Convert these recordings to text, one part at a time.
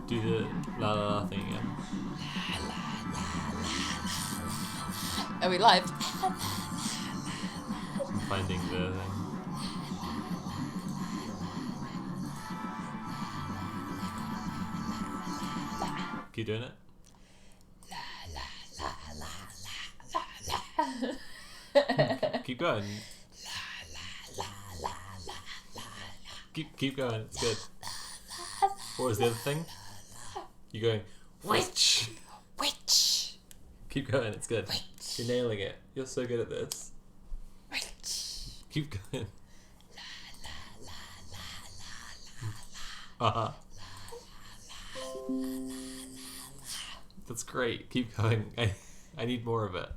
Do the la la la thing again. Are we live? I'm finding the thing. Keep doing it. Keep going. Keep going. It's good. What was the other thing? You're going, witch! Witch! Keep going, it's good. Witch! You're nailing it. You're so good at this. Witch! Keep going. That's great. Keep going. I need more of it.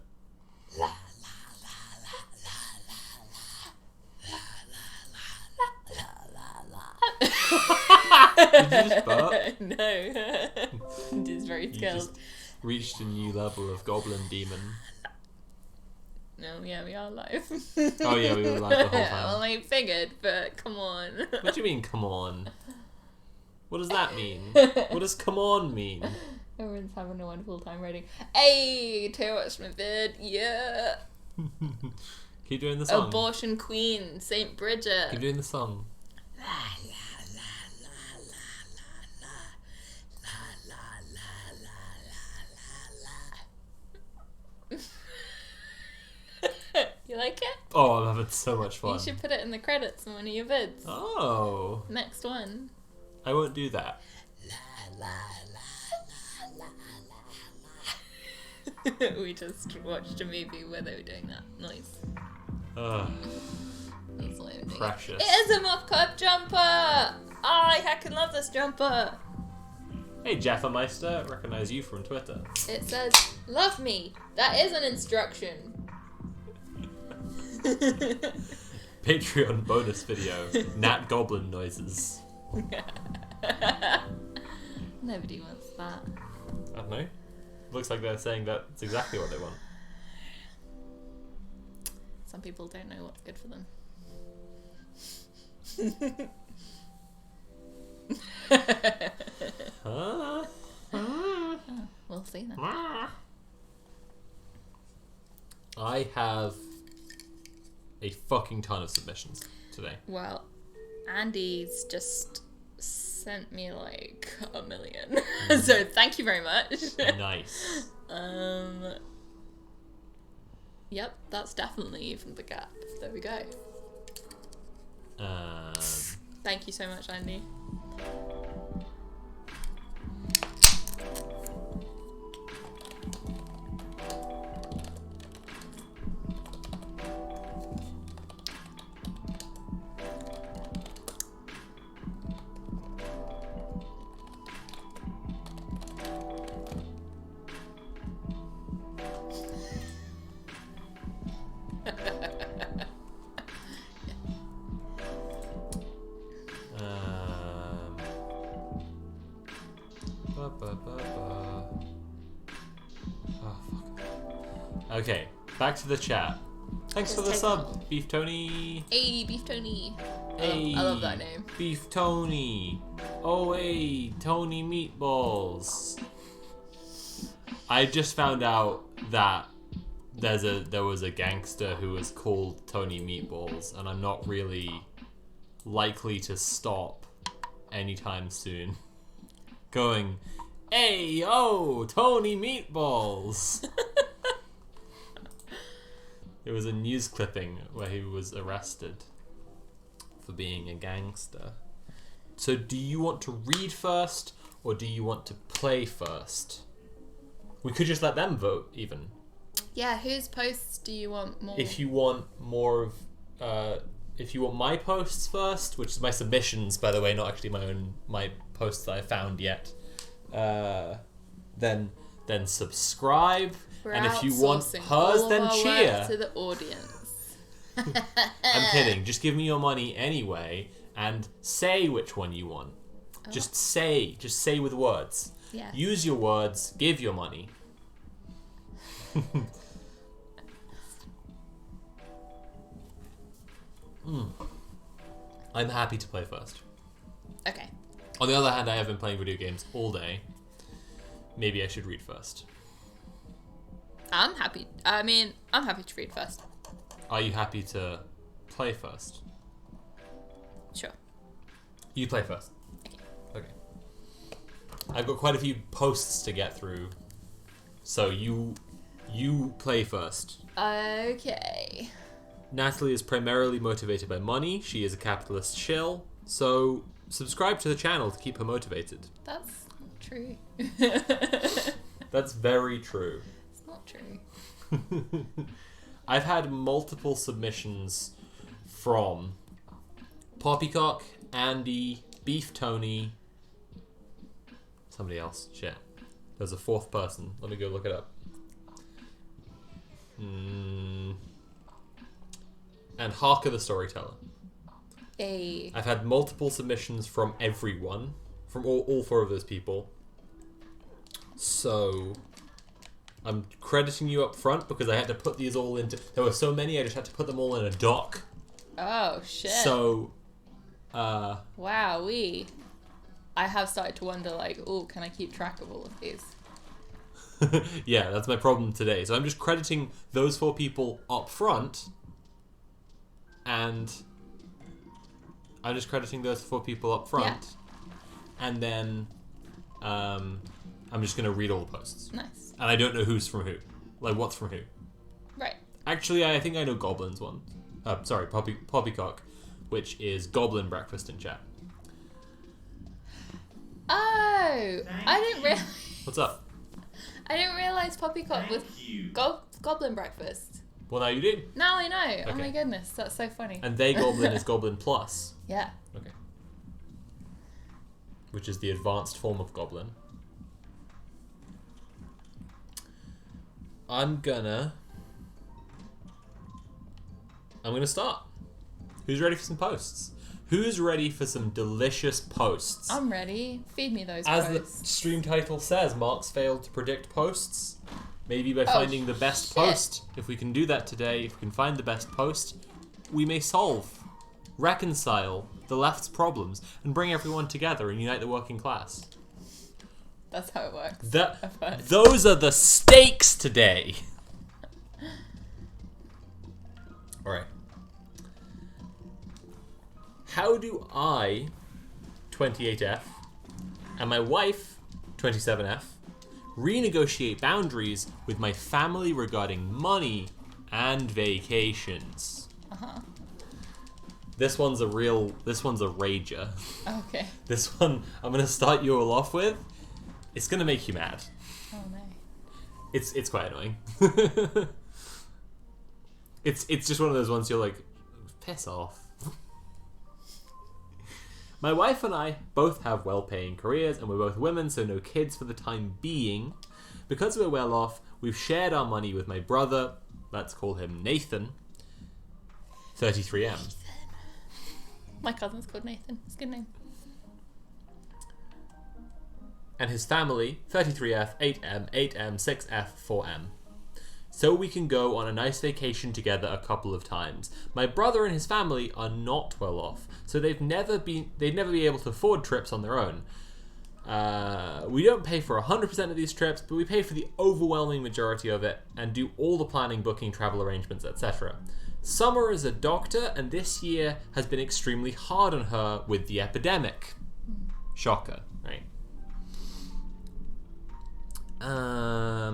Did you just burp? No. It's very You skilled. just reached a new level of goblin demon. No, yeah, we are live. Oh yeah, we were live the whole time. Well, I figured, but come on. What do you mean, come on? What does that mean? What does come on mean? Everyone's having a wonderful time writing. Hey, to watch my vid, yeah. Keep doing the song. Abortion Queen, Saint Bridget. Keep doing the song. You like it? Oh, I'm having so much fun. You should put it in the credits in one of your vids. Oh. Next one. I won't do that. We just watched a movie where they were doing that noise. That's what I'm doing. Precious. It is a mock up jumper! I heckin' love this jumper! Hey, Jaffermeister, recognize you from Twitter. It says, love me. That is an instruction. Patreon bonus video, Nat Goblin noises. Nobody wants that. I don't know. Looks like they're saying that's exactly what they want. Some people don't know what's good for them. We'll see then. I have a fucking ton of submissions today. Well, Andy's just sent me like 1 million. So thank you very much. Nice. Yep, that's definitely even the gap. There we go. Thank you so much, Andy. Okay, back to the chat. Thanks for the take sub, Beef Tony. Hey, Beef Tony. Hey, I love that name. Beef Tony. Oh, hey, Tony Meatballs. I just found out that there was a gangster who was called Tony Meatballs, and I'm not really likely to stop anytime soon. Going, hey, yo, Tony Meatballs. It was a news clipping where he was arrested for being a gangster. So do you want to read first, or do you want to play first? We could just let them vote, even. Yeah, whose posts do you want more? If you want more of... if you want my posts first, which is my submissions, by the way, not actually my posts that I found yet, then subscribe. We're and if you want outsourcing hers, all then of our cheer. work to the audience. I'm kidding. Just give me your money anyway, and say which one you want. Oh. Just say with words. Yeah. Use your words. Give your money. I'm happy to play first. Okay. On the other hand, I have been playing video games all day. Maybe I should read first. I'm happy to read first. Are you happy to play first? Sure. You play first. Okay. Okay. I've got quite a few posts to get through, so you play first. Okay. Natalie is primarily motivated by money. She is a capitalist shill, so subscribe to the channel to keep her motivated. That's not true. That's very true. It's not true. I've had multiple submissions from Poppycock, Andy, Beef Tony, somebody else. Shit. There's a fourth person. Let me go look it up. And Harker the Storyteller. Hey. I've had multiple submissions from everyone, from all four of those people. So I'm crediting you up front because I had to put these all into... There were so many, I just had to put them all in a doc. Oh, shit. So, Wowee. I have started to wonder, like, oh, can I keep track of all of these? yeah, that's my problem today. So I'm just crediting those four people up front, and I'm just crediting those four people up front, and then I'm just going to read all the posts. Nice. And I don't know who's from who. Like, what's from who. Right. Actually, I think I know Goblin's one. Sorry, Poppycock, which is Goblin Breakfast in chat. Oh! I didn't realize... What's up? I didn't realize Poppycock was Goblin Breakfast. Well, now you do. Now I know. Okay. Oh my goodness, that's so funny. And They Goblin is Goblin Plus. Yeah. Okay. Which is the advanced form of Goblin. I'm gonna start. Who's ready for some posts? Who's ready for some delicious posts? I'm ready. Feed me those As posts. the stream title says, Marx failed to predict posts. Maybe by finding the best post. If we can do that today, if we can find the best post, we may reconcile the left's problems, and bring everyone together and unite the working class. That's how it works. Those are the stakes today. Alright. How do I, 28F, and my wife, 27F, renegotiate boundaries with my family regarding money and vacations? This one's a rager. Okay. This one, I'm going to start you all off with. It's going to make you mad. Oh no. It's quite annoying. It's just one of those ones you're like, piss off. My wife and I both have well-paying careers, and we're both women, so no kids for the time being. Because we're well off, we've shared our money with my brother, let's call him Nathan, 33M. My cousin's called Nathan. It's a good name. And his family, 33F, 8M, 8M, 6F, 4M. So we can go on a nice vacation together a couple of times. My brother and his family are not well off, so they'd never be able to afford trips on their own. We don't pay for 100% of these trips, but we pay for the overwhelming majority of it and do all the planning, booking, travel arrangements, etc. Summer is a doctor, and this year has been extremely hard on her with the epidemic. Shocker, right? I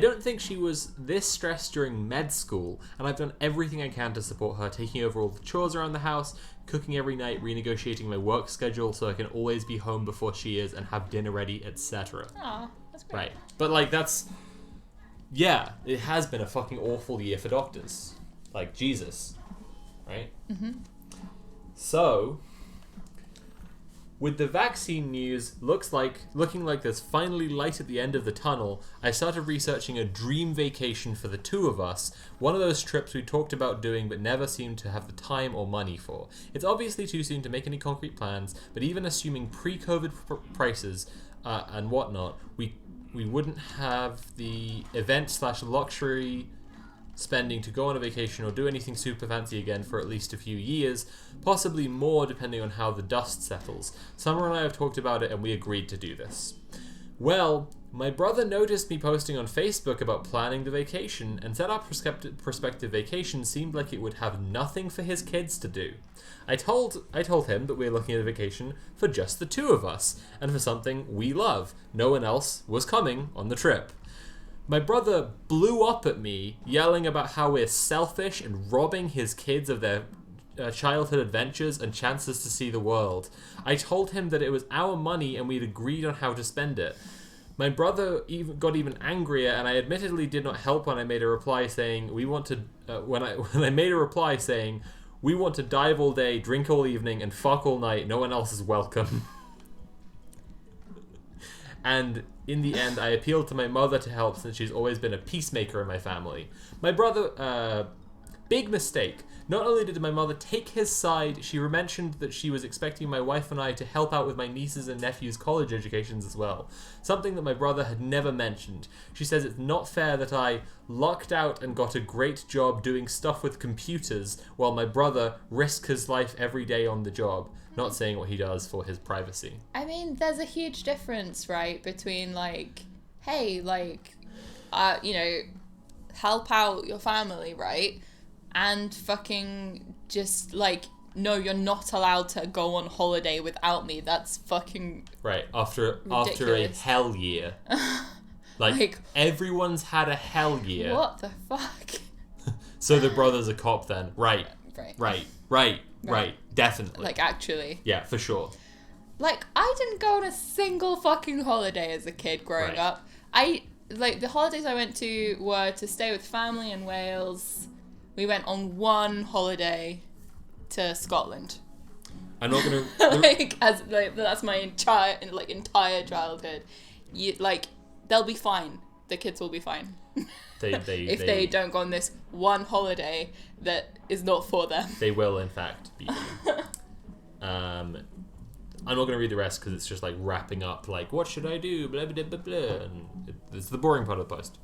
don't think she was this stressed during med school, and I've done everything I can to support her, taking over all the chores around the house, cooking every night, renegotiating my work schedule so I can always be home before she is and have dinner ready, etc. Aw, that's great. Right. But, like, that's... Yeah, it has been a fucking awful year for doctors. Like, Jesus. Right? Mm-hmm. So... with the vaccine news looking like there's finally light at the end of the tunnel, I started researching a dream vacation for the two of us, one of those trips we talked about doing but never seemed to have the time or money for. It's obviously too soon to make any concrete plans, but even assuming pre-COVID prices and whatnot, we wouldn't have the event/luxury spending to go on a vacation or do anything super fancy again for at least a few years, possibly more depending on how the dust settles. Summer and I have talked about it and we agreed to do this. Well, my brother noticed me posting on Facebook about planning the vacation and said our prospective vacation seemed like it would have nothing for his kids to do. I told him that we were looking at a vacation for just the two of us and for something we love. No one else was coming on the trip. My brother blew up at me, yelling about how we're selfish and robbing his kids of their childhood adventures and chances to see the world. I told him that it was our money and we'd agreed on how to spend it. My brother got even angrier, and I admittedly did not help when I made a reply saying we want to dive all day, drink all evening, and fuck all night. No one else is welcome. And in the end, I appealed to my mother to help since she's always been a peacemaker in my family. My brother, big mistake. Not only did my mother take his side, she mentioned that she was expecting my wife and I to help out with my nieces and nephews' college educations as well. Something that my brother had never mentioned. She says it's not fair that I lucked out and got a great job doing stuff with computers while my brother risks his life every day on the job. Not saying what he does for his privacy. I mean, there's a huge difference, right, between, like, hey, like, help out your family, right? And fucking just, like, no, you're not allowed to go on holiday without me. That's fucking right. After a hell year. like, everyone's had a hell year. What the fuck? So the brother's a cop then. Right. Right. Definitely. Like, actually. Yeah, for sure. Like, I didn't go on a single fucking holiday as a kid growing up. The holidays I went to were to stay with family in Wales. We went on one holiday to Scotland. I'm not gonna that's my entire childhood. They'll be fine. the kids will be fine. If they don't go on this one holiday that is not for them. They will, in fact, be. I'm not going to read the rest because it's just like wrapping up, like, what should I do? Blah, blah, blah, blah. And it's the boring part of the post.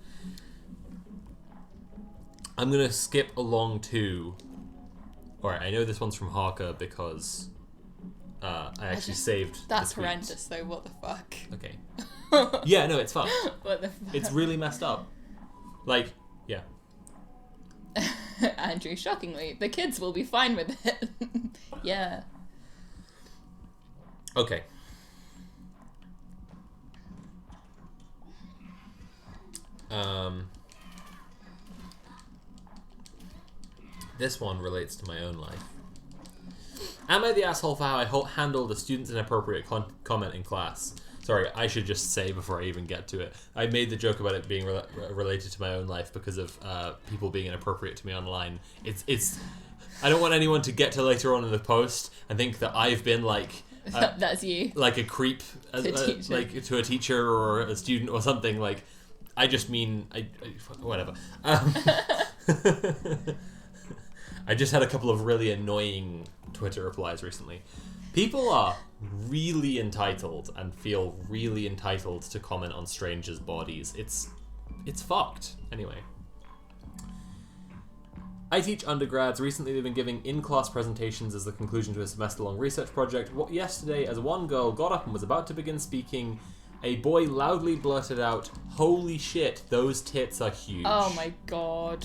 I'm going to skip along to... Alright, I know this one's from Harker because I actually saved That's the tweet. horrendous, though. What the fuck? Okay. Yeah, no, it's fucked. What the fuck? It's really messed up. Like, yeah. Andrew, shockingly, the kids will be fine with it. Yeah. Okay. This one relates to my own life. Am I the asshole for how I handled a student's inappropriate comment in class? Sorry, I should just say before I even get to it. I made the joke about it being related to my own life because of people being inappropriate to me online. It's. I don't want anyone to get to later on in the post and think that I've been like. That's you. Like a creep, like to a teacher or a student or something. Like, I just mean, whatever. I just had a couple of really annoying Twitter replies recently. People are really entitled and feel really entitled to comment on strangers' bodies. It's fucked. Anyway. I teach undergrads. Recently they've been giving in-class presentations as the conclusion to a semester-long research project. Yesterday, as one girl got up and was about to begin speaking, a boy loudly blurted out, "Holy shit, those tits are huge." Oh my god.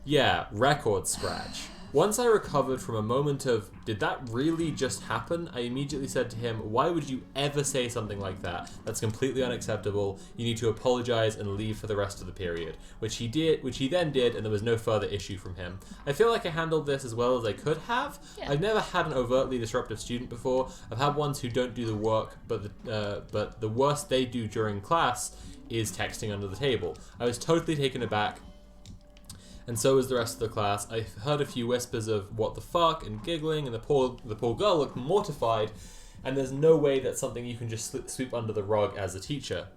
Yeah, record scratch. Once I recovered from a moment of, did that really just happen? I immediately said to him, why would you ever say something like that? That's completely unacceptable. You need to apologize and leave for the rest of the period. Which he then did, and there was no further issue from him. I feel like I handled this as well as I could have. Yeah. I've never had an overtly disruptive student before. I've had ones who don't do the work, but the worst they do during class is texting under the table. I was totally taken aback. And so was the rest of the class. I heard a few whispers of what the fuck and giggling, and the poor girl looked mortified, and there's no way that's something you can just sweep under the rug as a teacher.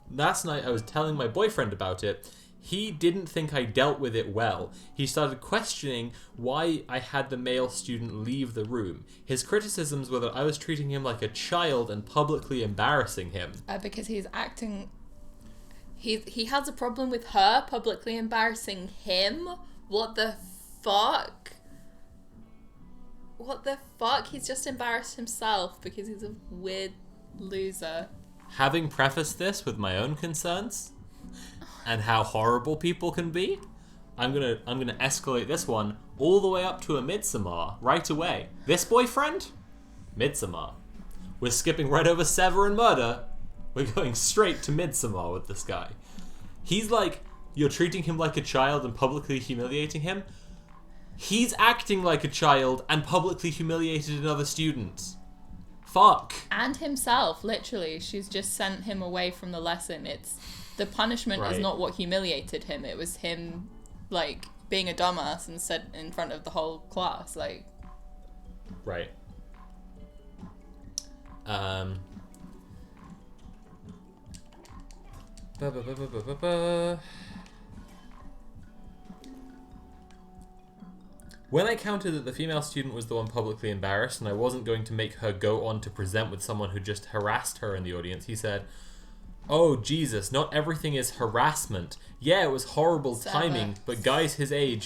Last night I was telling my boyfriend about it. He didn't think I dealt with it well. He started questioning why I had the male student leave the room. His criticisms were that I was treating him like a child and publicly embarrassing him. Because he's acting... He has a problem with her publicly embarrassing him? What the fuck? What the fuck? He's just embarrassed himself because he's a weird loser. Having prefaced this with my own concerns and how horrible people can be, I'm gonna escalate this one all the way up to a Midsommar right away. This boyfriend? Midsommar. We're skipping right over Sever and Murder. We're going straight to Midsommar with this guy. He's like, you're treating him like a child and publicly humiliating him. He's acting like a child and publicly humiliated another student. Fuck. And himself, literally. She's just sent him away from the lesson. The punishment is not what humiliated him. It was him, like, being a dumbass and said in front of the whole class, like. Right. When I counted that the female student was the one publicly embarrassed and I wasn't going to make her go on to present with someone who just harassed her in the audience, he said, "Oh, Jesus, not everything is harassment. Yeah, it was horrible timing, but guys his age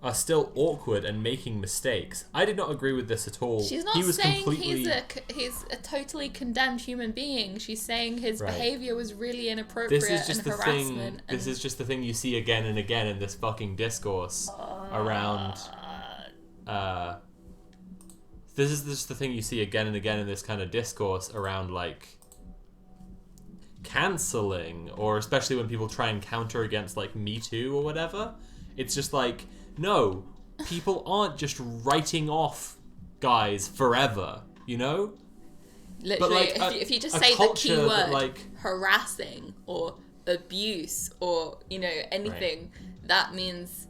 are still awkward and making mistakes. I did not agree with this at all." She's not saying he's a totally condemned human being. She's saying his behavior was really inappropriate and harassment. This is just the thing you see again and again in this fucking discourse around... This is just the thing you see again and again in this kind of discourse around, like, cancelling, or especially when people try and counter against, like, Me Too or whatever. It's just like... No, people aren't just writing off guys forever, you know? Literally, but like if you just say the keyword, like, harassing or abuse or, you know, anything, that means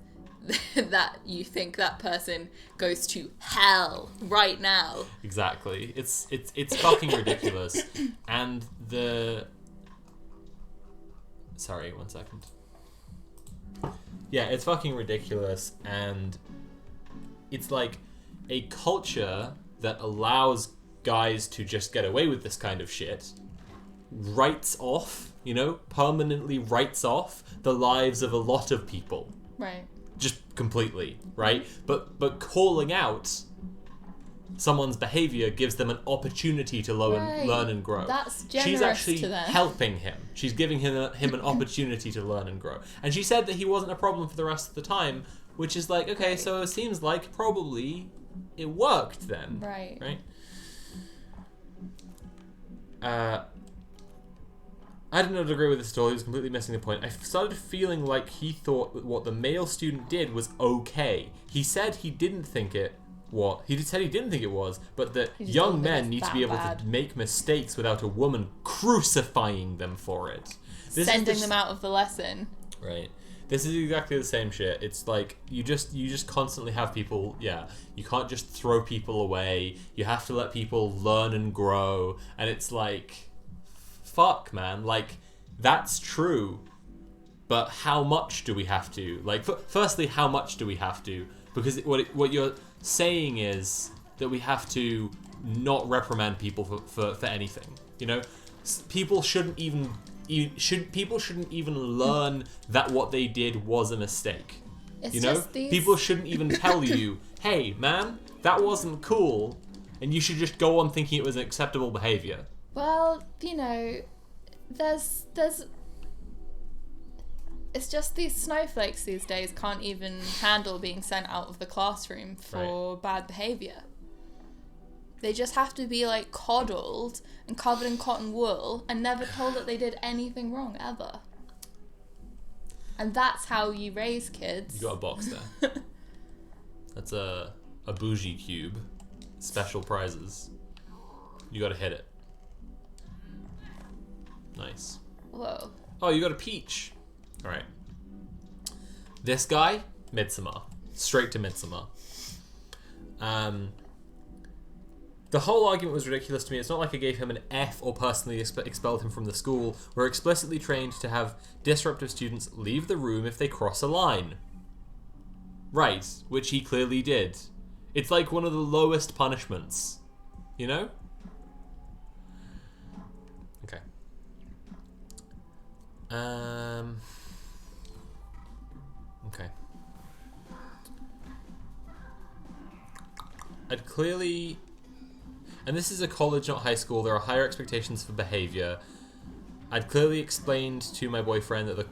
that you think that person goes to hell right now. Exactly. It's fucking ridiculous. And sorry, 1 second. Yeah, it's fucking ridiculous, and it's like a culture that allows guys to just get away with this kind of shit writes off, permanently writes off the lives of a lot of people. Right. Just completely, right? But calling out someone's behavior gives them an opportunity to learn and grow. That's generous She's actually to them. helping him. She's giving him an opportunity to learn and grow. And she said that he wasn't a problem for the rest of the time, which is like, okay, so it seems like probably it worked then. Right. I did not agree with this at all. He was completely missing the point. I started feeling like he thought that what the male student did was okay. He said he didn't think it was. He said he didn't think it was, but that young men need to be able to make mistakes without a woman crucifying them for it. Sending them out of the lesson. Right. This is exactly the same shit. It's like you just constantly have people. Yeah, you can't just throw people away. You have to let people learn and grow. And it's like, fuck, man. Like, that's true, but how much do we have to? Like, firstly, how much do we have to? Because what you're saying is that we have to not reprimand people for anything. People shouldn't even learn that what they did was a mistake. People shouldn't even tell you, hey man, that wasn't cool, and you should just go on thinking it was an acceptable behavior. Well, there's it's just these snowflakes these days can't even handle being sent out of the classroom for bad behavior. They just have to be like coddled and covered in cotton wool and never told that they did anything wrong ever. And that's how you raise kids. You got a box there. That's a bougie cube. Special prizes. You gotta hit it. Nice. Whoa. Oh, you got a peach. Alright. This guy, Midsommar. Straight to Midsommar. The whole argument was ridiculous to me. It's not like I gave him an F or personally expelled him from the school. We're explicitly trained to have disruptive students leave the room if they cross a line. Right, which he clearly did. It's like one of the lowest punishments. Okay. Okay. I'd clearly... And this is a college, not high school. There are higher expectations for behavior. I'd clearly explained to my boyfriend that the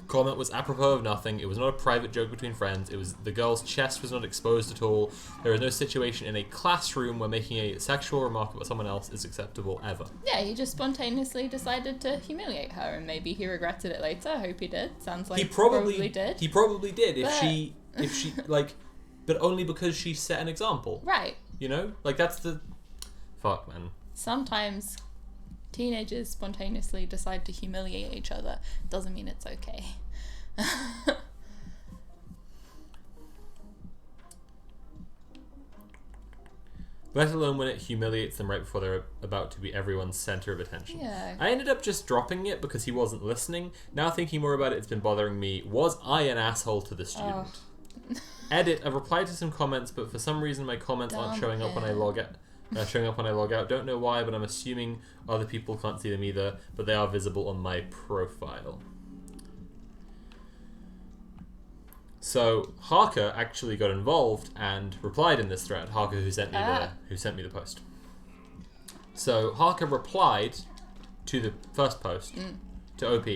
comment was apropos of nothing. It was not a private joke between friends. It was the girl's chest was not exposed at all. There is no situation in a classroom where making a sexual remark about someone else is acceptable ever. Yeah, he just spontaneously decided to humiliate her, and maybe he regretted it later. I hope he did. Sounds like he probably did. He probably did if she like, but only because she set an example. Right. Like that's the. Fuck, man. Sometimes teenagers spontaneously decide to humiliate each other. Doesn't mean it's okay. Let alone when it humiliates them right before they're about to be everyone's center of attention. Yeah. I ended up just dropping it because he wasn't listening. Now thinking more about it, it's been bothering me. Was I an asshole to the student? Oh. Edit, I've replied to some comments, but for some reason my comments aren't showing up when I log out. Don't know why, but I'm assuming other people can't see them either, but they are visible on my profile. So Harker actually got involved and replied in this thread. Harker, who sent me the post. So Harker replied to the first post to OP.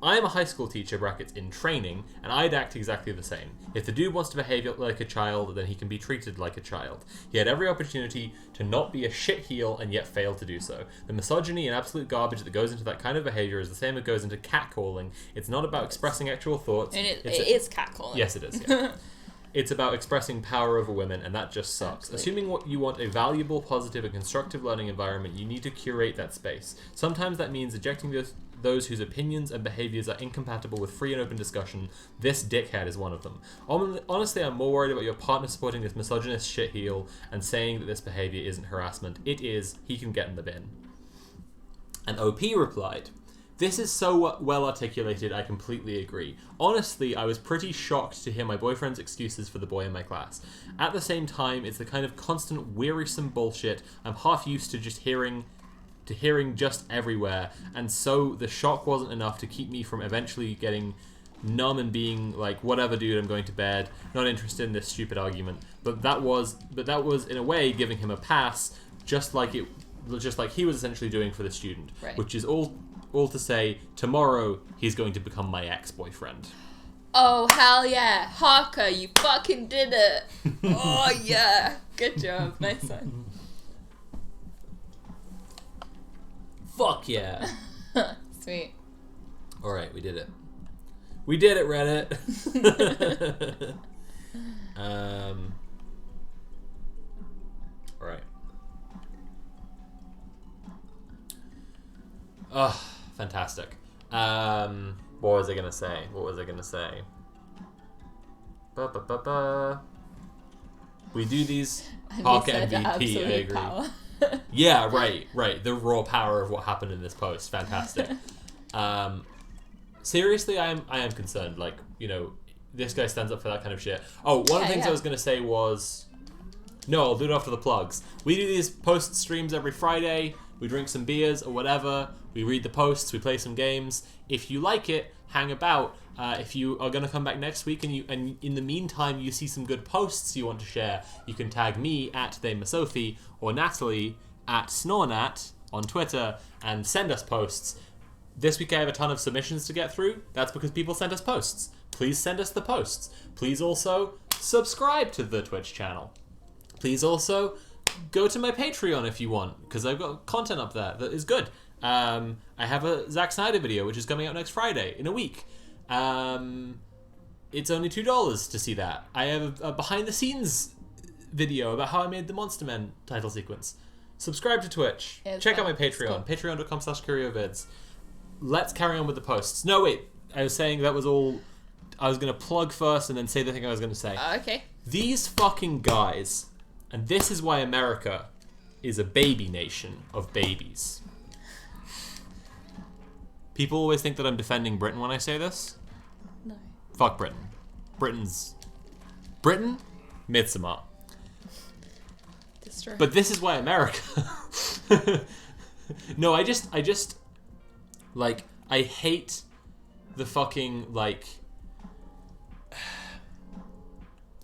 I am a high school teacher, brackets, in training, and I'd act exactly the same. If the dude wants to behave like a child, then he can be treated like a child. He had every opportunity to not be a shitheel and yet failed to do so. The misogyny and absolute garbage that goes into that kind of behavior is the same that goes into catcalling. It's not about expressing actual thoughts. And it is catcalling. Yes, it is, yeah. It's about expressing power over women, and that just sucks. Absolutely. Assuming what you want a valuable, positive, and constructive learning environment, you need to curate that space. Sometimes that means ejecting those whose opinions and behaviors are incompatible with free and open discussion. This dickhead is one of them. Honestly, I'm more worried about your partner supporting this misogynist shitheel and saying that this behavior isn't harassment. It is. He can get in the bin. And OP replied, "This is so well articulated, I completely agree. Honestly, I was pretty shocked to hear my boyfriend's excuses for the boy in my class. At the same time, it's the kind of constant wearisome bullshit I'm half used to hearing just everywhere, and so the shock wasn't enough to keep me from eventually getting numb and being like, whatever dude, I'm going to bed, not interested in this stupid argument. But that was in a way giving him a pass, just like he was essentially doing for the student, right. Which is all to say, tomorrow he's going to become my ex-boyfriend." Oh, hell yeah. Harker, you fucking did it. Oh, yeah. Good job. Nice one. Fuck yeah. Sweet. Alright, we did it. We did it, Reddit. Alright. Oh, fantastic. What was I gonna say? We do these Harker MVP, I agree. Power. Yeah, right. The raw power of what happened in this post. Fantastic. Seriously, I am concerned. Like, this guy stands up for that kind of shit. Oh, one of the things I was going to say was... No, I'll do it after the plugs. We do these post streams every Friday. We drink some beers or whatever. We read the posts. We play some games. If you like it, hang about. If you are going to come back next week and in the meantime you see some good posts you want to share, you can tag me at TheMasophie or Natalie at Snornat on Twitter and send us posts. This week I have a ton of submissions to get through. That's because people sent us posts. Please send us the posts. Please also subscribe to the Twitch channel. Please also go to my Patreon if you want, because I've got content up there that is good. I have a Zack Snyder video which is coming out next Friday in a week. It's only $2 to see that. I have a behind the scenes video about how I made the Monster Men title sequence. Subscribe to Twitch. Check out my Patreon. Patreon.com/CurioVids. Let's carry on with the posts. No, wait. I was saying that was all... I was going to plug first and then say the thing I was going to say. Okay. These fucking guys, and this is why America is a baby nation of babies. People always think that I'm defending Britain when I say this. No. Fuck Britain. Britain? Midsommar. Destroy. But this is why America... No, I just... Like, I hate the fucking, like...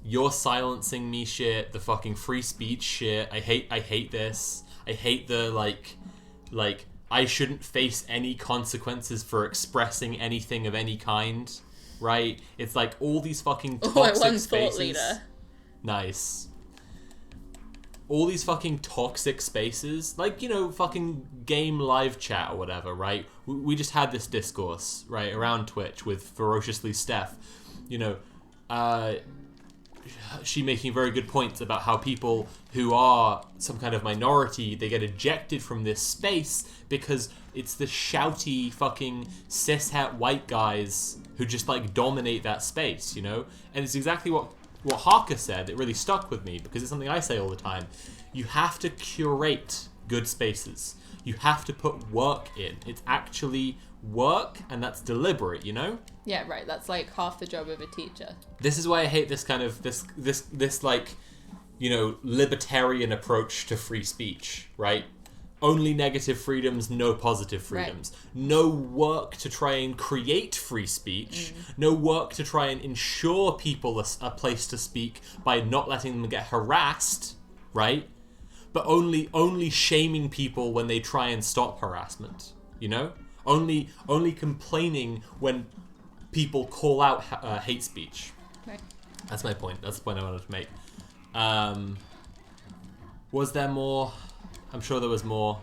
You're silencing me shit, the fucking free speech shit. I hate this. I hate the, like... I shouldn't face any consequences for expressing anything of any kind, right? It's like all these fucking toxic spaces. Thought leader. Nice. All these fucking toxic spaces, like, fucking game live chat or whatever, right? We just had this discourse, right, around Twitch with Ferociously Steph. She making very good points about how people who are some kind of minority, they get ejected from this space because it's the shouty fucking cishet white guys who just like dominate that space, And it's exactly what Harker said. It really stuck with me because it's something I say all the time. You have to curate good spaces. You have to put work in. It's actually work, and that's deliberate, Yeah, right. That's like half the job of a teacher. This is why I hate this kind of this like, libertarian approach to free speech, right? Only negative freedoms, no positive freedoms. Right. No work to try and create free speech. No work to try and ensure people a place to speak by not letting them get harassed, right? But only shaming people when they try and stop harassment, Only complaining when people call out hate speech. Right. That's my point. That's the point I wanted to make. Was there more? I'm sure there was more.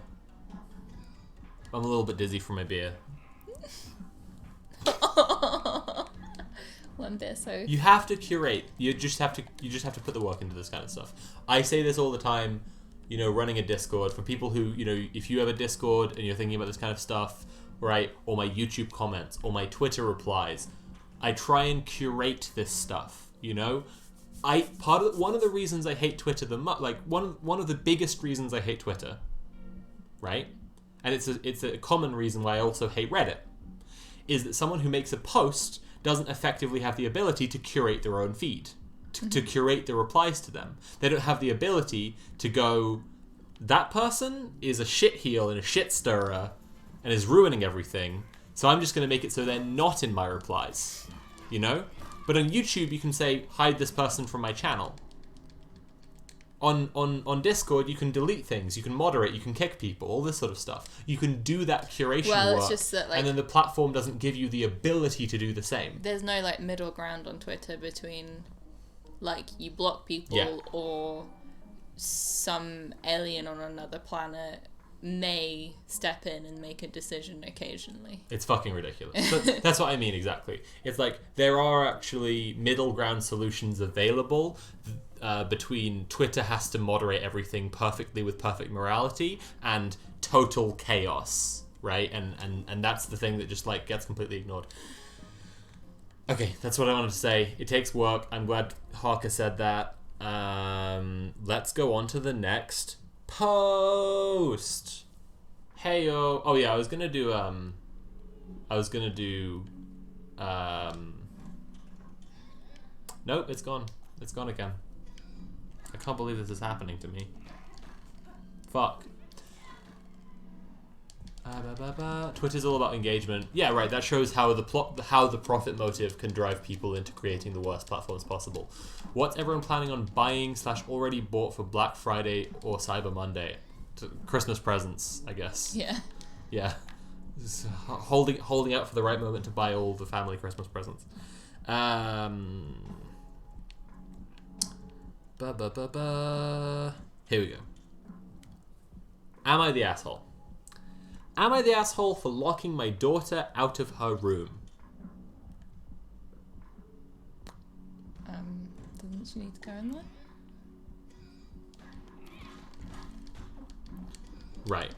I'm a little bit dizzy from my beer. Well, on this. So you have to curate. You just have to put the work into this kind of stuff. I say this all the time. You know, running a Discord for people who, you know, if you have a Discord and you're thinking about this kind of stuff, right? Or my YouTube comments or my Twitter replies, I try and curate this stuff. You know, one of the reasons I hate Twitter one of the biggest reasons I hate Twitter, right? And it's a common reason why I also hate Reddit, is that someone who makes a post doesn't effectively have the ability to curate their own feed, to curate the replies to them. They don't have the ability to go, that person is a shitheel and a shit stirrer and is ruining everything, so I'm just going to make it so they're not in my replies, you know? But on YouTube, you can say, hide this person from my channel. On Discord, you can delete things, you can moderate, you can kick people, all this sort of stuff. You can do that curation work, it's just that, like, and then the platform doesn't give you the ability to do the same. There's no, like, middle ground on Twitter between, like, you block people or some alien on another planet may step in and make a decision occasionally. It's fucking ridiculous. That's what I mean exactly. It's like there are actually middle ground solutions available between Twitter has to moderate everything perfectly with perfect morality and total chaos, right? And that's the thing that just like gets completely ignored. Okay, that's what I wanted to say. It takes work. I'm glad Harker said that. Let's go on to the next post. Heyo. Oh yeah, I was gonna do nope, it's gone. It's gone again. I can't believe this is happening to me. Fuck. Twitter's all about engagement. Yeah, right. That shows how the profit motive can drive people into creating the worst platforms possible. What's everyone planning on buying / already bought for Black Friday or Cyber Monday? Christmas presents, I guess. Yeah. Yeah. Just holding out for the right moment to buy all the family Christmas presents. Here we go. Am I the asshole? Am I the asshole for locking my daughter out of her room? Doesn't she need to go in there? Right.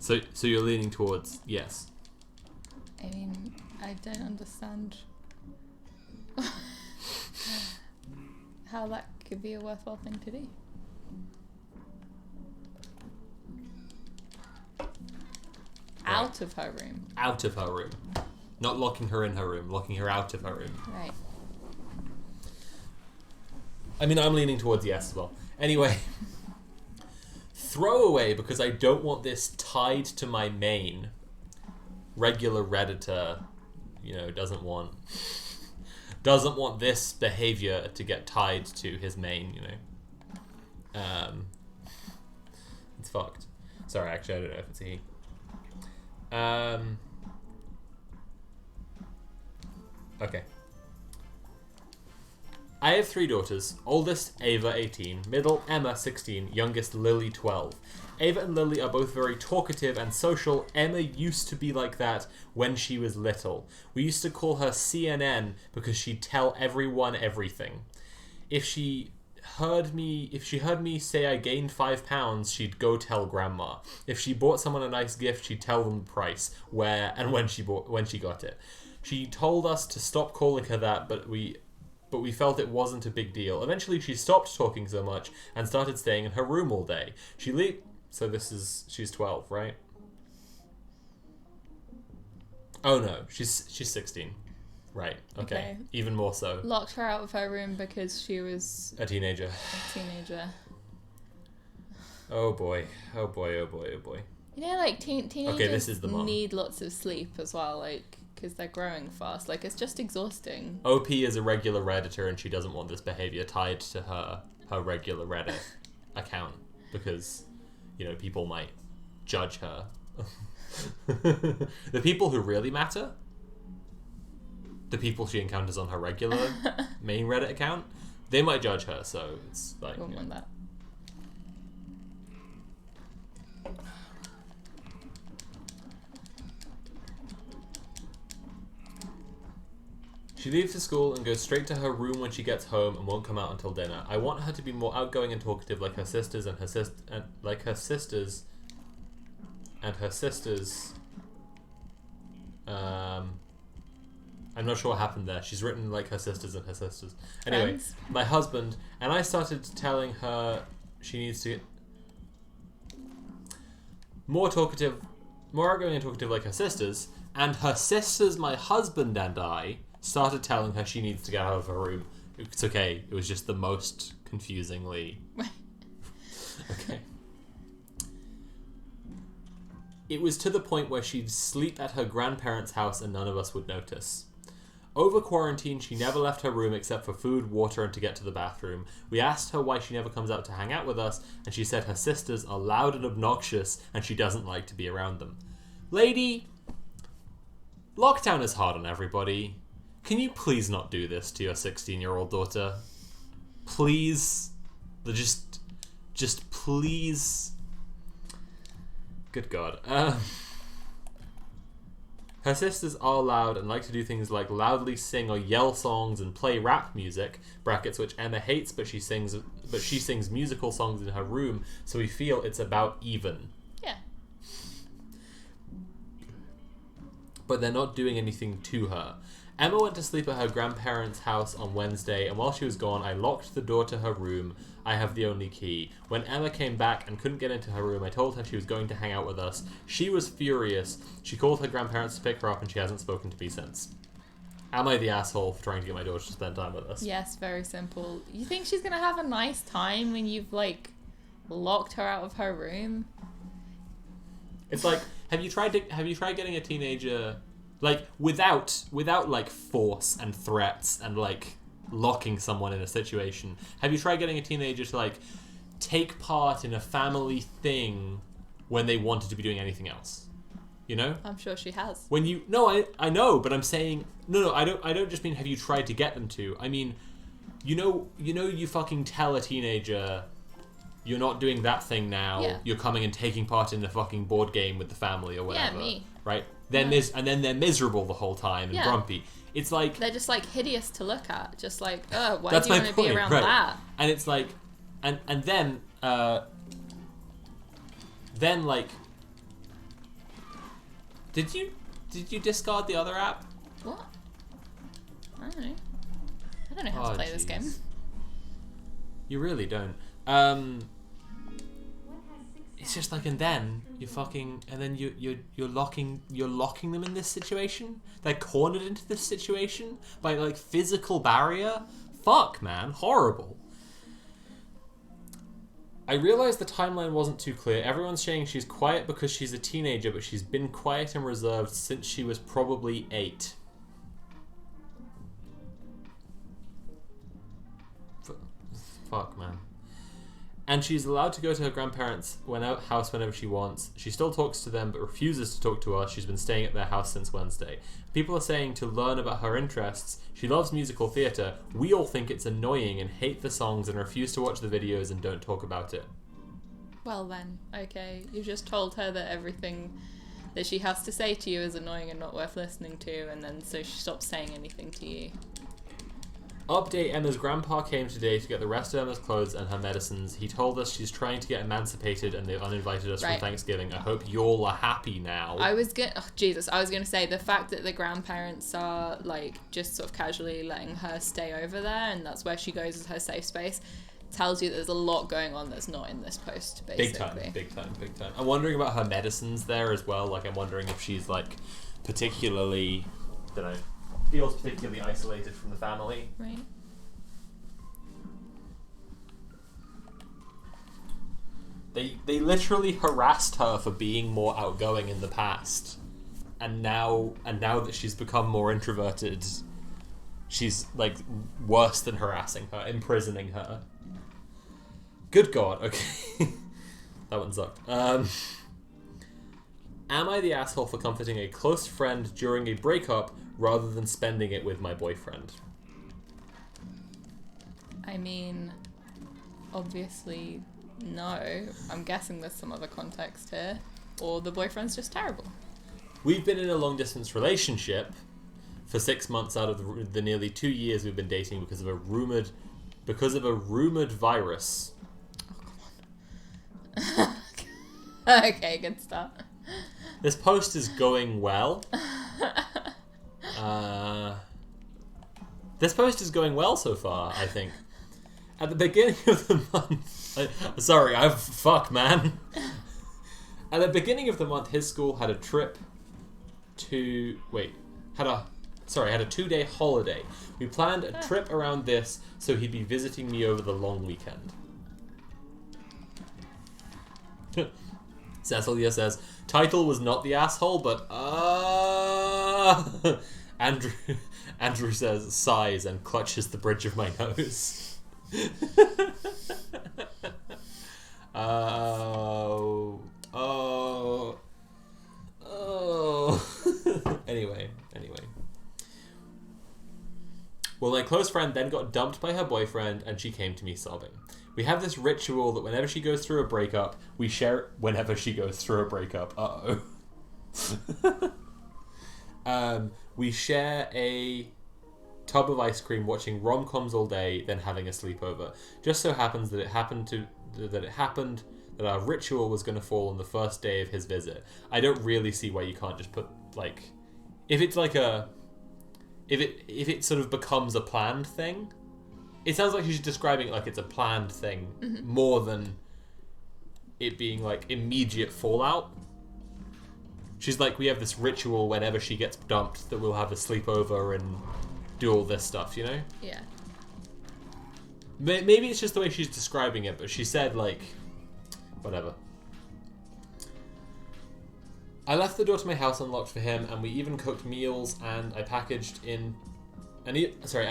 So you're leaning towards yes. I mean, I don't understand how that could be a worthwhile thing to do. Out of her room. Out of her room. Not locking her in her room, locking her out of her room. Right. I mean, I'm leaning towards yes as well. Anyway. Throwaway because I don't want this tied to my main. Regular Redditor, you know, doesn't want this behavior to get tied to his main, you know. It's fucked. Sorry, actually, I don't know if it's a he. Okay. I have 3 daughters. Oldest, Ava, 18. Middle, Emma, 16. Youngest, Lily, 12. Ava and Lily are both very talkative and social. Emma used to be like that when she was little. We used to call her CNN because she'd tell everyone everything. If she heard me say I gained 5 pounds, she'd go tell grandma. If she bought someone a nice gift, she'd tell them the price, where and when she got it. She told us to stop calling her that, but we felt it wasn't a big deal. Eventually, she stopped talking so much and started staying in her room all day. So she's 12, right? Oh no, she's 16. Right, okay. Even more so. Locked her out of her room because she was a teenager. Oh boy. Oh boy, oh boy, oh boy. You know, like, teenagers okay, this is the mom. Need lots of sleep as well, like, because they're growing fast. Like, it's just exhausting. OP is a regular Redditor and she doesn't want this behavior tied to her regular Reddit account because, you know, people might judge her. The people who really matter, the people she encounters on her regular main Reddit account, they might judge her, so it's like... Wouldn't want that. She leaves for school and goes straight to her room when she gets home and won't come out until dinner. I want her to be more outgoing and talkative like her sisters and her sisters. I'm not sure what happened there. She's written like her sisters and her sisters. Anyway, Friends. my husband and I started telling her she needs to get more talkative, more outgoing and talkative like her sisters. And her sisters, my husband and I started telling her she needs to get out of her room. It's okay. It was just the most confusingly. Okay. It was to the point where she'd sleep at her grandparents' house and none of us would notice. Over quarantine, she never left her room except for food, water, and to get to the bathroom. We asked her why she never comes out to hang out with us, and she said her sisters are loud and obnoxious and she doesn't like to be around them. Lady, lockdown is hard on everybody. Can you please not do this to your 16-year-old daughter? Please? Just please? Good God. Her sisters are loud and like to do things like loudly sing or yell songs and play rap music, brackets which Emma hates, but she sings musical songs in her room, so we feel it's about even. Yeah. But they're not doing anything to her. Emma went to sleep at her grandparents' house on Wednesday, and while she was gone, I locked the door to her room. I have the only key. When Emma came back and couldn't get into her room, I told her she was going to hang out with us. She was furious. She called her grandparents to pick her up, and she hasn't spoken to me since. Am I the asshole for trying to get my daughter to spend time with us? Yes, very simple. You think she's gonna have a nice time when you've, like, locked her out of her room? It's like, have you tried getting a teenager... Like, without like, force and threats and, like, locking someone in a situation. Have you tried getting a teenager to, like, take part in a family thing when they wanted to be doing anything else? You know? I'm sure she has. When you... No, I know, but I'm saying... No, I don't just mean have you tried to get them to. I mean, you fucking tell a teenager... You're not doing that thing now. Yeah. You're coming and taking part in a fucking board game with the family or whatever. Yeah, me. Right? Then they're miserable the whole time and grumpy. It's like... They're just, like, hideous to look at. Just like, oh, why That's do you my want to be point, around right. that? And it's like... And then, like... Did you discard the other app? What? I don't know. I don't know how to play this game. You really don't. It's just like, and then you're locking them in this situation. They're cornered into this situation by, like, physical barrier. Fuck, man, horrible. I realized the timeline wasn't too clear. Everyone's saying she's quiet because she's a teenager, but she's been quiet and reserved since she was probably 8. Fuck, man. And she's allowed to go to her grandparents' house whenever she wants. She still talks to them, but refuses to talk to us. She's been staying at their house since Wednesday. People are saying to learn about her interests. She loves musical theatre. We all think it's annoying and hate the songs and refuse to watch the videos and don't talk about it. Well then, okay. You just told her that everything that she has to say to you is annoying and not worth listening to, and then so she stops saying anything to you. Update: Emma's grandpa came today to get the rest of Emma's clothes and her medicines. He told us she's trying to get emancipated and they've uninvited us for Thanksgiving. I hope y'all are happy now. I was gonna say the fact that the grandparents are, like, just sort of casually letting her stay over there and that's where she goes as her safe space tells you there's a lot going on that's not in this post, basically. Big time. I'm wondering about her medicines there as well. Like, I'm wondering if she's, like, particularly, feels particularly isolated from the family. Right. They literally harassed her for being more outgoing in the past. And now that she's become more introverted, she's, like, worse than harassing her, imprisoning her. Good God, okay. That one sucked. Am I the asshole for comforting a close friend during a breakup rather than spending it with my boyfriend? I mean, obviously, no. I'm guessing there's some other context here. Or the boyfriend's just terrible. We've been in a long-distance relationship for 6 months out of the nearly 2 years we've been dating because of a rumored virus. Oh, come on. Okay, good start. This post is going well. This post is going well so far, I think. At the beginning of the month... fuck, man. At the beginning of the month, his school had a trip to... had a 2-day holiday. We planned a trip around this, so he'd be visiting me over the long weekend. Cecilia says, title was not the asshole, but Andrew says, sighs and clutches the bridge of my nose. Oh. Anyway. Well, my close friend then got dumped by her boyfriend, and she came to me sobbing. We have this ritual that whenever she goes through a breakup, we share... Whenever she goes through a breakup. Uh-oh. We share a tub of ice cream, watching rom-coms all day, then having a sleepover. Just so happens that it happened that our ritual was going to fall on the first day of his visit. I don't really see why you can't just put, like... If it's like a... If it sort of becomes a planned thing... It sounds like she's describing it like it's a planned thing, more than it being, like, immediate fallout. She's like, we have this ritual whenever she gets dumped that we'll have a sleepover and do all this stuff, you know? Yeah. Maybe it's just the way she's describing it, but she said, like... Whatever. I left the door to my house unlocked for him, and we even cooked meals, and I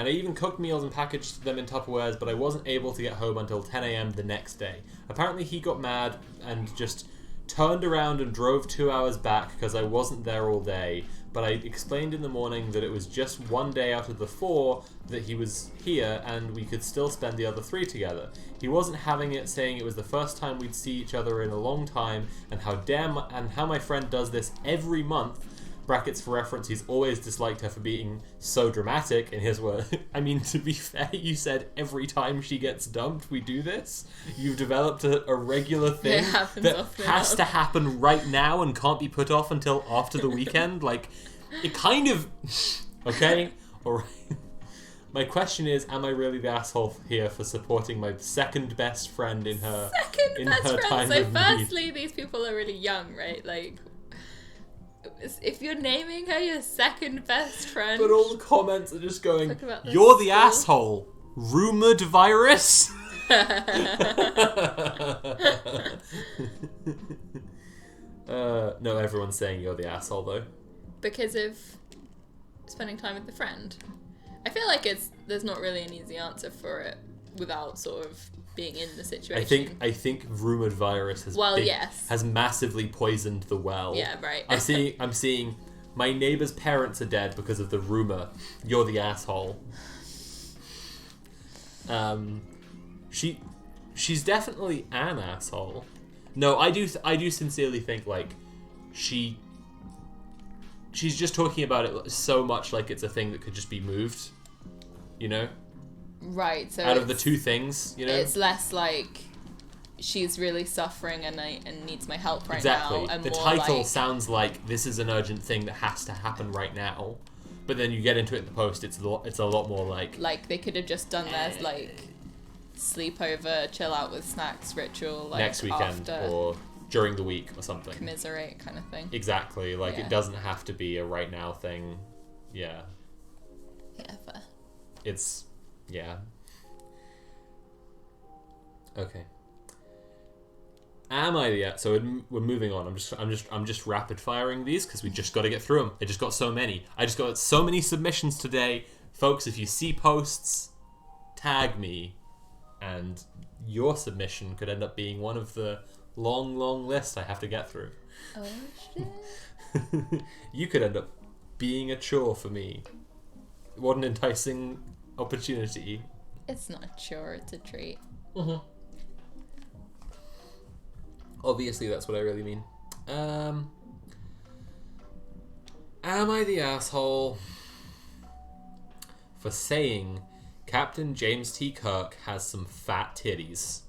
even cooked meals and packaged them in Tupperwares, but I wasn't able to get home until 10 a.m. the next day. Apparently he got mad and just turned around and drove 2 hours back because I wasn't there all day, but I explained in the morning that it was just 1 day out of the 4 that he was here and we could still spend the other 3 together. He wasn't having it, saying it was the first time we'd see each other in a long time and how my friend does this every month. Brackets for reference, he's always disliked her for being so dramatic, in his word. I mean, to be fair, you said every time she gets dumped, we do this. You've developed a regular thing that has to happen right now and can't be put off until after the weekend. Like, it kind of... Okay? Alright. My question is, am I really the asshole here for supporting my second best friend in her time of need? Firstly, these people are really young, right? Like... If you're naming her your second best friend... But all the comments are just going, you're the asshole. Rumored virus? No, everyone's saying you're the asshole, though. Because of spending time with the friend. I feel like there's not really an easy answer for it without sort of being in the situation. I think rumored virus has massively poisoned the well. Yeah, right. I'm seeing my neighbor's parents are dead because of the rumor. You're the asshole. She's definitely an asshole. No, I do sincerely think like she's just talking about it so much like it's a thing that could just be moved. You know? Right, so out of the two things, you know, it's less like she's really suffering and needs my help right now. And the more title like, sounds like this is an urgent thing that has to happen right now, but then you get into it in the post, it's a lot more like they could have just done their like sleepover, chill out with snacks ritual like next weekend or during the week or something. Commiserate kind of thing. Exactly, like it doesn't have to be a right now thing. Yeah. Yeah, fair. It's yeah. Okay. Am I the... So we're moving on. I'm just rapid firing these because we just got to get through them. I just got so many. I just got so many submissions today, folks. If you see posts, tag me, and your submission could end up being one of the long list I have to get through. Oh shit! You could end up being a chore for me. What an enticing opportunity. It's not a chore, it's a treat. Mm-hmm. Obviously, that's what I really mean. Am I the asshole? for saying Captain James T. Kirk has some fat titties.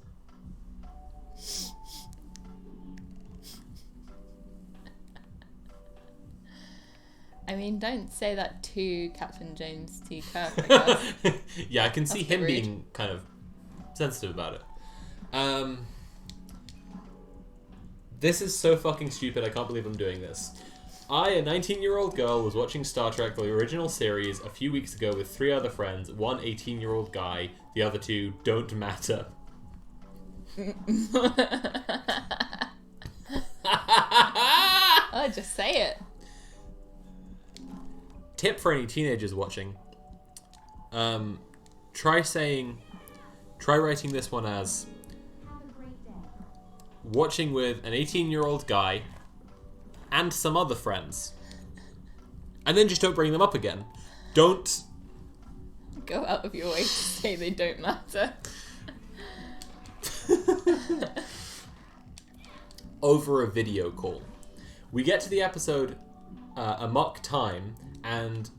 I mean, don't say that to Captain James T. Kirk, I guess. Yeah, I can see him rude. being kind of sensitive about it. This is so fucking stupid, I can't believe I'm doing this. I, a 19-year-old girl, was watching Star Trek, the original series, a few weeks ago with 3 other friends, one 18-year-old guy, the other 2 don't matter. Oh, just say it. Tip for any teenagers watching. Try writing this one as watching with an 18-year-old guy and some other friends. And then just don't bring them up again. Don't Go out of your way to say they don't matter. over a video call. We get to the episode Amok Time, and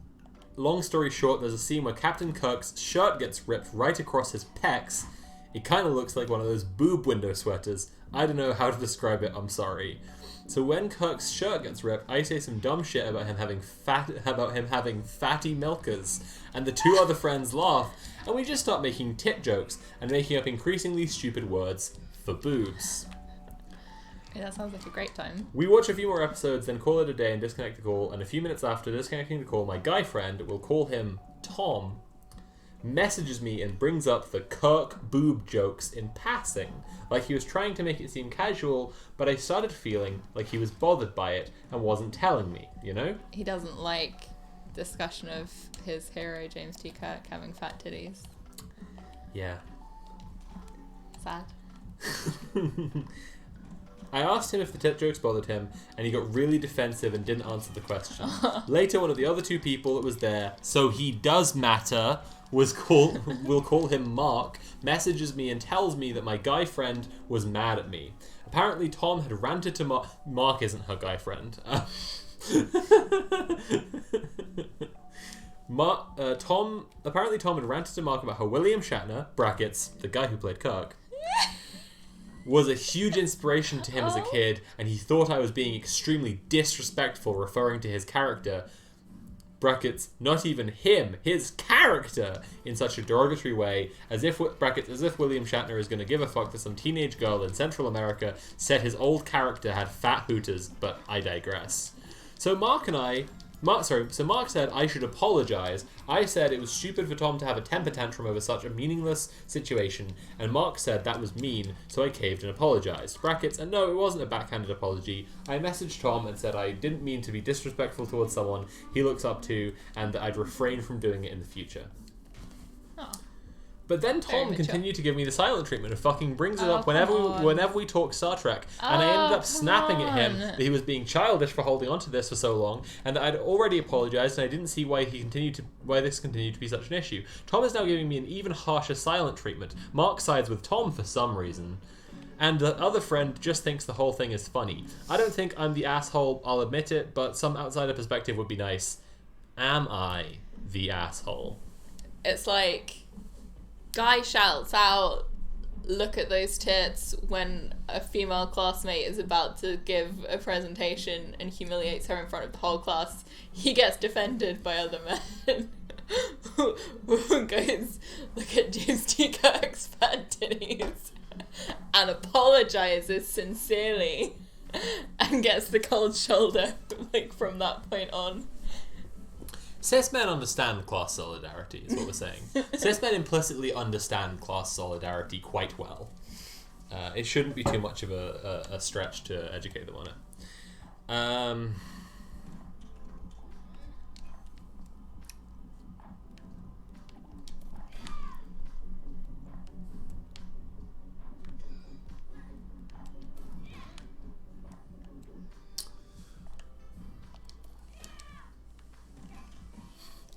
long story short, there's a scene where Captain Kirk's shirt gets ripped right across his pecs. It kind of looks like one of those boob window sweaters. I don't know how to describe it, I'm sorry. So when Kirk's shirt gets ripped, I say some dumb shit about him having fatty milkers, and the 2 other friends laugh, and we just start making tit jokes and making up increasingly stupid words for boobs. Yeah, that sounds like a great time. We watch a few more episodes, then call it a day and disconnect the call, and a few minutes after disconnecting the call, my guy friend, we'll call him Tom, messages me and brings up the Kirk boob jokes in passing, like he was trying to make it seem casual, but I started feeling like he was bothered by it and wasn't telling me, you know? He doesn't like discussion of his hero, James T. Kirk, having fat titties. Yeah. Sad. I asked him if the tit jokes bothered him, and he got really defensive and didn't answer the question. Later, one of the other 2 people that was there, so he does matter, we'll call him Mark, messages me and tells me that my guy friend was mad at me. Apparently, Tom had ranted to Mark isn't her guy friend. Tom had ranted to Mark about how William Shatner, brackets, the guy who played Kirk, was a huge inspiration to him as a kid, and he thought I was being extremely disrespectful referring to his character, brackets, not even him, his character, in such a derogatory way, as if William Shatner is going to give a fuck that some teenage girl in Central America said his old character had fat hooters, but I digress. So Mark said I should apologize. I said it was stupid for Tom to have a temper tantrum over such a meaningless situation, and Mark said that was mean, so I caved and apologized. Brackets, and no, it wasn't a backhanded apology. I messaged Tom and said I didn't mean to be disrespectful towards someone he looks up to, and that I'd refrain from doing it in the future. Oh. But then Tom continued to give me the silent treatment and fucking brings it up whenever we talk Star Trek. And I ended up snapping at him that he was being childish for holding on to this for so long, and that I'd already apologized, and I didn't see why this continued to be such an issue. Tom is now giving me an even harsher silent treatment. Mark sides with Tom for some reason. And the other friend just thinks the whole thing is funny. I don't think I'm the asshole, I'll admit it, but some outsider perspective would be nice. Am I the asshole? It's like, guy shouts out, look at those tits, when a female classmate is about to give a presentation and humiliates her in front of the whole class. He gets defended by other men. Goes, look at James T. Kirk's fat titties, and apologizes sincerely, and gets the cold shoulder, like, from that point on. Cis men understand class solidarity, is what we're saying. Cis men implicitly understand class solidarity quite well. It shouldn't be too much of a stretch to educate them on it.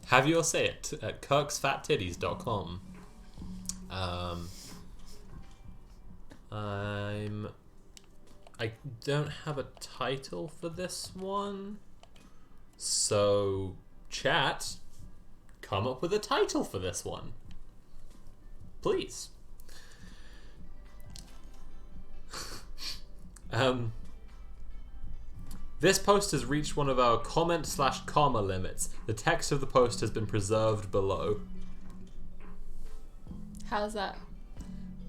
Have your say it at kirksfattitties.com. I don't have a title for this one, so chat, come up with a title for this one. Please. This post has reached one of our comment/comma limits. The text of the post has been preserved below. How's that?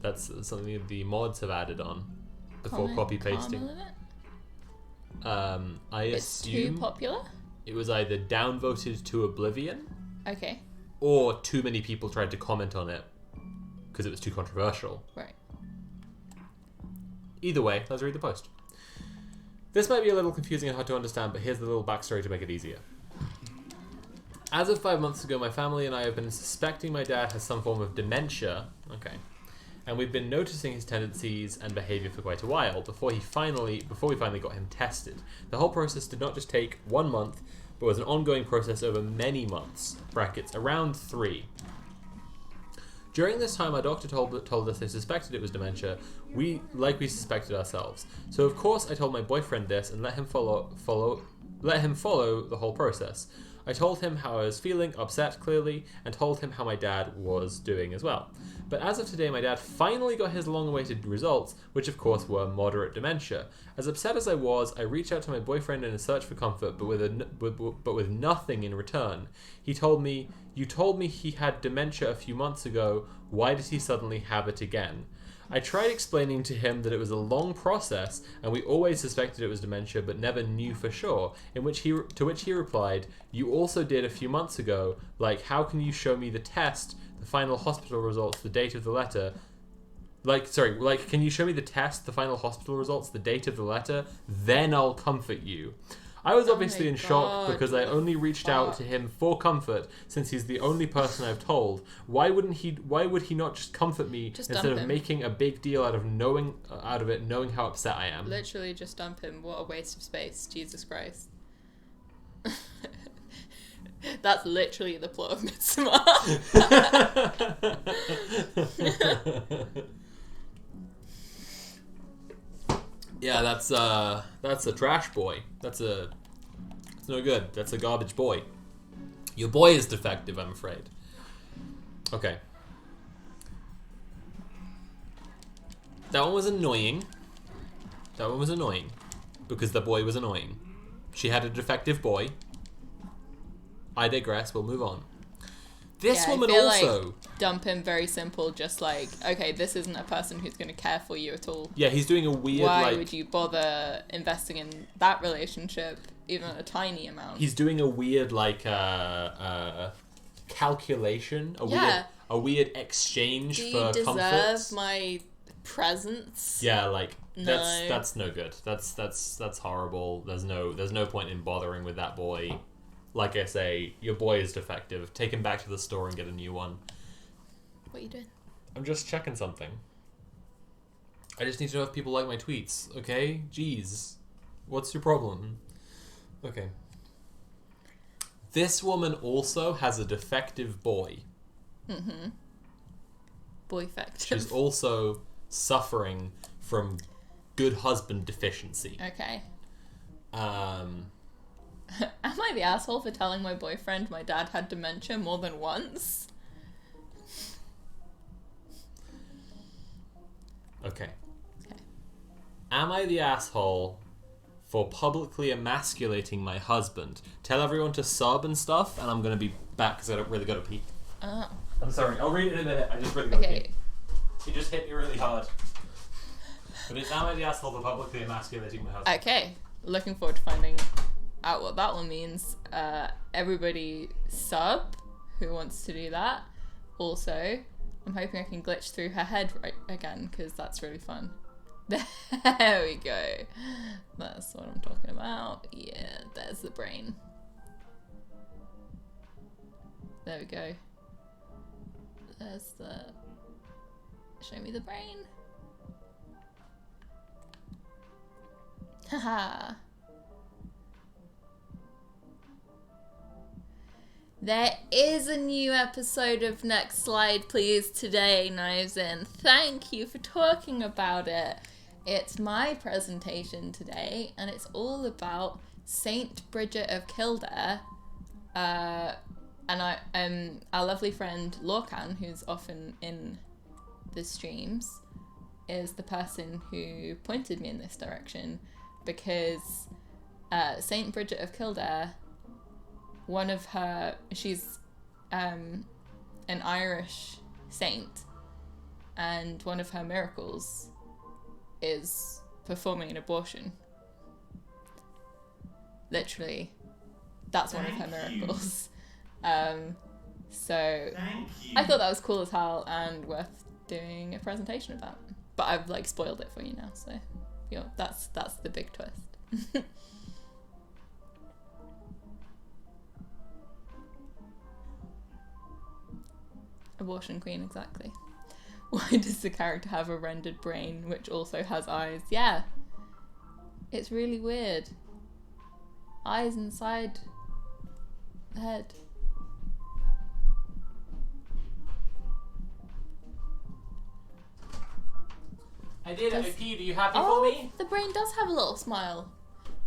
That's something that the mods have added on before copy pasting. I It's assume too popular? it was either downvoted to oblivion, Okay. or too many people tried to comment on it because it was too controversial. Right. Either way, let's read the post. This might be a little confusing and hard to understand, but here's the little backstory to make it easier. As of 5 months ago, my family and I have been suspecting my dad has some form of dementia. Okay. And we've been noticing his tendencies and behavior for quite a while before we finally got him tested. The whole process did not just take 1 month, but was an ongoing process over many months, brackets, around 3. During this time, our doctor told us they suspected it was dementia, we suspected ourselves. So of course I told my boyfriend this and let him follow the whole process. I told him how I was feeling, upset clearly, and told him how my dad was doing as well. But as of today, my dad finally got his long-awaited results, which of course were moderate dementia. As upset as I was, I reached out to my boyfriend in a search for comfort, but with nothing in return. He told me, "You told me he had dementia a few months ago. Why did he suddenly have it again?" I tried explaining to him that it was a long process and we always suspected it was dementia but never knew for sure, to which he replied, "You also did a few months ago. Like, how can you show me the test, the final hospital results, the date of the letter? Can you show me the test, the final hospital results, the date of the letter? Then I'll comfort you." I was obviously in shock because I only reached out to him for comfort since he's the only person I've told. Why would he not just comfort me instead of making a big deal out of knowing how upset I am? Literally just dump him. What a waste of space. Jesus Christ. That's literally the plot of Midsommar. Yeah, that's a trash boy. It's no good. That's a garbage boy. Your boy is defective, I'm afraid. Okay. That one was annoying. Because the boy was annoying. She had a defective boy. I digress, we'll move on. This woman I feel also... like dump him, very simple, just like, okay, this isn't a person who's going to care for you at all. Yeah, he's doing a weird, Why would you bother investing in that relationship, even a tiny amount? He's doing a weird, calculation, a weird exchange for comfort. Do you deserve my presence? Yeah, that's no good. That's horrible. There's no point in bothering with that boy. Like I say, your boy is defective. Take him back to the store and get a new one. What are you doing? I'm just checking something. I just need to know if people like my tweets, okay? Jeez. What's your problem? Okay. This woman also has a defective boy. Mm-hmm. Boyfective. She's also suffering from good husband deficiency. Okay. Am I the asshole for telling my boyfriend my dad had dementia more than once? Okay. Am I the asshole for publicly emasculating my husband? Tell everyone to sub and stuff, and I'm going to be back because I don't really got to pee. Oh. I'm sorry. I'll read it in a minute. I just really got to pee. He just hit me really hard. But it's am I the asshole for publicly emasculating my husband? Okay. Looking forward to finding out what that one means. Everybody sub who wants to do that. Also, I'm hoping I can glitch through her head right again because that's really fun. There we go. That's what I'm talking about. Yeah, there's the brain. There we go. There's the... Show me the brain. Haha. There is a new episode of Next Slide Please today, Knives In. Thank you for talking about it. It's my presentation today, and it's all about Saint Bridget of Kildare, our lovely friend Lorcan, who's often in the streams, is the person who pointed me in this direction, because Saint Bridget of Kildare, she's an Irish saint, and one of her miracles is performing an abortion. Literally, that's one of her miracles. So I thought that was cool as hell and worth doing a presentation about. But I've like spoiled it for you now, so that's the big twist. Abortion queen, exactly. Why does the character have a rendered brain which also has eyes? Yeah. It's really weird. Eyes inside the head. I did it, Pete. Are you happy for me? The brain does have a little smile.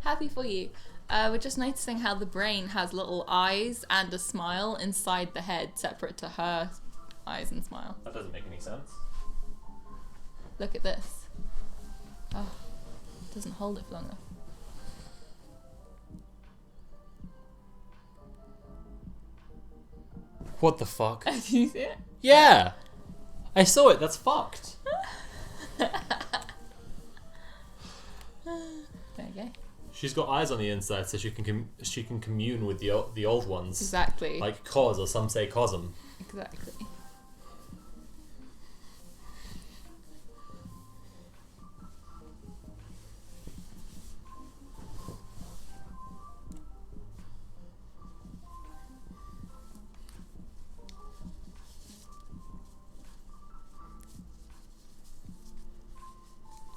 Happy for you. We're just noticing how the brain has little eyes and a smile inside the head, separate to her eyes and smile. That doesn't make any sense. Look at this. Oh, it doesn't hold it for long enough. What the fuck? Did you see it? Yeah! I saw it. That's fucked. There you go. She's got eyes on the inside, so she can commune with the old ones. Exactly. Like cos, or some say cosm. Exactly.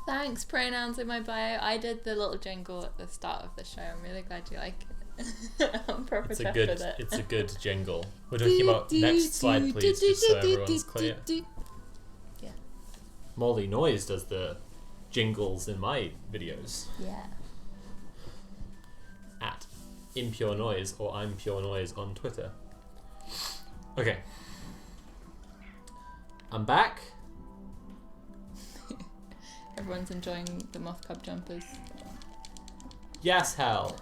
Thanks, pronouns in my bio. I did the little jingle at the start of the show. I'm really glad you like it. I'm proper chuffed with it. It's a good jingle. We're talking about next slide, please, just so everyone's clear. Yeah. Molly Noise does the jingles in my videos. Yeah. At Impure Noise or I'm Pure Noise on Twitter. Okay. I'm back. Everyone's enjoying the Moth Cub jumpers. Yes, hell.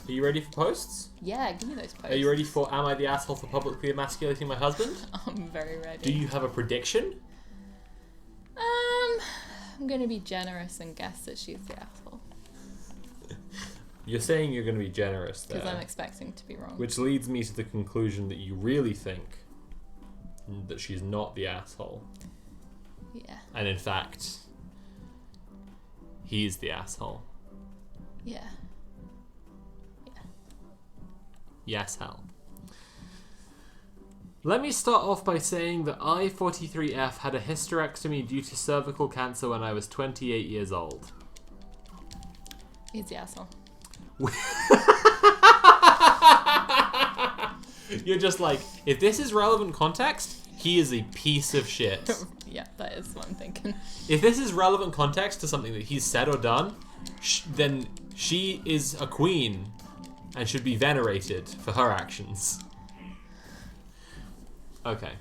Are you ready for posts? Yeah, give me those posts. Are you ready for Am I the Asshole for Publicly Emasculating My Husband? I'm very ready. Do you have a prediction? I'm going to be generous and guess that she's the asshole. You're saying you're going to be generous there. Because I'm expecting to be wrong. Which leads me to the conclusion that you really think that she's not the asshole. Yeah. And in fact, he's the asshole. Yeah. Yeah. Yes, hell. Let me start off by saying that I, 43F, had a hysterectomy due to cervical cancer when I was 28 years old. He's the asshole. You're just like, if this is relevant context, he is a piece of shit. Yeah, that is what I'm thinking. If this is relevant context to something that he's said or done, then she is a queen and should be venerated for her actions. Okay.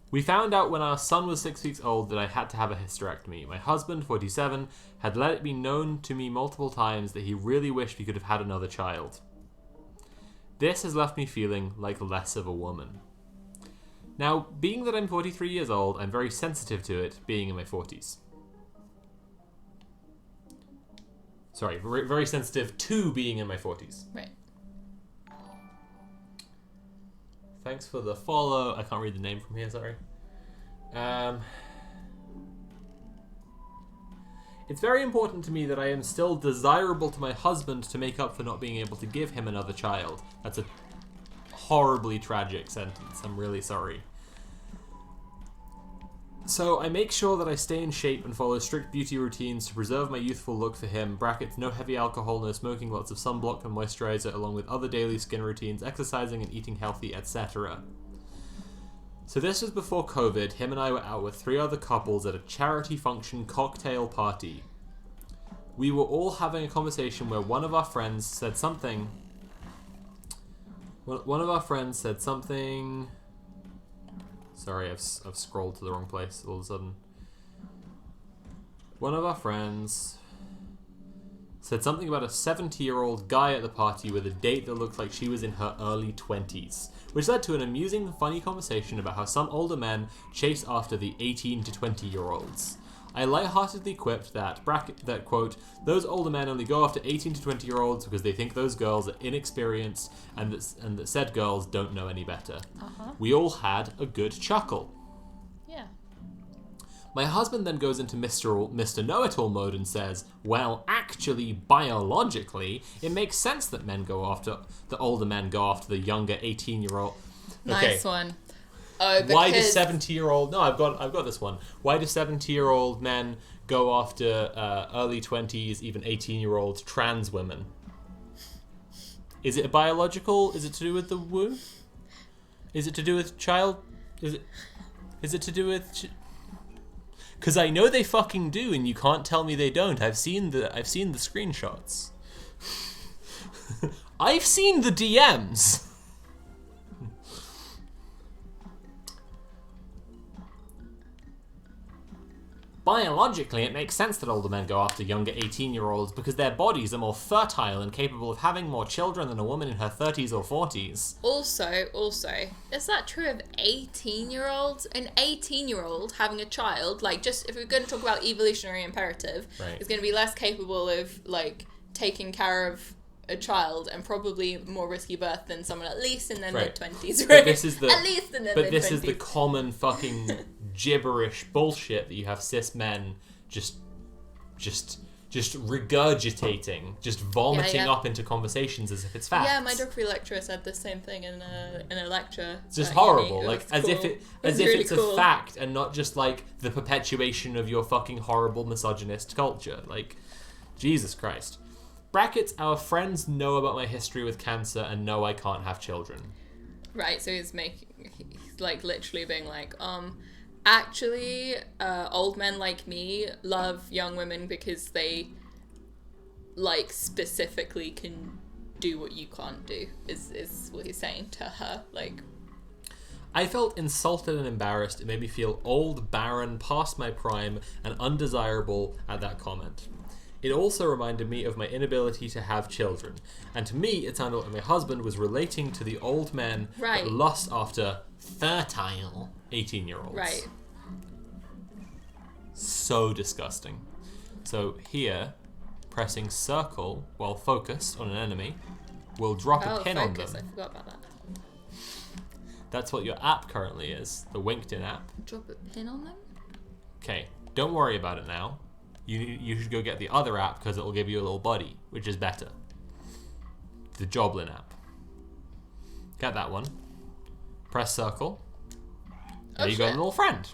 We found out when our son was 6 weeks old that I had to have a hysterectomy. My husband, 47, had let it be known to me multiple times that he really wished we could have had another child. This has left me feeling like less of a woman. Now, being that I'm 43 years old, I'm very sensitive to it being in my 40s. Sorry, very sensitive to being in my 40s. Right. Thanks for the follow. I can't read the name from here, sorry. It's very important to me that I am still desirable to my husband to make up for not being able to give him another child. That's a horribly tragic sentence. I'm really sorry. So I make sure that I stay in shape and follow strict beauty routines to preserve my youthful look for him, brackets no heavy alcohol, no smoking, lots of sunblock and moisturizer, along with other daily skin routines, exercising and eating healthy, etc. So this was before COVID. Him and I were out with 3 other couples at a charity function cocktail party. We were all having a conversation where one of our friends said something. One of our friends said something. Sorry, I've scrolled to the wrong place all of a sudden. One of our friends said something about a 70-year-old guy at the party with a date that looked like she was in her early 20s, which led to an amusing, funny conversation about how some older men chase after the 18 to 20-year-olds. I lightheartedly quipped that, quote, those older men only go after 18 to 20-year-olds because they think those girls are inexperienced and that said girls don't know any better. We all had a good chuckle. Yeah. My husband then goes into Mr. Know-It-All mode and says, well, actually, biologically, it makes sense that the older men go after the younger 18-year-old. Nice one. Oh, because... Why do 70-year-old... No, I've got this one. Why do 70-year-old men go after early 20s, even 18-year-old trans women? Is it biological? Is it to do with the womb? Is it to do with child... Is it to do with... Because I know they fucking do, and you can't tell me they don't. I've seen the screenshots. I've seen the DMs. Biologically, it makes sense that older men go after younger 18-year-olds because their bodies are more fertile and capable of having more children than a woman in her 30s or 40s. Also, is that true of 18-year-olds? An 18-year-old having a child, like, just if we're going to talk about evolutionary imperative, right, is going to be less capable of, like, taking care of a child and probably more risky birth than someone at least in their mid-20s, right? At least in their mid-20s. This is the common fucking gibberish bullshit that you have cis men just regurgitating, just vomiting up into conversations as if it's facts. Yeah, my geography lecturer said the same thing in a lecture. It's just horrible, like as if it's a fact and not just like the perpetuation of your fucking horrible misogynist culture. Like, Jesus Christ. Brackets, our friends know about my history with cancer and know I can't have children. Right, so he's like literally being like, actually, old men like me love young women because they, like, specifically can do what you can't do, is what he's saying to her, like... I felt insulted and embarrassed. It made me feel old, barren, past my prime, and undesirable at that comment. It also reminded me of my inability to have children. And to me, it sounded like my husband was relating to the old men that lust after fertile 18-year-olds. Right. So disgusting. So here, pressing circle while focused on an enemy will drop a pin on them. I forgot about that. That's what your app currently is, the LinkedIn app. Drop a pin on them? Okay, don't worry about it now. You should go get the other app because it will give you a little buddy, which is better. The Joblin app. Get that one. Press circle. There you got a little friend.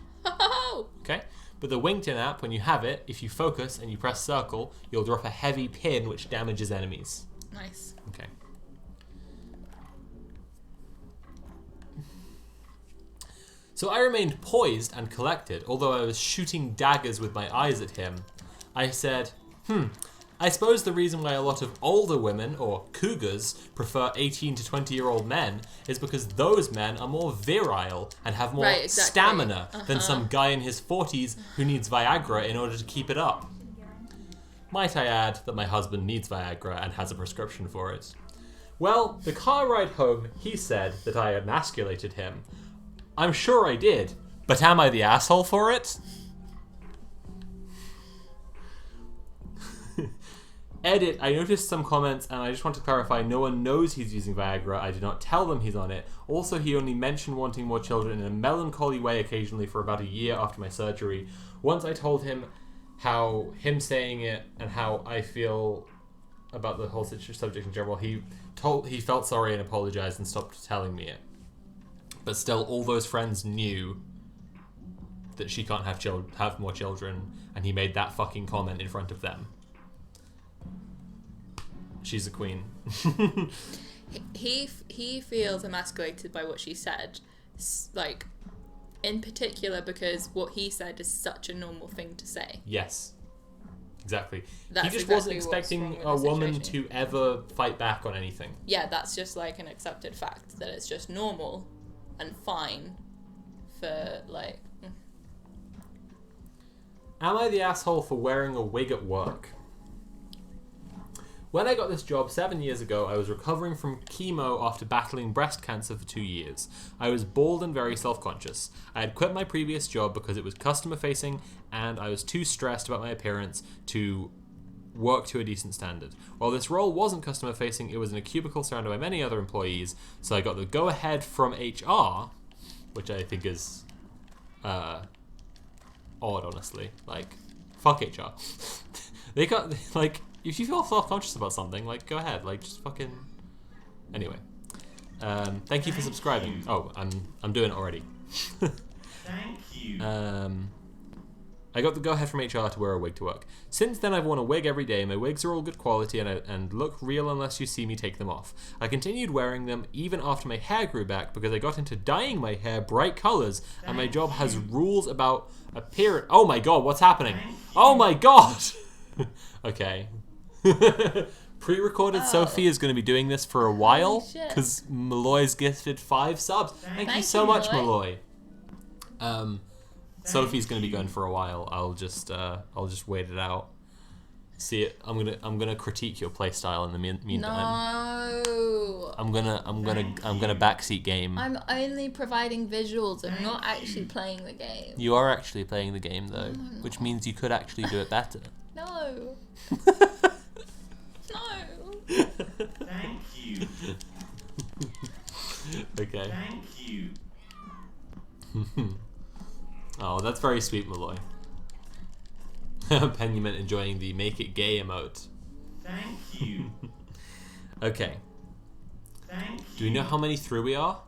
Okay? But the LinkedIn app, when you have it, if you focus and you press circle, you'll drop a heavy pin which damages enemies. Nice. Okay. So I remained poised and collected, although I was shooting daggers with my eyes at him. I said, I suppose the reason why a lot of older women, or cougars, prefer 18 to 20-year-old men is because those men are more virile and have more stamina than some guy in his 40s who needs Viagra in order to keep it up. Might I add that my husband needs Viagra and has a prescription for it. Well, the car ride home, he said that I emasculated him. I'm sure I did, but am I the asshole for it? Edit, I noticed some comments and I just want to clarify, no one knows he's using Viagra. I did not tell them he's on it. Also, he only mentioned wanting more children in a melancholy way occasionally for about a year after my surgery. Once I told him how him saying it and how I feel about the whole subject in general, he felt sorry and apologized and stopped telling me it. But still, all those friends knew that she can't have more children, and he made that fucking comment in front of them. She's a queen. he feels emasculated by what she said, like, in particular because what he said is such a normal thing to say. Yes, exactly. That's He just exactly wasn't what's expecting wrong with a the woman situation. to ever fight back on anything. Yeah, that's just like an accepted fact that it's just normal and fine for like. Am I the asshole for wearing a wig at work? When I got this job 7 years ago, I was recovering from chemo after battling breast cancer for 2 years. I was bald and very self-conscious. I had quit my previous job because it was customer-facing, and I was too stressed about my appearance to work to a decent standard. While this role wasn't customer-facing, it was in a cubicle surrounded by many other employees, so I got the go-ahead from HR, which I think is odd, honestly. Like, fuck HR. They got, like, if you feel self-conscious about something, like, go ahead. Like, just fucking... Anyway. Thank you for subscribing. Oh, I'm doing it already. Thank you. I got the go-ahead from HR to wear a wig to work. Since then, I've worn a wig every day. My wigs are all good quality and look real unless you see me take them off. I continued wearing them even after my hair grew back because I got into dyeing my hair bright colors, and my job has rules about appearance. Oh my god, what's happening? Oh my god! Okay. Pre-recorded Sophie is going to be doing this for a while shit. because Malloy's gifted 5 subs. Thank you so much, Malloy. Sophie's going to be going for a while. I'll just wait it out. See it. I'm gonna critique your playstyle in the meantime. No. I'm gonna backseat game. I'm only providing visuals. I'm not actually playing the game. You are actually playing the game though, which means you could actually do it better. No. No. Thank you. Okay. Thank you. Oh, that's very sweet, Malloy. Penument enjoying the make it gay emote. Thank you. Okay. Thank you. Do we know how many through we are?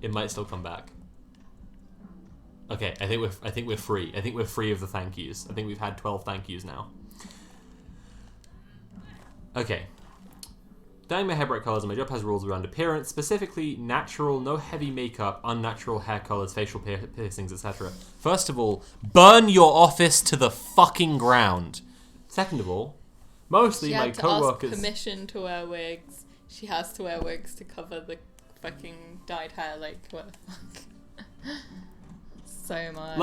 It might still come back. Okay, I think we're free. I think we're free of the thank yous. I think we've had 12 thank yous now. Okay. Dyeing my hair bright colours, and my job has rules around appearance, specifically natural, no heavy makeup, unnatural hair colours, facial piercings, etc. First of all, burn your office to the fucking ground. Second of all, mostly She my had to co-workers... ask permission to wear wigs. She has to wear wigs to cover the fucking dyed hair. Like, what the fuck? So much.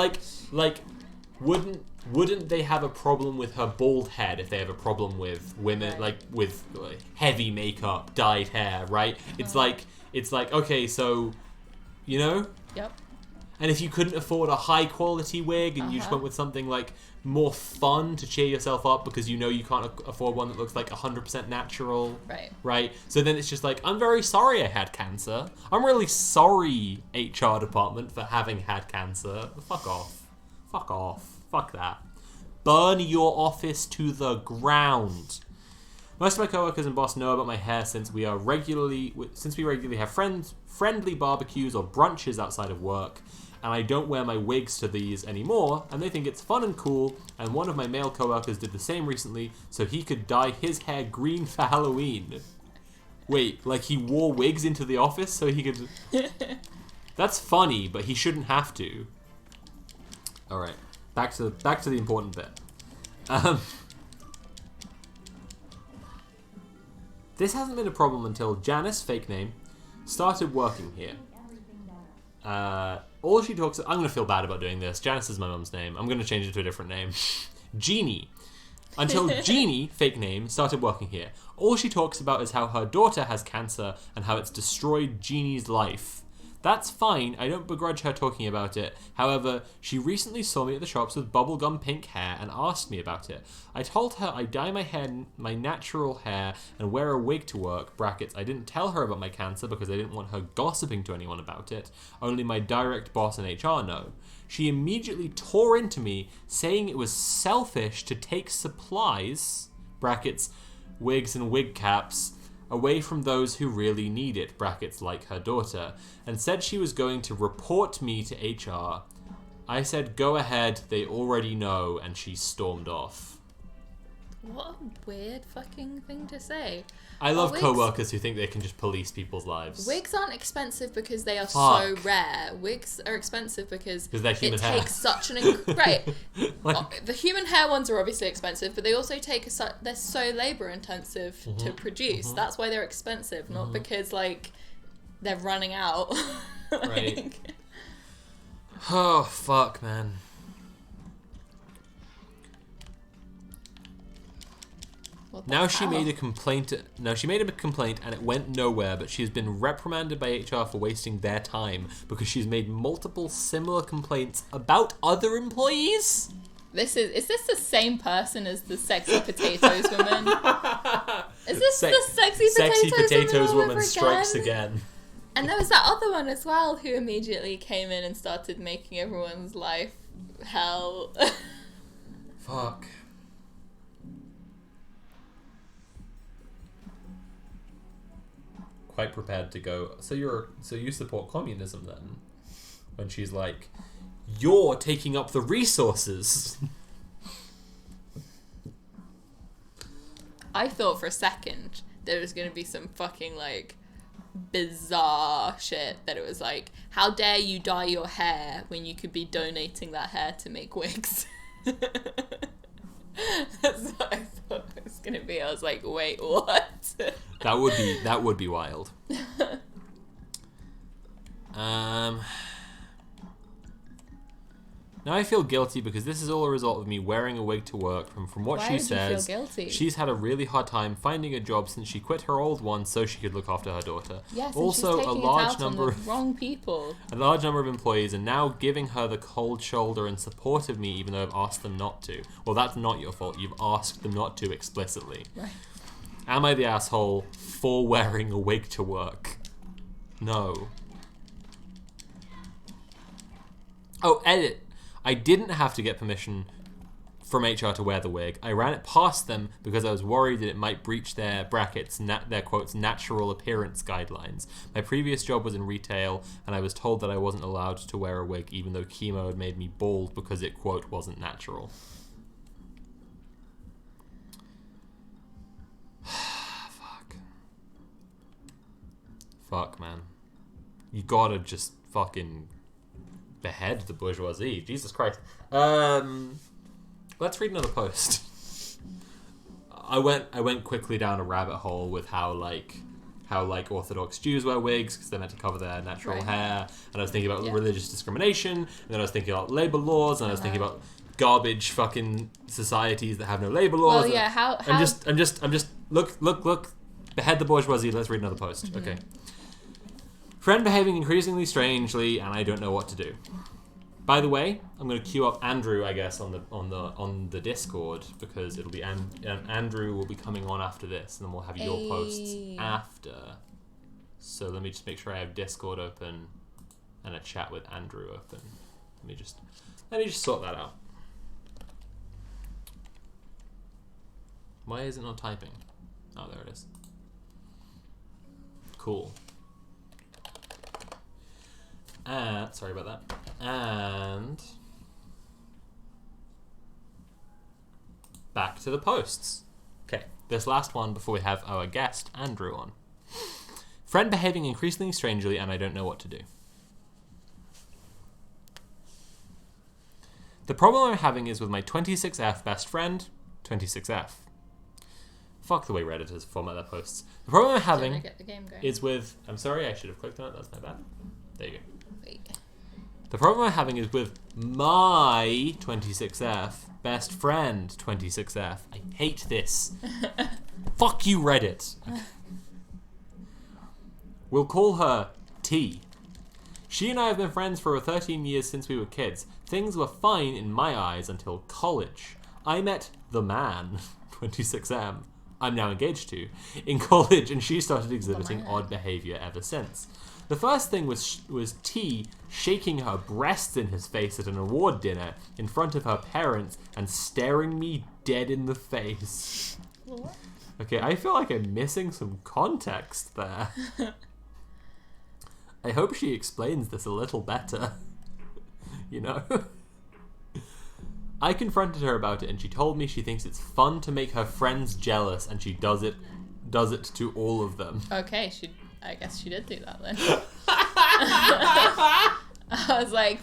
Like, wouldn't they have a problem with her bald head if they have a problem with women, Right. like with heavy makeup, dyed hair, right? It's like okay, so you know. Yep. And if you couldn't afford a high quality wig and you just Uh-huh. went with something like more fun to cheer yourself up because you know you can't afford one that looks like 100% natural, Right. right? So then it's just like, I'm very sorry I had cancer. I'm really sorry, HR department, for having had cancer. Fuck off. Fuck off. Fuck that. Burn your office to the ground. Most of my coworkers and boss know about my hair since we regularly have friendly barbecues or brunches outside of work, and I don't wear my wigs to these anymore, and they think it's fun and cool, and one of my male coworkers did the same recently so he could dye his hair green for Halloween. Wait, like he wore wigs into the office so he could... That's funny, but he shouldn't have to. Alright, back to the important bit. This hasn't been a problem until Janice, fake name, started working here. All she talks... I'm going to feel bad about doing this. Janice is my mum's name. I'm going to change it to a different name. Jeannie. Until Jeannie, fake name, started working here. All she talks about is how her daughter has cancer and how it's destroyed Jeannie's life. That's fine, I don't begrudge her talking about it. However, she recently saw me at the shops with bubblegum pink hair and asked me about it. I told her I dye my hair my natural hair and wear a wig to work, brackets. I didn't tell her about my cancer because I didn't want her gossiping to anyone about it. Only my direct boss and HR know. She immediately tore into me, saying it was selfish to take supplies, brackets, wigs and wig caps, away from those who really need it, brackets like her daughter, and said she was going to report me to HR. I said, go ahead, they already know, and she stormed off. What a weird fucking thing to say. I love wigs- co-workers who think they can just police people's lives. Wigs aren't expensive because they are so Fuck. rare. Wigs are expensive because they're human it hair. takes such an right. Like- The human hair ones are obviously expensive, but they also they're so labor intensive Mm-hmm. to produce. That's why they're expensive, not because like they're running out. Right. Oh, fuck, man. What the Now she hell? made a complaint. No, she made a complaint and it went nowhere. But she's been reprimanded by HR for wasting their time because she's made multiple similar complaints about other employees. Is this the same person as the sexy potatoes woman? Is this the sexy potatoes woman all over strikes again? again. And there was that other one as well who immediately came in and started making everyone's life hell. Fuck. Quite prepared to go. So you support communism then? When she's like, you're taking up the resources. I thought for a second there was going to be some fucking like bizarre shit that it was like, how dare you dye your hair when you could be donating that hair to make wigs. That's what I thought it was going to be. I was like, wait, what? That would be wild. Now I feel guilty because this is all a result of me wearing a wig to work. From what Why she would says, you feel guilty? she's had a really hard time finding a job since she quit her old one so she could look after her daughter. Yes, Also, and she's a taking large it out number on the wrong people. A large number of employees are now giving her the cold shoulder in support of me, even though I've asked them not to. Well, that's not your fault. You've asked them not to explicitly. Right. Am I the asshole for wearing a wig to work? No. Oh, edit. I didn't have to get permission from HR to wear the wig. I ran it past them because I was worried that it might breach their brackets, their quotes, natural appearance guidelines. My previous job was in retail, and I was told that I wasn't allowed to wear a wig, even though chemo had made me bald because it, quote, wasn't natural. Fuck. Fuck, man. You gotta just fucking behead the bourgeoisie. Jesus Christ. Let's read another post. I went quickly down a rabbit hole with how Orthodox Jews wear wigs because they're meant to cover their natural Right. hair, and I was thinking about Yeah. religious discrimination, and then I was thinking about labor laws, and I was thinking about garbage fucking societies that have no labor laws. Well, yeah, how I'm just look, behead the bourgeoisie. Let's read another post. Okay. Friend behaving increasingly strangely, and I don't know what to do. By the way, I'm going to queue up Andrew, I guess, on the Discord because it'll be Andrew will be coming on after this, and then we'll have your posts after. So let me just make sure I have Discord open and a chat with Andrew open. Let me just sort that out. Why is it not typing? Oh, there it is. Cool. Sorry about that. And back to the posts. Okay, this last one before we have our guest, Andrew, on. Friend behaving increasingly strangely, and I don't know what to do. The problem I'm having is with my 26F best friend, 26F. Fuck the way Redditors format their posts. The problem I'm having Didn't I get the game going? is with... I'm sorry, I should have clicked on it. That's my bad. There you go. Wait. The problem I'm having is with my 26F best friend 26F. I hate this. Fuck you, Reddit. We'll call her T. She and I have been friends for over 13 years since we were kids. Things were fine in my eyes until college. I met the man, 26M, I'm now engaged to, in college, and she started exhibiting odd behavior ever since. The first thing was T shaking her breasts in his face at an award dinner in front of her parents and staring me dead in the face. What? Okay, I feel like I'm missing some context there. I hope she explains this a little better. You know? I confronted her about it and she told me she thinks it's fun to make her friends jealous and she does it to all of them. Okay, I guess she did do that then. I was like,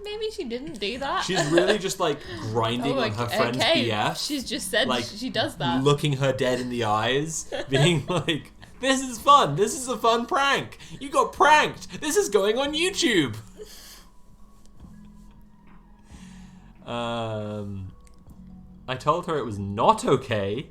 maybe she didn't do that. She's really just like grinding on her friend's BF. She's just said like, she does that. Looking her dead in the eyes, being like, this is fun. This is a fun prank. You got pranked. This is going on YouTube. I told her it was not okay,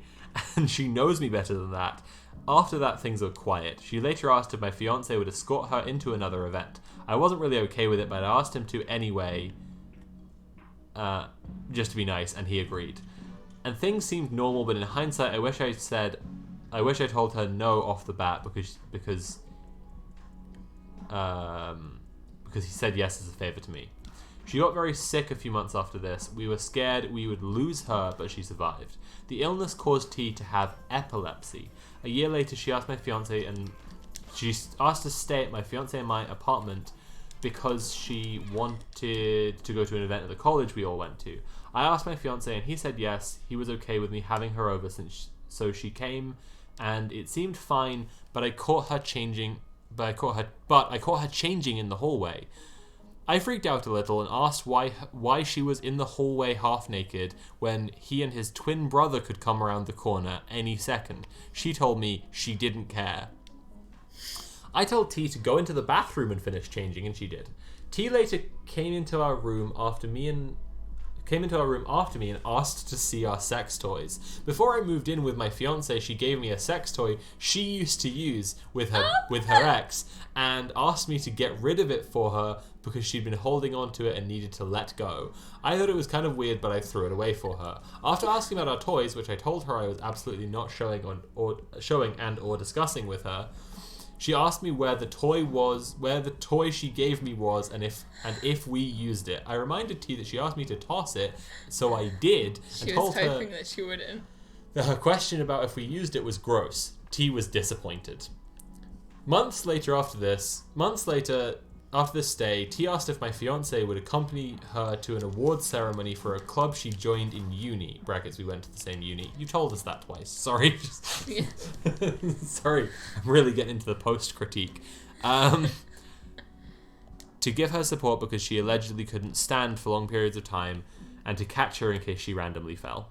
and she knows me better than that. After that, things were quiet. She later asked if my fiancé would escort her into another event. I wasn't really okay with it, but I asked him to anyway, just to be nice, and he agreed. And things seemed normal, but in hindsight, I wish I told her no off the bat because he said yes as a favor to me. She got very sick a few months after this. We were scared we would lose her, but she survived. The illness caused T to have epilepsy. A year later, she asked my fiancé and she asked to stay at my fiancé and my apartment because she wanted to go to an event at the college we all went to. I asked my fiancé and he said yes. He was okay with me having her over so she came and it seemed fine, but I caught her changing in the hallway. I freaked out a little and asked why she was in the hallway half naked when he and his twin brother could come around the corner any second. She told me she didn't care. I told T to go into the bathroom and finish changing, and she did. T later came into our room after me and asked to see our sex toys. Before I moved in with my fiancé, she gave me a sex toy she used to use with her ex and asked me to get rid of it for her because she'd been holding on to it and needed to let go. I thought it was kind of weird, but I threw it away for her. After asking about our toys, which I told her I was absolutely not showing or discussing with her, she asked me where the toy she gave me was, and if we used it. I reminded T that she asked me to toss it, so I did. She was hoping that she wouldn't. That her question about if we used it was gross. T was disappointed. Months later, after this stay, T asked if my fiancé would accompany her to an awards ceremony for a club she joined in uni. Brackets, we went to the same uni. You told us that twice. Sorry. Yeah. Sorry. I'm really getting into the post-critique. To give her support because she allegedly couldn't stand for long periods of time, and to catch her in case she randomly fell.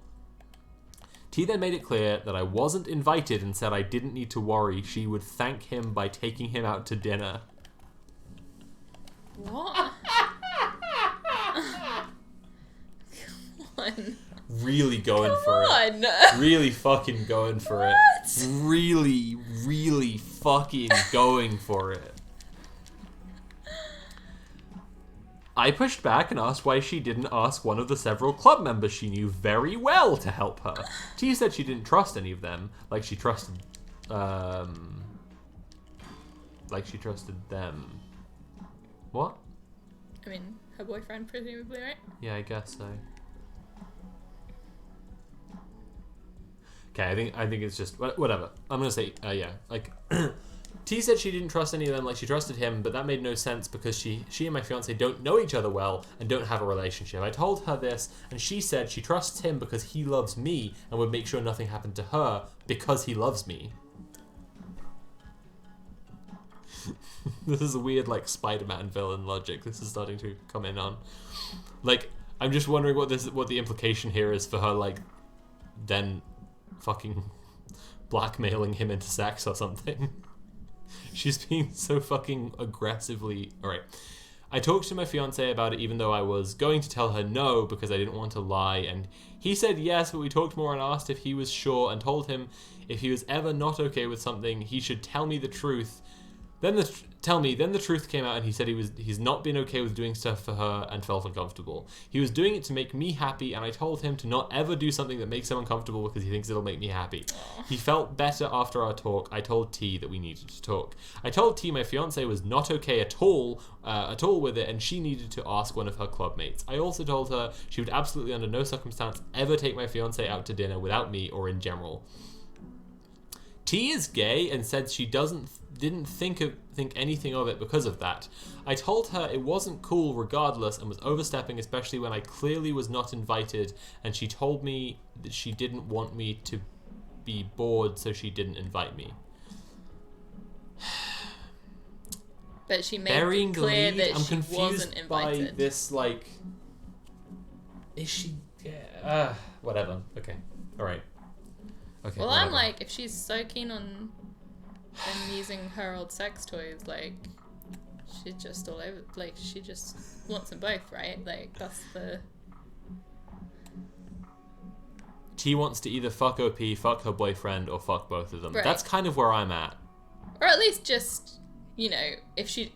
T then made it clear that I wasn't invited and said I didn't need to worry. She would thank him by taking him out to dinner. What? Come on. Really going for it. Really fucking going for it. Really, really fucking going for it. I pushed back and asked why she didn't ask one of the several club members she knew very well to help her. T said she didn't trust any of them, like she trusted them. What? I mean, her boyfriend, presumably, right? Yeah, I guess so. Okay, I think it's just whatever. I'm gonna say yeah. Like T said she didn't trust any of them like she trusted him, but that made no sense because she and my fiance don't know each other well and don't have a relationship. I told her this, and she said she trusts him because he loves me and would make sure nothing happened to her because he loves me. This is a weird, like, Spider-Man villain logic. This is starting to come in on. Like, I'm just wondering what the implication here is for her, like, then fucking blackmailing him into sex or something. She's being so fucking aggressively... Alright. I talked to my fiancé about it even though I was going to tell her no because I didn't want to lie, and he said yes, but we talked more and asked if he was sure and told him if he was ever not okay with something, he should tell me the truth. Then the truth came out and he said he's not been okay with doing stuff for her and felt uncomfortable. He was doing it to make me happy, and I told him to not ever do something that makes him uncomfortable because he thinks it'll make me happy. He felt better after our talk. I told T that we needed to talk. I told T my fiancé was not okay at all with it, and she needed to ask one of her club mates. I also told her she would absolutely under no circumstance ever take my fiancé out to dinner without me or in general. T is gay and said she doesn't didn't think anything of it because of that. I told her it wasn't cool regardless and was overstepping, especially when I clearly was not invited, and she told me that she didn't want me to be bored, so she didn't invite me. But she made Burying it the clear lead, that I'm she confused wasn't invited. by this, like... Is she... Yeah, whatever. Okay. Alright. Okay, Well, whatever. I'm like, if she's so keen on them using her old sex toys, like, she's just all over. Like, she just wants them both, right? Like, that's the. She wants to either fuck OP, fuck her boyfriend, or fuck both of them. Right. That's kind of where I'm at. Or at least just, you know, if she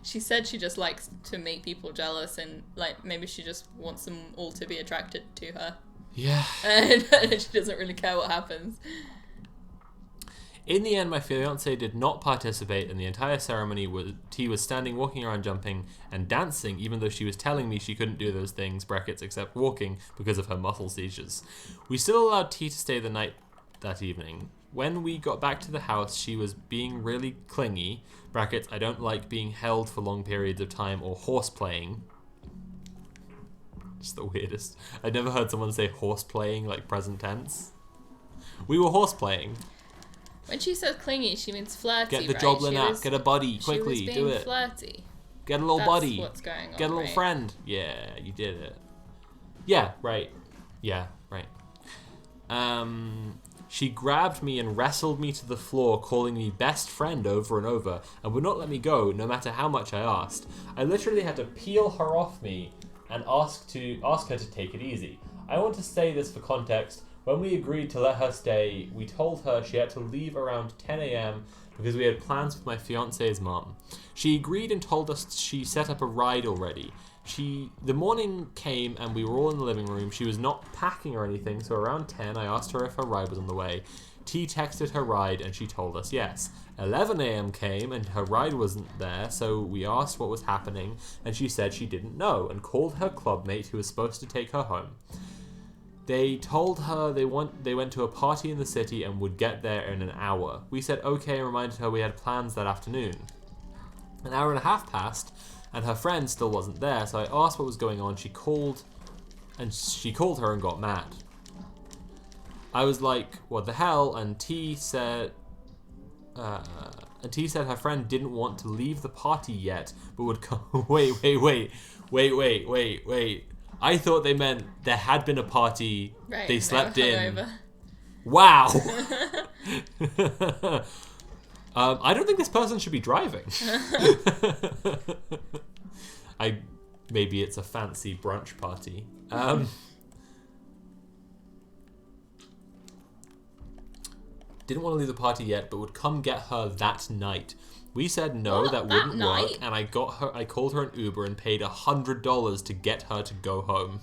said she just likes to make people jealous, and, like, maybe she just wants them all to be attracted to her. Yeah. And she doesn't really care what happens. In the end, my fiancé did not participate in the entire ceremony. T was standing, walking around, jumping, and dancing, even though she was telling me she couldn't do those things, brackets, except walking, because of her muscle seizures. We still allowed T to stay the night that evening. When we got back to the house, she was being really clingy, brackets, I don't like being held for long periods of time, or horseplaying. It's the weirdest. I'd never heard someone say horseplaying, like present tense. We were horseplaying. When she says clingy, she means flirty, Get the right? joblin She out. was- Get a buddy. Quickly. She was Do being it. flirty. Get a little That's buddy. what's going on, Get a little right? friend. Yeah, you did it. Yeah, right. Yeah, right. She grabbed me and wrestled me to the floor, calling me best friend over and over, and would not let me go, no matter how much I asked. I literally had to peel her off me and ask her to take it easy. I want to say this for context. When we agreed to let her stay, we told her she had to leave around 10 a.m. because we had plans with my fiance's mom. She agreed and told us she set up a ride already. The morning came and we were all in the living room. She was not packing or anything, so around 10 I asked her if her ride was on the way. T texted her ride and she told us yes. 11 a.m. came and her ride wasn't there, so we asked what was happening and she said she didn't know and called her clubmate who was supposed to take her home. They told her they went to a party in the city and would get there in an hour. We said okay and reminded her we had plans that afternoon. An hour and a half passed and her friend still wasn't there, so I asked what was going on. She called her and got mad. I was like, what the hell? And T said her friend didn't want to leave the party yet, but would come. Wait. I thought they meant there had been a party. Right, they slept in. hungover. Wow. I don't think this person should be driving. Maybe it's a fancy brunch party. Didn't want to leave the party yet, but would come get her that night. We said no, What? that That wouldn't work, night? and I called her an Uber and paid $100 to get her to go home.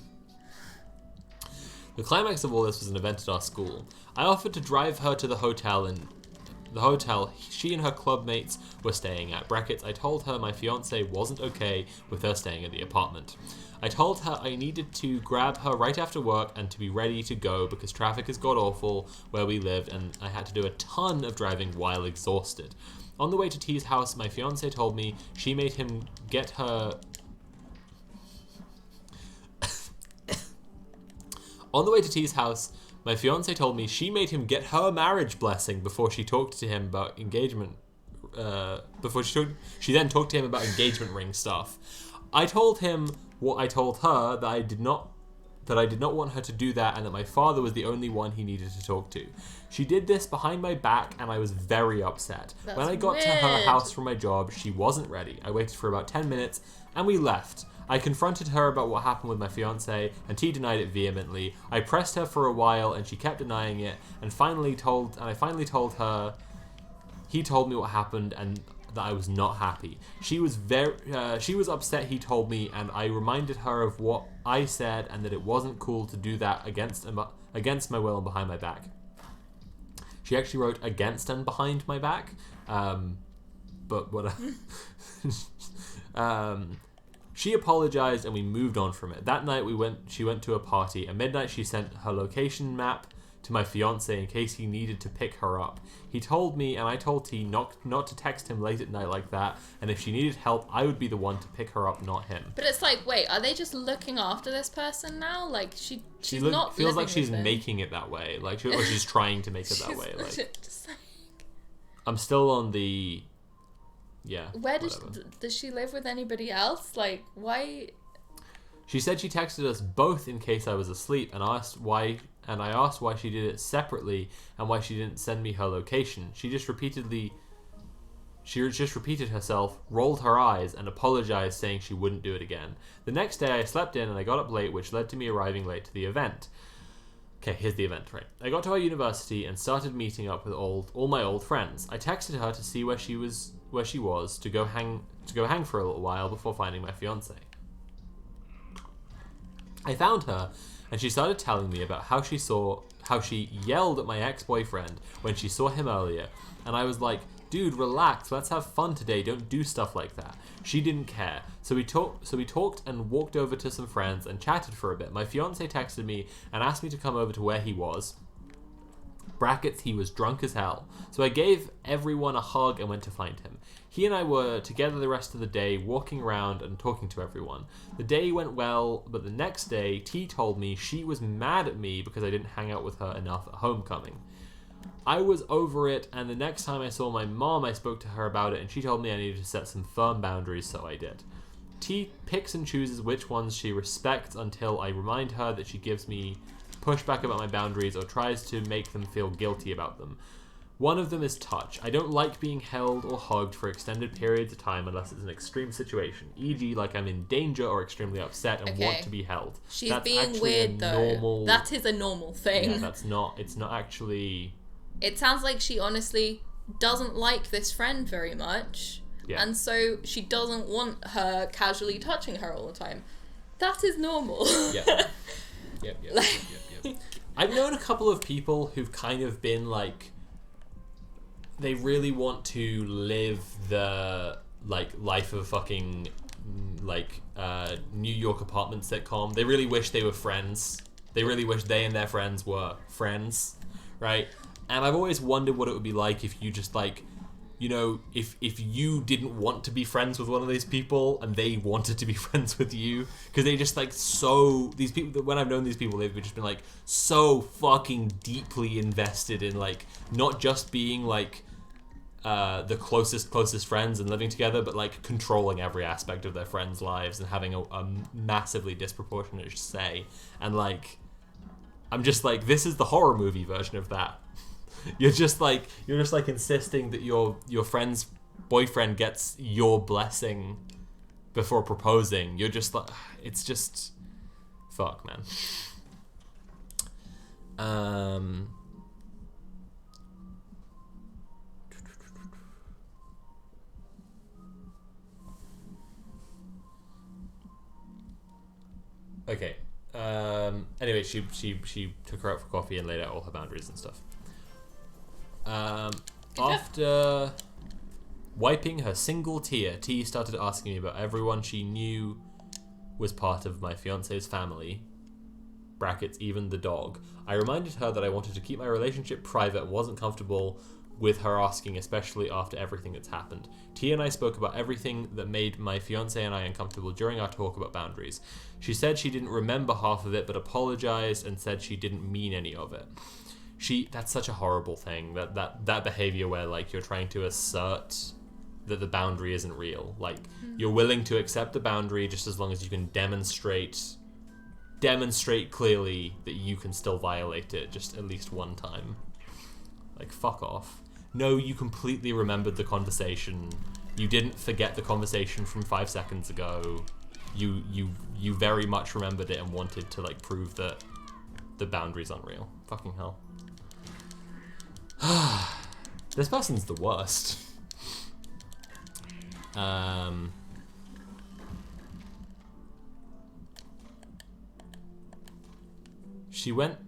The climax of all this was an event at our school. I offered to drive her to the hotel she and her clubmates were staying at. Brackets, I told her my fiance wasn't okay with her staying at the apartment. I told her I needed to grab her right after work and to be ready to go because traffic is god-awful where we lived and I had to do a ton of driving while exhausted. On the way to T's house, my fiance told me she made him get her... On the way to T's house, my fiance told me she made him get her marriage blessing before she talked to him about engagement. She then talked to him about engagement ring stuff. I told him what I told her, that I did not want her to do that and that my father was the only one he needed to talk to. She did this behind my back and I was very upset. That's when I got to her weird. house from my job, she wasn't ready. I waited for about 10 minutes and we left. I confronted her about what happened with my fiance and T denied it vehemently. I pressed her for a while and she kept denying it and I finally told her he told me what happened and that I was not happy. She was upset he told me and I reminded her of what I said and that it wasn't cool to do that against my will and behind my back. She actually wrote against and behind my back, but what? She apologized and we moved on from it. That night she went to a party. At midnight she sent her location map to my fiance in case he needed to pick her up. He told me, and I told T not to text him late at night like that, and if she needed help, I would be the one to pick her up, not him. But it's like, wait, are they just looking after this person now? Like, she's not feels like living she's with him. making it that way. Like, or she's trying to make it that She's way. Like, legit just like... I'm still on the... Yeah. Where whatever. does she live with anybody else? Like, why... She said she texted us both in case I was asleep and I asked why she did it separately and why she didn't send me her location. She just repeated herself, rolled her eyes, and apologized, saying she wouldn't do it again. The next day I slept in and I got up late, which led to me arriving late to the event. Okay, here's the event, right? I got to our university and started meeting up with all my old friends. I texted her to see where she was to go hang for a little while before finding my fiance. I found her, and she started telling me about how she yelled at my ex-boyfriend when she saw him earlier, and I was like, dude, relax, let's have fun today, don't do stuff like that. She didn't care. So we talked and walked over to some friends and chatted for a bit. My fiance texted me and asked me to come over to where he was. Brackets, he was drunk as hell. So I gave everyone a hug and went to find him. He and I were together the rest of the day, walking around and talking to everyone. The day went well, but the next day, T told me she was mad at me because I didn't hang out with her enough at homecoming. I was over it, and the next time I saw my mom, I spoke to her about it, and she told me I needed to set some firm boundaries, so I did. T picks and chooses which ones she respects until I remind her that she gives me pushback about my boundaries or tries to make them feel guilty about them. One of them is touch. I don't like being held or hugged for extended periods of time unless it's an extreme situation, e.g. like I'm in danger or extremely upset and want to be held. She's That's being weird though. Normal... That is a normal thing. Yeah, it's not actually... It sounds like she honestly doesn't like this friend very much. Yeah. And so she doesn't want her casually touching her all the time. That is normal. Yeah. Yep. I've known a couple of people who've kind of been like, they really want to live the like life of fucking like New York apartment sitcom. They really wish they were friends. They really wish they and their friends were friends, right? And I've always wondered what it would be like if you just like, you know, if you didn't want to be friends with one of these people and they wanted to be friends with you, because they just like these people, when I've known these people, they've just been like so fucking deeply invested in like not just being like the closest friends and living together, but like controlling every aspect of their friends' lives and having a massively disproportionate say. And like, I'm just like, this is the horror movie version of that. You're just like insisting that your friend's boyfriend gets your blessing before proposing. You're just like, it's just fuck, man. Okay. Anyway, she took her out for coffee and laid out all her boundaries and stuff. After wiping her single tear, T started asking me about everyone she knew was part of my fiance's family. Brackets, even the dog. I reminded her that I wanted to keep my relationship private and wasn't comfortable with her asking, especially after everything that's happened. T and I spoke about everything that made my fiance and I uncomfortable during our talk about boundaries. She said she didn't remember half of it, but apologized and said she didn't mean any of it. That's such a horrible thing, that behavior where like you're trying to assert that the boundary isn't real. Like you're willing to accept the boundary just as long as you can demonstrate clearly that you can still violate it just at least one time. Like, fuck off. No, you completely remembered the conversation. You didn't forget the conversation from 5 seconds ago. You very much remembered it and wanted to like prove that the boundary's unreal. Fucking hell. This person's the worst. She went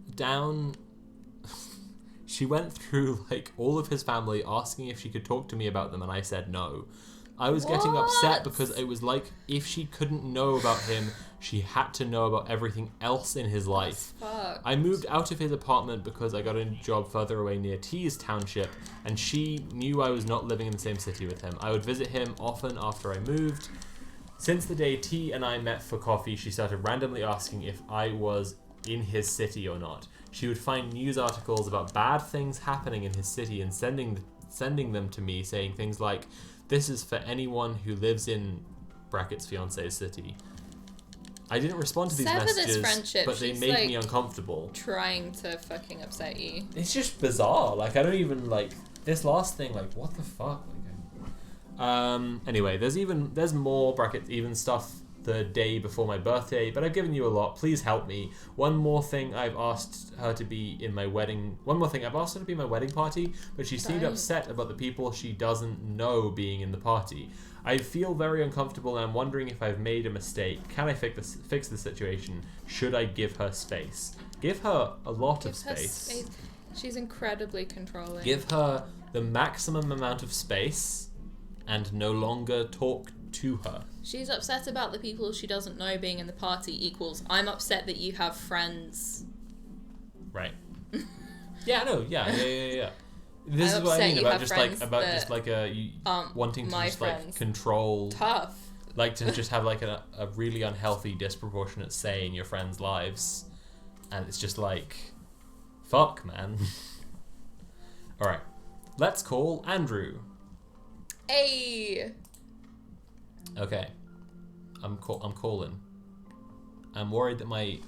through like all of his family asking if she could talk to me about them, and I said no. I was getting upset What? because it was like if she couldn't know about him, she had to know about everything else in his life. Fuck. I moved out of his apartment because I got a job further away near Tees Township, and she knew I was not living in the same city with him. I would visit him often after I moved. Since the day T and I met for coffee, she started randomly asking if I was in his city or not. She would find news articles about bad things happening in his city and sending them to me, saying things like, "This is for anyone who lives in brackets fiance's city." I didn't respond to these Sever this messages, friendship. but they She's, made like, me uncomfortable. Trying to fucking upset you. It's just bizarre. Like, I don't even, like, this last thing, like, what the fuck? Like, anyway, there's more brackets even stuff the day before my birthday, but I've given you a lot. Please help me. One more thing I've asked her to be my wedding party, but she seemed Don't. upset about the people she doesn't know being in the party. I feel very uncomfortable and I'm wondering if I've made a mistake. Can I fix the situation? Should I give her space? Give her a lot of Give her space. She's incredibly controlling. Give her the maximum amount of space and no longer talk to her. She's upset about the people she doesn't know being in the party equals I'm upset that you have friends. Right. Yeah, no, yeah. This I'm is what I upset mean you about have just friends like that wanting to my just like friends. control, Tough. like to just have like a really unhealthy, disproportionate say in your friends' lives, and it's just like, fuck, man. All right, let's call Andrew. Hey. Okay, I'm calling. I'm worried that my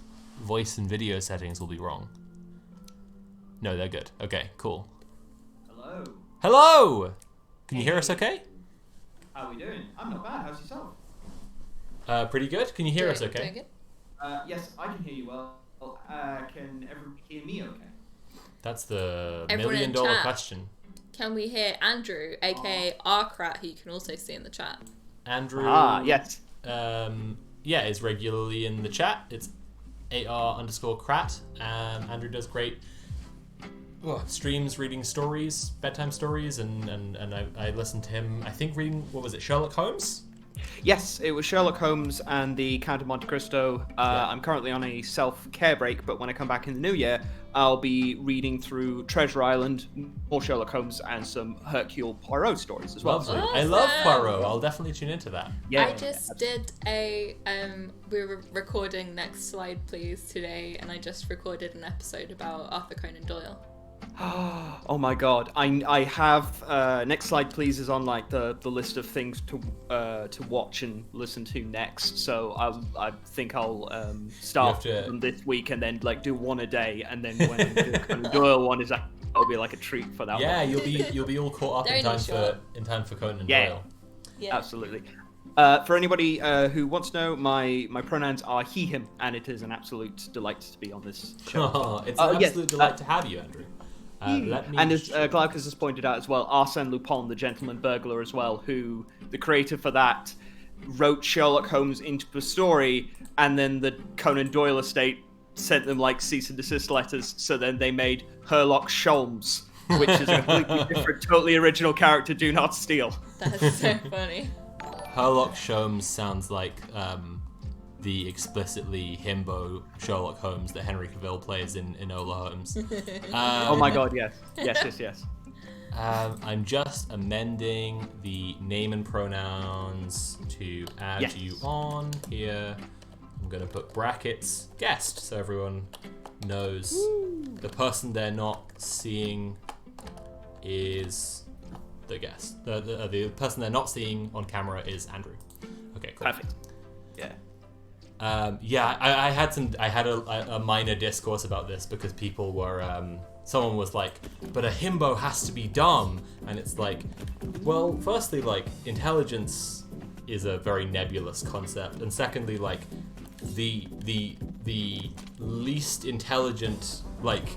voice and video settings will be wrong. No, they're good. Okay, cool. Hello. Hello! Can you hear us okay? How are we doing? I'm not bad. How's yourself? Pretty good. Can you hear us okay? Doing good? Yes, I can hear you well. Can everybody hear me okay? That's the Everyone in $1 million chat. question. Can we hear Andrew, aka Arkrat, who you can also see in the chat? Andrew. Yes. Is regularly in the chat. It's AR_Krat. Andrew does great streams reading stories, bedtime stories, and I listened to him, I think, reading, what was it, Sherlock Holmes? Yes, it was Sherlock Holmes and the Count of Monte Cristo. I'm currently on a self-care break, but when I come back in the new year, I'll be reading through Treasure Island, more Sherlock Holmes, and some Hercule Poirot stories as well. Lovely. Awesome. I love Poirot. I'll definitely tune into that. Yeah. I just did a we were recording Next Slide Please today, and I just recorded an episode about Arthur Conan Doyle. Oh my god, I have next slide please is on like the list of things to watch and listen to next. So I think I'll start them this week and then like do one a day, and then when I do the Conan Doyle one, it'll be like a treat for that one. Yeah, you'll be all caught up They're in time only short. in time for Conan Yeah. Doyle. Yeah. Absolutely. For anybody who wants to know, my pronouns are he, him, and it is an absolute delight to be on this show. It's an yes, absolute delight to have you, Andrew. Let me And as Glaucus has pointed out as well, Arsène Lupin, the gentleman burglar as well, who, the creator for that, wrote Sherlock Holmes into a story, and then the Conan Doyle estate sent them like cease and desist letters, so then they made Herlock Sholmes, which is a completely different, totally original character, do not steal. That's so funny. Herlock Sholmes sounds like the explicitly himbo Sherlock Holmes that Henry Cavill plays in Enola Holmes. Oh my god, yes. Yes. I'm just amending the name and pronouns to add Yes. you on here. I'm going to put brackets guest so everyone knows the person they're not seeing is the guest. The person they're not seeing on camera is Andrew. Okay, cool. Perfect. Yeah. I had a minor discourse about this because people were someone was like, but a himbo has to be dumb, and it's like, well, firstly, like, intelligence is a very nebulous concept, and secondly, like, the least intelligent, like,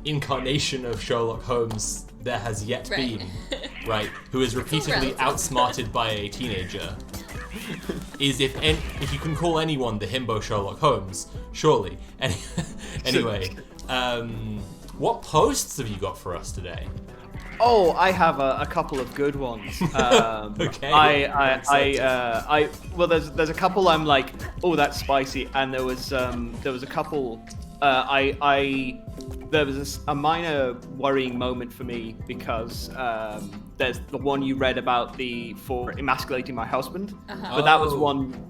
incarnation of Sherlock Holmes there has yet Right. been, right, who is repeatedly relative. outsmarted by a teenager, is if you can call anyone the himbo Sherlock Holmes, surely. Anyway, what posts have you got for us today? Oh, I have a couple of good ones. Okay. Well, there's a couple I'm like, oh, that's spicy, and there was a couple. There was a minor worrying moment for me because there's the one you read about for emasculating my husband, but that was one.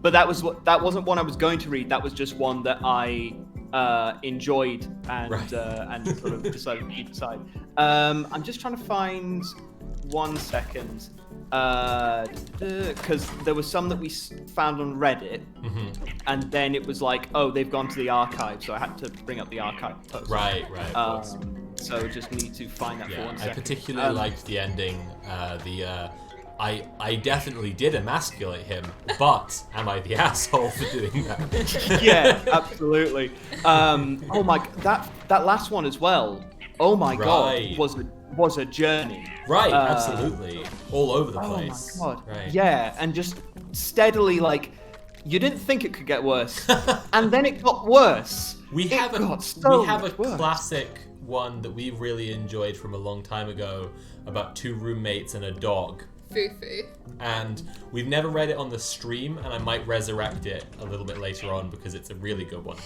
But that wasn't one I was going to read. That was just one that I enjoyed and sort of decided to keep aside. I'm just trying to find 1 second because there was some that we found on Reddit, and then it was like, oh, they've gone to the archive, so I had to bring up the archive post. Right. So just need to find that for 1 second. I particularly liked the ending. I definitely did emasculate him, but am I the asshole for doing that? Yeah, absolutely. Oh my, that last one as well. Oh my god, was a journey. Right, absolutely, all over the place. Oh my god. Right. Yeah, and just steadily like, you didn't think it could get worse, and then it got worse. We have a worse. classic one that we really enjoyed from a long time ago about 2 roommates and a dog. Fufu. And we've never read it on the stream, and I might resurrect it a little bit later on because it's a really good one.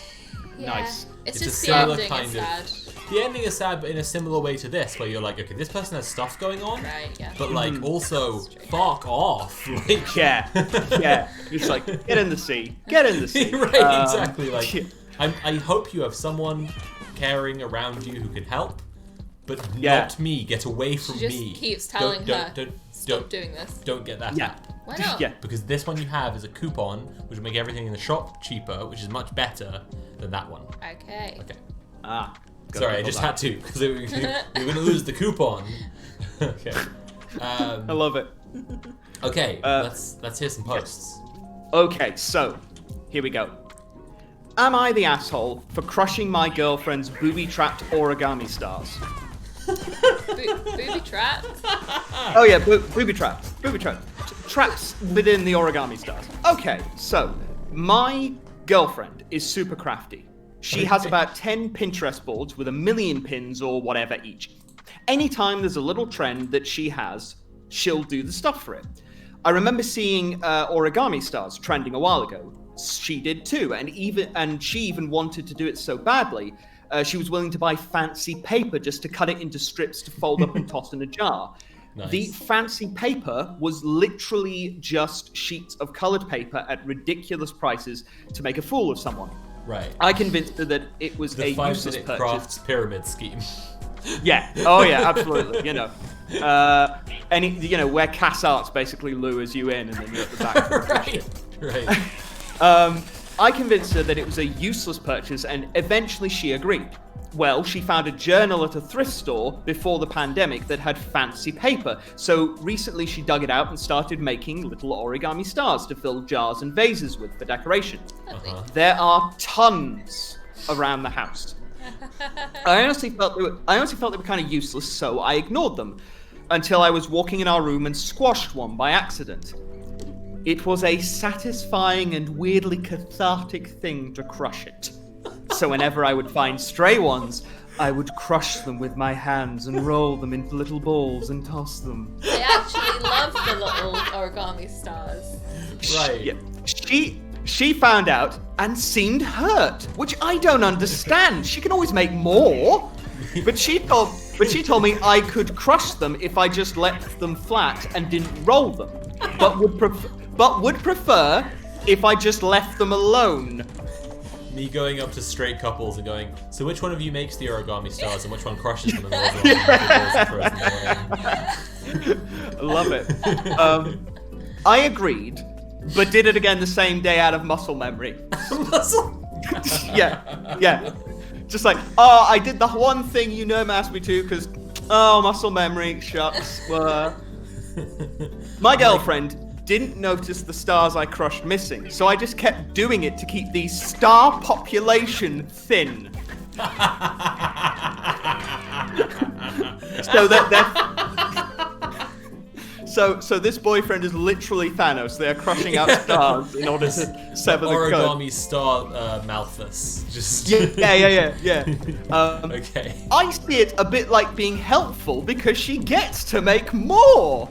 Yeah. Nice. It's a just the similar ending kind is of. sad. The ending is sad, but in a similar way to this, where you're like, okay, this person has stuff going on, Right, yeah. but like also fuck off. Like, Yeah. It's like, get in the sea. Get in the sea. right, exactly. Like, I hope you have someone caring around you who can help, but not me. Get away from She just me. keeps telling her, stop don't doing this. Don't get that Yeah. app. Why not? Yeah. Because this one you have is a coupon, which will make everything in the shop cheaper, which is much better than that one. Okay. Okay. Gotta Sorry, I put just that. had to, because we were going to lose the coupon. Okay. I love it. Okay, let's hear some posts. Okay, so here we go. Am I the asshole for crushing my girlfriend's booby-trapped origami stars? Booby trapped? Oh yeah, booby-trapped. Traps within the origami stars. Okay, so my girlfriend is super crafty. She has about 10 Pinterest boards with 1 million pins or whatever each. Anytime there's a little trend that she has, she'll do the stuff for it. I remember seeing origami stars trending a while ago. She did too, and she even wanted to do it so badly, she was willing to buy fancy paper just to cut it into strips to fold up and toss in a jar. Nice. The fancy paper was literally just sheets of colored paper at ridiculous prices to make a fool of someone. Right. I convinced her that it was The a useless 5-minute purchase. crafts pyramid scheme. Yeah. Oh yeah, absolutely. Where Cass Arts basically lures you in and then you're at the back. Right. I convinced her that it was a useless purchase, and eventually she agreed. Well, she found a journal at a thrift store before the pandemic that had fancy paper, so recently she dug it out and started making little origami stars to fill jars and vases with for decoration. There are tons around the house. I honestly felt they were kind of useless, so I ignored them until I was walking in our room and squashed one by accident. It was a satisfying and weirdly cathartic thing to crush it. So whenever I would find stray ones, I would crush them with my hands and roll them into little balls and toss them. I actually love the little origami stars. Right. Yeah. She found out and seemed hurt, which I don't understand. She can always make more. But she told me I could crush them if I just left them flat and didn't roll them. But would prefer if I just left them alone. Me going up to straight couples and going, so which one of you makes the origami stars and which one crushes them and rolls them up and throws them away? I love it. I agreed, but did it again the same day out of muscle memory. Yeah. Just like, I did the one thing you asked me to, because, muscle memory, shucks. My girlfriend didn't notice the stars I crushed missing, so I just kept doing it to keep the star population thin. So this boyfriend is literally Thanos. They are crushing out stars in order to sever the code. Origami star Malthus. Just Yeah. Okay. I see it a bit like being helpful because she gets to make more.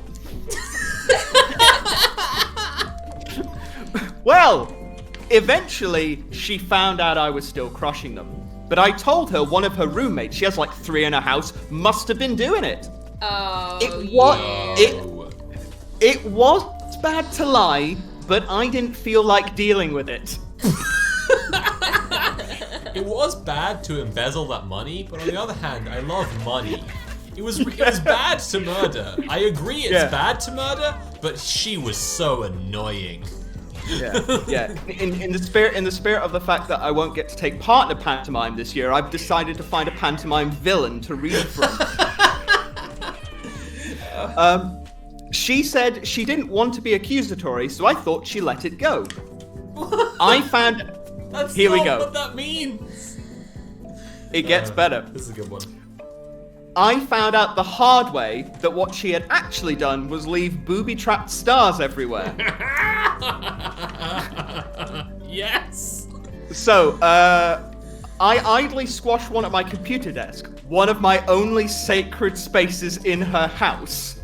Well, eventually she found out I was still crushing them. But I told her one of her roommates, she has like 3 in her house, must have been doing it. Oh, It was bad to lie, but I didn't feel like dealing with it. It was bad to embezzle that money, but on the other hand, I love money. It was bad to murder. I agree it's bad to murder, but she was so annoying. Yeah. In the spirit of the fact that I won't get to take part in a pantomime this year, I've decided to find a pantomime villain to read from. She said she didn't want to be accusatory, so I thought she let it go. I found. That's Here not we go. what that means. It gets better. This is a good one. I found out the hard way that what she had actually done was leave booby-trapped stars everywhere. Yes. So, I idly squashed one at my computer desk, one of my only sacred spaces in her house,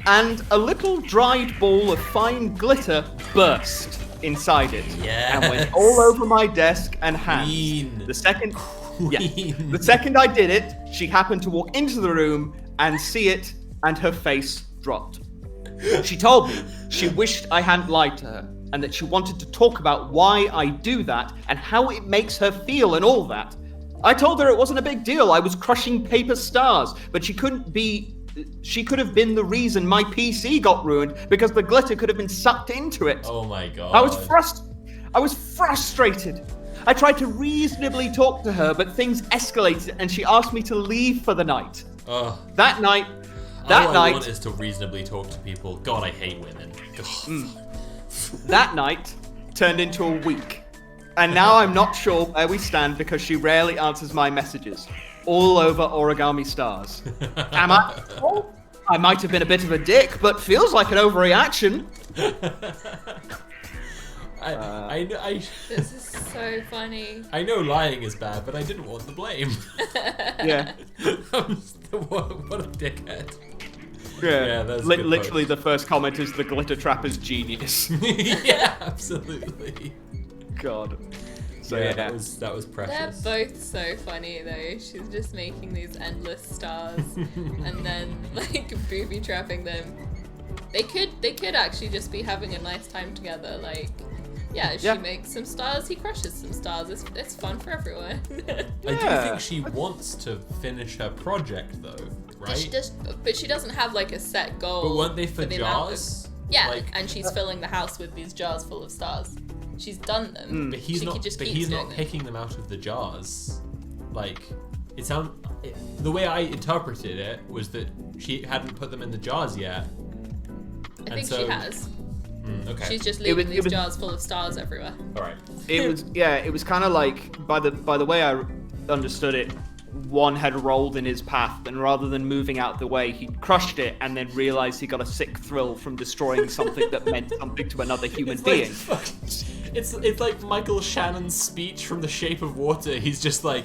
and a little dried ball of fine glitter burst inside it and went all over my desk and hands. Queen. The second I did it, she happened to walk into the room and see it, and her face dropped. She told me she wished I hadn't lied to her, and that she wanted to talk about why I do that and how it makes her feel and all that. I told her it wasn't a big deal. I was crushing paper stars, but she could have been the reason my PC got ruined because the glitter could have been sucked into it. Oh my god. I was frustrated. I tried to reasonably talk to her, but things escalated and she asked me to leave for the night. That night, all I want is to reasonably talk to people. God, I hate women. That night turned into a week. And now I'm not sure where we stand because she rarely answers my messages. All over Origami Stars. Am I? Oh, I might have been a bit of a dick, but feels like an overreaction. This is so funny. I know lying is bad, but I didn't want the blame. Yeah. What a dickhead. Yeah, that's a good literally the first comment is the glitter trapper's genius. Yeah, absolutely. God. So yeah, that was precious. They're both so funny though. She's just making these endless stars and then like booby trapping them. They could actually just be having a nice time together. Like, she makes some stars, he crushes some stars. It's fun for everyone. I do think she wants to finish her project though, right? But she doesn't have like a set goal. But weren't they for the jars? And she's filling the house with these jars full of stars. She's done them. But he's not picking them out of the jars. Like, the way I interpreted it was that she hadn't put them in the jars yet. I think she has. Okay. She's just leaving these jars full of stars everywhere. All right. It was kind of like by the way I understood it, one had rolled in his path, and rather than moving out the way, he crushed it and then realized he got a sick thrill from destroying something that meant something to another human being. It's like Michael Shannon's speech from The Shape of Water. He's just like,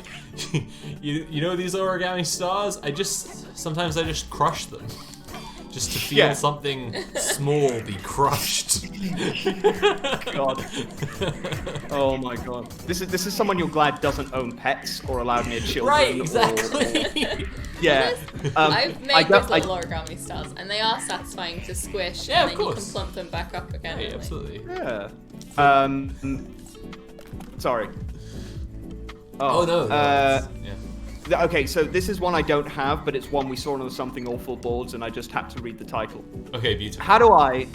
you know these origami stars? Sometimes I just crush them. Just to feel something small be crushed. God. Oh my god. This is someone you're glad doesn't own pets or allow near children. Right, exactly. Yeah. I've made those little origami stars, and they are satisfying to squish, and then you can plump them back up again. Hey, absolutely. Yeah. Sorry. Oh no. Okay, so this is one I don't have, but it's one we saw on the Something Awful boards, and I just had to read the title. Okay, beautiful. How do I,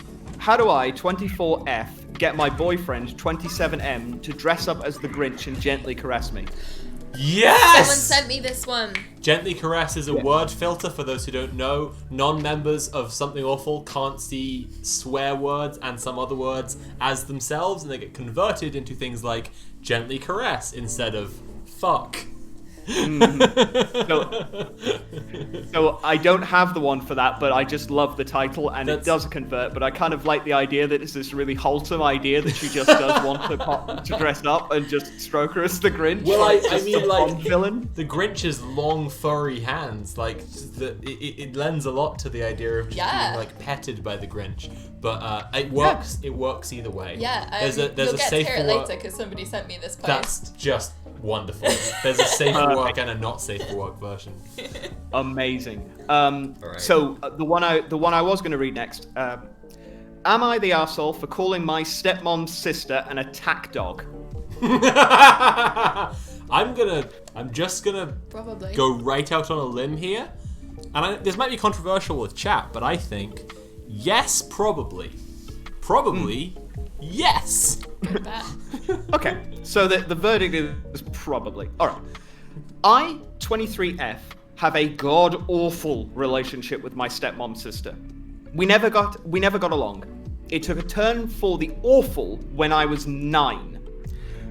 24F, get my boyfriend, 27M, to dress up as the Grinch and gently caress me? Yes! Someone sent me this one. Gently caress is a word filter for those who don't know. Non-members of Something Awful can't see swear words and some other words as themselves, and they get converted into things like gently caress instead of fuck. So I don't have the one for that, but I just love the title, and it does convert. But I kind of like the idea that it's this really wholesome idea that she just does want to dress up and just stroke her as the Grinch. Well, I mean, like, villain. the Grinch's long, furry hands, like, it lends a lot to the idea of just being, like, petted by the Grinch. But it works. Yeah. It works either way. Yeah, there's you'll a get safe to hear it for work. later because somebody sent me this post. That's just wonderful. There's a safe for work and a not safe for work version. Amazing. Right. So the one I was going to read next. Am I the arsehole for calling my stepmom's sister an attack dog? I'm just gonna Probably go right out on a limb here, and this might be controversial with chat, but I think yes, probably, yes. Okay, so the verdict is probably. All right. I, 23F, have a god-awful relationship with my stepmom's sister. We never got along. It took a turn for the awful when I was 9.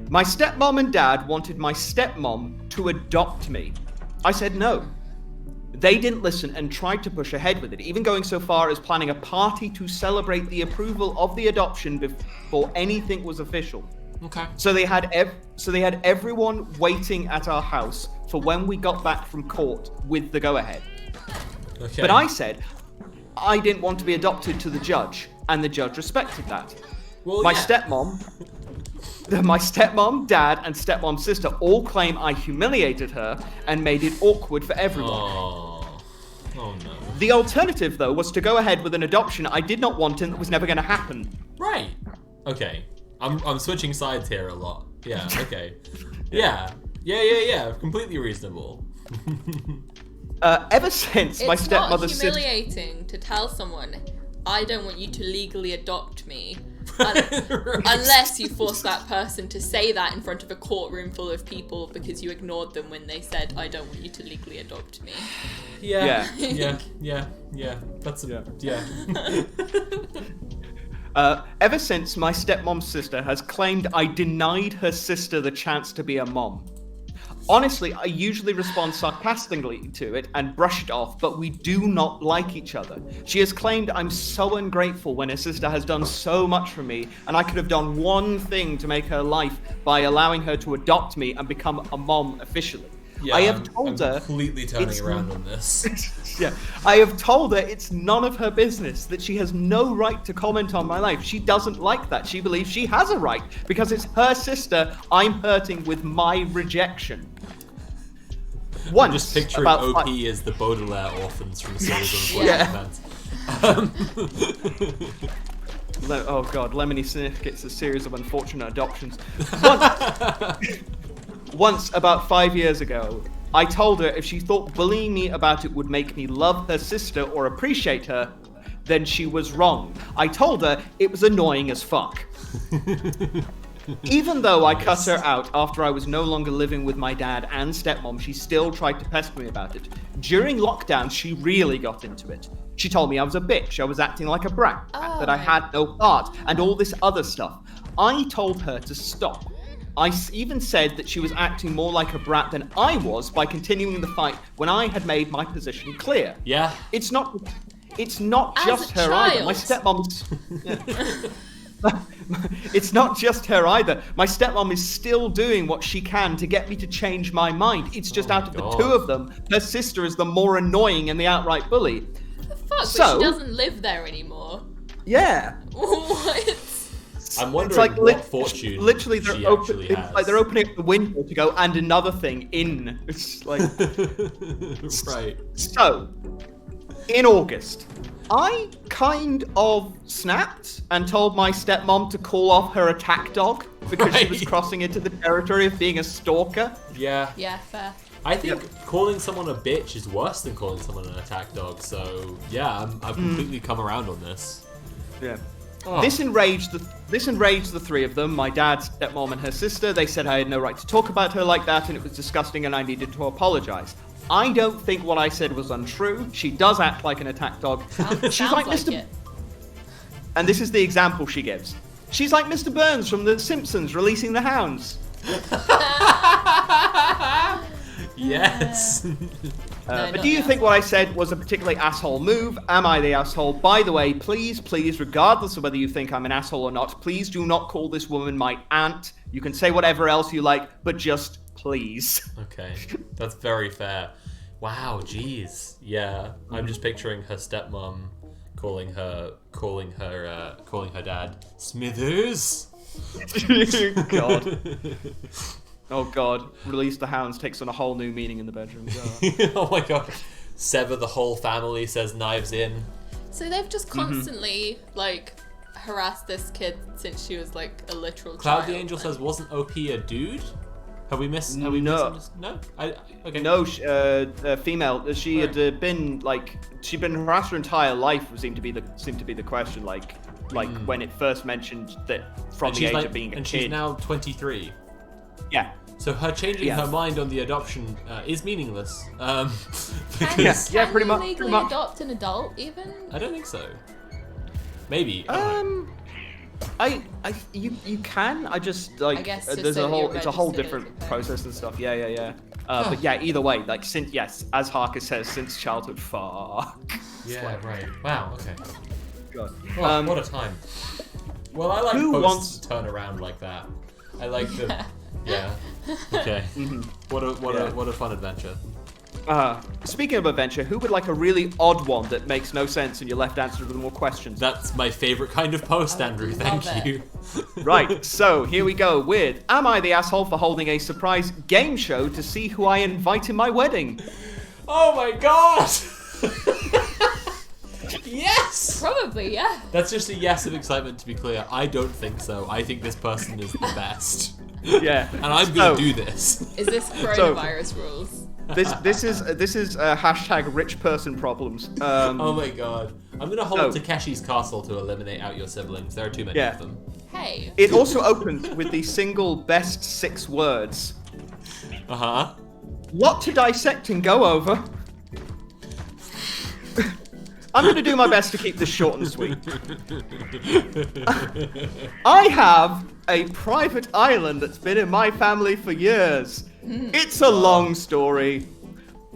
My stepmom and dad wanted my stepmom to adopt me. I said no. They didn't listen and tried to push ahead with it, even going so far as planning a party to celebrate the approval of the adoption before anything was official. Okay. So they had everyone waiting at our house for when we got back from court with the go-ahead. Okay. But I said I didn't want to be adopted to the judge, and the judge respected that. Well, my yeah. stepmom, dad, and stepmom's sister all claim I humiliated her and made it awkward for everyone. Oh no. The alternative, though, was to go ahead with an adoption I did not want and that was never going to happen. Right. Okay. I'm switching sides here a lot. Yeah. Okay. Yeah. Completely reasonable. Ever since my stepmother's It's not humiliating to tell someone, I don't want you to legally adopt me. Unless you force that person to say that in front of a courtroom full of people because you ignored them when they said, I don't want you to legally adopt me. Yeah. That's yeah. Ever since my stepmom's sister has claimed I denied her sister the chance to be a mom. Honestly, I usually respond sarcastically to it and brush it off, but we do not like each other. She has claimed I'm so ungrateful when her sister has done so much for me, and I could have done one thing to make her life by allowing her to adopt me and become a mom officially. Yeah, I have told her completely turning around on this. Yeah, I have told her it's none of her business, that she has no right to comment on my life. She doesn't like that. She believes she has a right because it's her sister I'm hurting with my rejection. I'm just picturing OP as the Baudelaire orphans from a series of events. Oh god, Lemony Sniff gets a series of unfortunate adoptions. Once, about 5 years ago, I told her if she thought bullying me about it would make me love her sister or appreciate her, then she was wrong. I told her it was annoying as fuck. Even though I cut her out after I was no longer living with my dad and stepmom, she still tried to pester me about it. During lockdown, she really got into it. She told me I was a bitch, I was acting like a brat, that I had no heart, and all this other stuff. I told her to stop. I even said that she was acting more like a brat than I was by continuing the fight when I had made my position clear. Yeah. It's not just her either. My stepmom's... It's not just her either. My stepmom is still doing what she can to get me to change my mind. It's just out of the two of them, her sister is the more annoying and the outright bully. What the fuck? So, but she doesn't live there anymore. Yeah. What? I'm wondering it's like what fortune literally she they're actually has. It's like they're opening up the window to go, and another thing in. It's like... Right. So, in August, I kind of snapped and told my stepmom to call off her attack dog because she was crossing into the territory of being a stalker. Yeah. Yeah, fair. I think calling someone a bitch is worse than calling someone an attack dog, so yeah, I've completely come around on this. Yeah. Oh. This enraged the three of them, my dad, stepmom, and her sister. They said I had no right to talk about her like that, and it was disgusting, and I needed to apologize. I don't think what I said was untrue. She does act like an attack dog. She's like Mr. It. And this is the example she gives. She's like Mr. Burns from The Simpsons releasing the hounds. Yeah. Yes. But do you think what I said was a particularly asshole move? Am I the asshole? By the way, please, regardless of whether you think I'm an asshole or not, please do not call this woman my aunt. You can say whatever else you like, but just please. Okay, that's very fair. Wow, jeez. Yeah, I'm just picturing her stepmom calling her dad Smithers. God. Oh God. Release the Hounds takes on a whole new meaning in the bedroom. Oh my god. Sever the whole family, says Knives In. So they've just constantly like harassed this kid since she was like a literal Cloud child. the Angel says, wasn't OP a dude? Have we missed? No. No. Okay. No, female. She had been like she'd been harassed her entire life. Seemed to be the question. Like when it first mentioned that from the age of being a kid. And she's now 23. Yeah. So her changing her mind on the adoption is meaningless. Can Because pretty much. legally adopt an adult even? I don't think so. Maybe. You can. I just like I guess just there's so a that whole you're it's a whole registered different as a parent. process and stuff. Yeah. But yeah, either way, like since as Harker says, since childhood, fuck. Yeah, right. Wow, okay. God. Oh, what a time. Well, I like Who posts wants- to turn around like that. I like the... Yeah. Okay. What a fun adventure. Speaking of adventure, who would like a really odd one that makes no sense and you're left answered with more questions? That's my favorite kind of post, Andrew. Thank love it. you. Right, so here we go with Am I the Asshole for Holding a Surprise Game Show to See Who I Invite in My Wedding? Oh my god! Yes! Probably, yeah. That's just a yes of excitement, to be clear. I don't think so. I think this person is the best. Yeah. And I'm gonna do this. Is this coronavirus rules? This is hashtag rich person problems. Oh my god. I'm gonna hold So- Takeshi's castle to eliminate out your siblings. There are too many Yeah. of them. Hey. It also opens with the single best 6 words. Uh-huh. Lot to dissect and go over. I'm going to do my best to keep this short and sweet. I have a private island that's been in my family for years. It's a long story.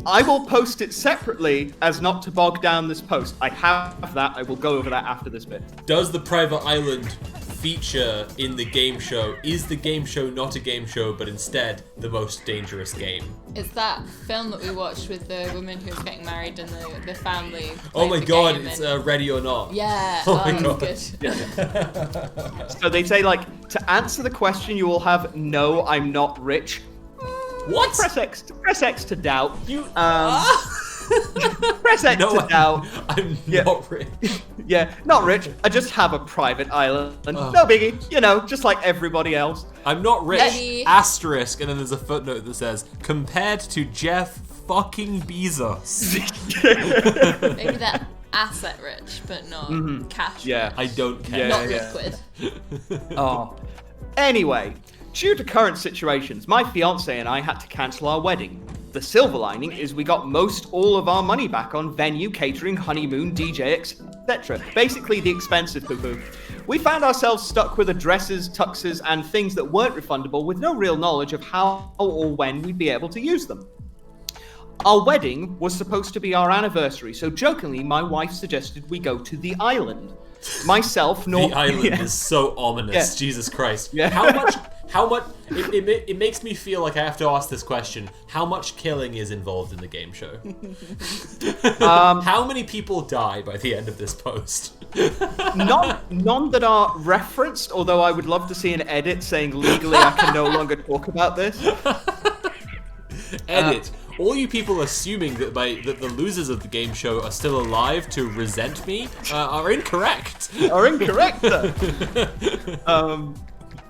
I will post it separately as not to bog down this post. I have that. I will go over that after this bit. Does the private island feature in the game show? Is the game show not a game show, but instead the most dangerous game? It's that film that we watched with the woman who was getting married and the family. Oh played my the god, game it's and- Ready or Not. Yeah. Oh my That's God. good. So they say, like, to answer the question, you will have no, I'm not rich. What? Press X to doubt. You... Press X No, to doubt. I'm Yeah. not rich. Yeah, not rich. I just have a private island. No biggie. You know, just like everybody else. I'm not rich. Lenny. Asterisk, and then there's a footnote that says, compared to Jeff fucking Bezos. Maybe they're asset rich, but not cash Yeah. rich. I don't care. Not yeah. liquid. Oh. Anyway, due to current situations, my fiance and I had to cancel our wedding. The silver lining is we got most all of our money back on venue, catering, honeymoon, DJ, etc. Basically the expensive poo-poo. We found ourselves stuck with the dresses, tuxes, and things that weren't refundable with no real knowledge of how or when we'd be able to use them. Our wedding was supposed to be our anniversary, so jokingly my wife suggested we go to the island. Myself, nor The island Yeah. is so ominous. Yeah. Jesus Christ. Yeah. How much... It makes me feel like I have to ask this question. How much killing is involved in the game show? How many people die by the end of this post? None that are referenced, although I would love to see an edit saying legally I can no longer talk about this. Edit. All you people assuming that the losers of the game show are still alive to resent me are incorrect. Are incorrect.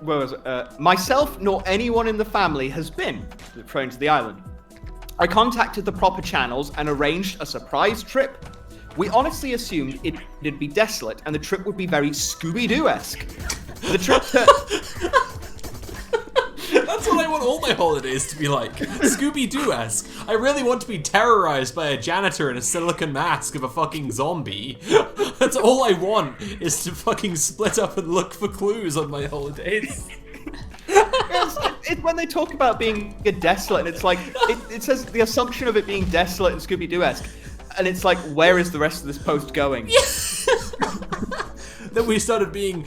Where was it? Myself nor anyone in the family has been thrown to the island. I contacted the proper channels and arranged a surprise trip. We honestly assumed it'd be desolate and the trip would be very Scooby-Doo-esque. The trip That's what I want all my holidays to be like. Scooby-Doo-esque. I really want to be terrorized by a janitor in a silicone mask of a fucking zombie. That's all I want, is to fucking split up and look for clues on my holidays. it's when they talk about being desolate, and it's like it says the assumption of it being desolate and Scooby-Doo-esque, and it's like, where is the rest of this post going? Then we started being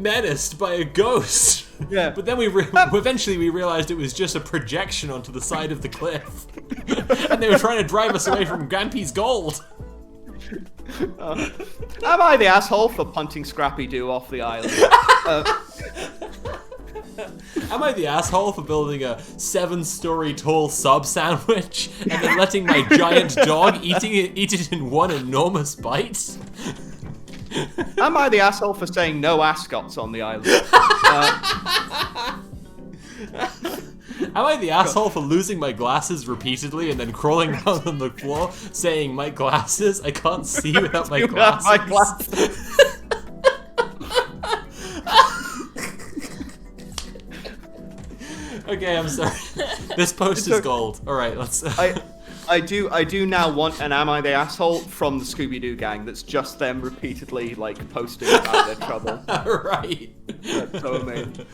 menaced by a ghost. Yeah. But then eventually we realized it was just a projection onto the side of the cliff, and they were trying to drive us away from Grampy's gold. Am I the asshole for punting Scrappy-Doo off the island? Am I the asshole for building a 7-story tall sub sandwich and then letting my giant dog eat it in one enormous bite? Am I the asshole for saying no ascots on the island? Am I the asshole for losing my glasses repeatedly and then crawling down on the floor saying, my glasses? I can't see without my glasses. My glasses. Okay, I'm sorry. This post is gold. All right, let's. I do now want an Am I the Asshole from the Scooby-Doo gang that's just them repeatedly, like, posting about their trouble. Right. That's so amazing.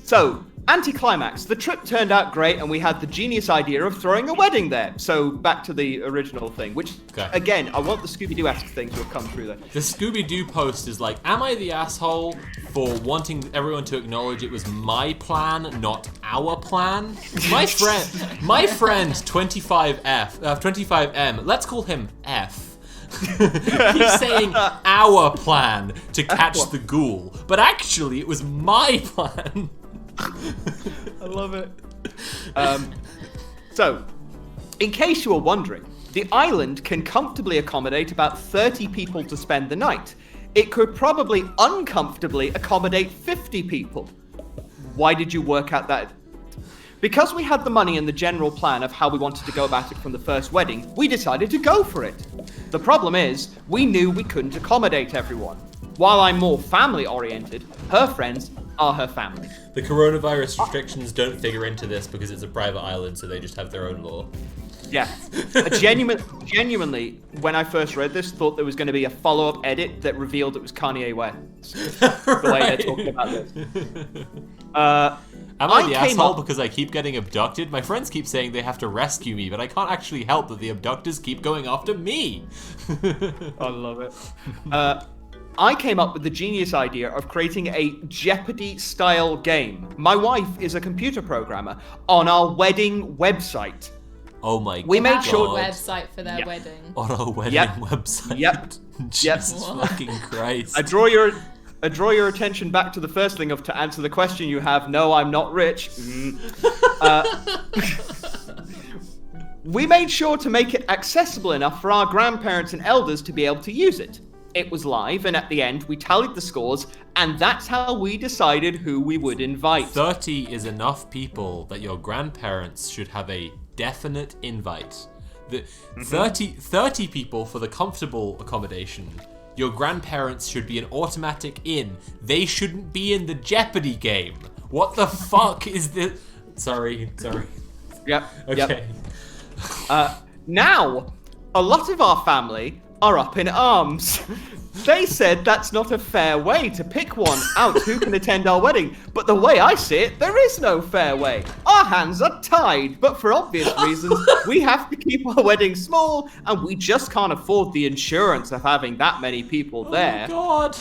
So, anticlimax. The trip turned out great, and we had the genius idea of throwing a wedding there. So, back to the original thing, which, again, I want the Scooby-Doo-esque thing to have come through there. The Scooby-Doo post is like, am I the asshole for wanting everyone to acknowledge it was my plan, not our plan? My friend 25M, let's call him F. He's saying our plan to catch the ghoul, but actually it was my plan. I love it. So, in case you were wondering, the island can comfortably accommodate about 30 people to spend the night. It could probably uncomfortably accommodate 50 people. Why did you work out that? Because we had the money and the general plan of how we wanted to go about it from the first wedding, we decided to go for it. The problem is, we knew we couldn't accommodate everyone. While I'm more family-oriented, her friends are her family. The coronavirus restrictions don't figure into this because it's a private island, so they just have their own law. Yeah. Genuinely, when I first read this, thought there was going to be a follow-up edit that revealed it was Kanye West. The way they're talking about this. Am I the asshole because I keep getting abducted? My friends keep saying they have to rescue me, but I can't actually help that the abductors keep going after me. I love it. I came up with the genius idea of creating a Jeopardy-style game. My wife is a computer programmer on our wedding website. Oh my god. We made sure website for their wedding. On our wedding website. Yep. Jesus fucking Christ. I draw your attention back to the first thing to answer the question you have. No, I'm not rich. We made sure to make it accessible enough for our grandparents and elders to be able to use it. It was live, and at the end, we tallied the scores, and that's how we decided who we would invite. 30 is enough people that your grandparents should have a definite invite. 30 people for the comfortable accommodation. Your grandparents should be an automatic in. They shouldn't be in the Jeopardy game. What the fuck is this? Sorry. Yep. Okay. Yep. Now, a lot of our family are up in arms. They said that's not a fair way to pick one out who can attend our wedding. But the way I see it, there is no fair way. Our hands are tied, but for obvious reasons, we have to keep our wedding small, and we just can't afford the insurance of having that many people there. Oh God.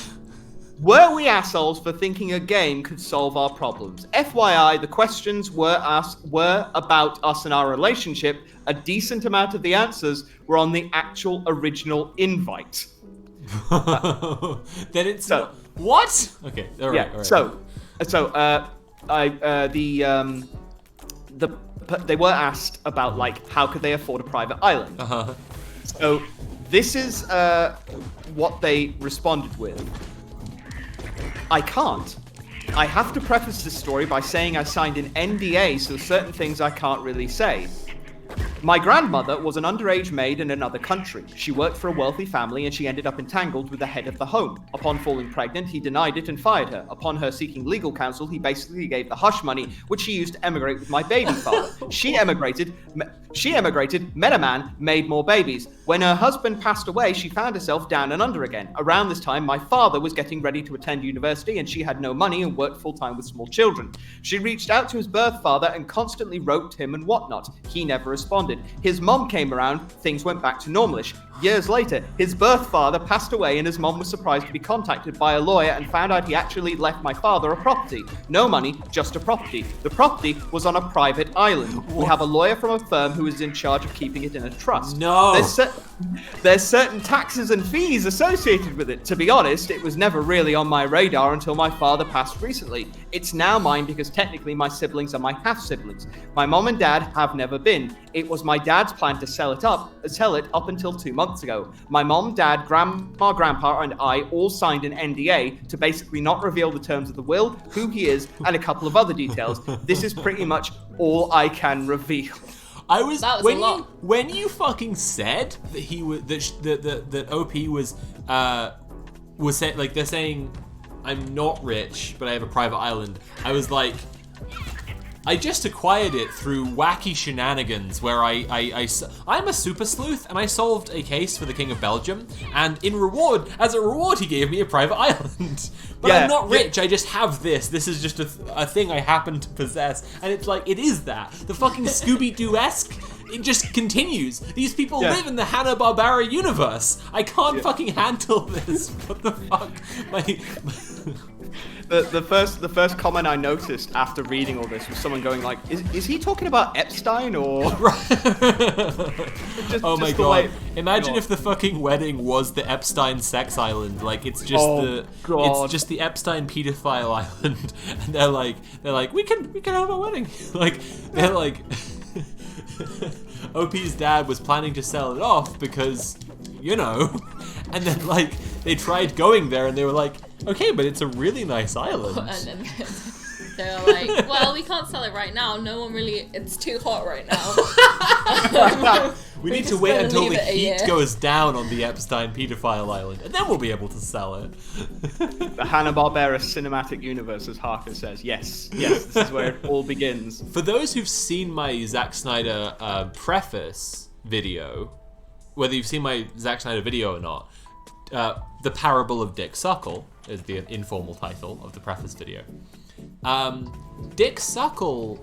Were we assholes for thinking a game could solve our problems? FYI, the questions were about us and our relationship. A decent amount of the answers were on the actual original invite. Then it's what? Okay, all right. They were asked about like how could they afford a private island. So this is what they responded with. I can't. I have to preface this story by saying I signed an NDA, so certain things I can't really say. My grandmother was an underage maid in another country. She worked for a wealthy family and she ended up entangled with the head of the home. Upon falling pregnant, he denied it and fired her. Upon her seeking legal counsel, he basically gave the hush money, which she used to emigrate with my baby father. She emigrated, met a man, made more babies. When her husband passed away, she found herself down and under again. Around this time, my father was getting ready to attend university and she had no money and worked full-time with small children. She reached out to his birth father and constantly wrote to him and whatnot. He never responded. His mom came around, things went back to normalish. Years later, his birth father passed away and his mom was surprised to be contacted by a lawyer and found out he actually left my father a property. No money, just a property. The property was on a private island. We have a lawyer from a firm who is in charge of keeping it in a trust. No! There's certain taxes and fees associated with it. To be honest, it was never really on my radar until my father passed recently. It's now mine because technically my siblings are my half-siblings. My mom and dad have never been. It was my dad's plan to sell it up until 2 months ago. My mom, dad, grandma, grandpa, and I all signed an NDA to basically not reveal the terms of the will, who he is, and a couple of other details. This is pretty much all I can reveal. I was, that was when a lot. when you fucking said that he was that OP was saying, like, they're saying I'm not rich but I have a private island. I was like, I just acquired it through wacky shenanigans where I'm a super sleuth and I solved a case for the King of Belgium, and as a reward, he gave me a private island. But I'm not rich, I just have this. This is just a thing I happen to possess. And it's like, it is that. The fucking Scooby-Doo-esque, it just continues. These people live in the Hanna-Barbera universe. I can't fucking handle this. What the fuck? The first comment I noticed after reading all this was someone going like, is he talking about Epstein or? Oh my god! Imagine if the fucking wedding was the Epstein sex island. Like, it's just it's just the Epstein pedophile island, and they're like we can have a wedding. Like, they're like, OP's dad was planning to sell it off because, you know, and then like they tried going there and they were like, okay, but it's a really nice island. And then they're like, well, we can't sell it right now. No one really, it's too hot right now. we need to wait until the heat goes down on the Epstein pedophile island, and then we'll be able to sell it. The Hanna-Barbera cinematic universe, as Harker says. Yes, this is where it all begins. For those who've seen my Zack Snyder preface video, whether you've seen my Zack Snyder video or not, The Parable of Dick Suckle is the informal title of the preface video. Dick Suckle,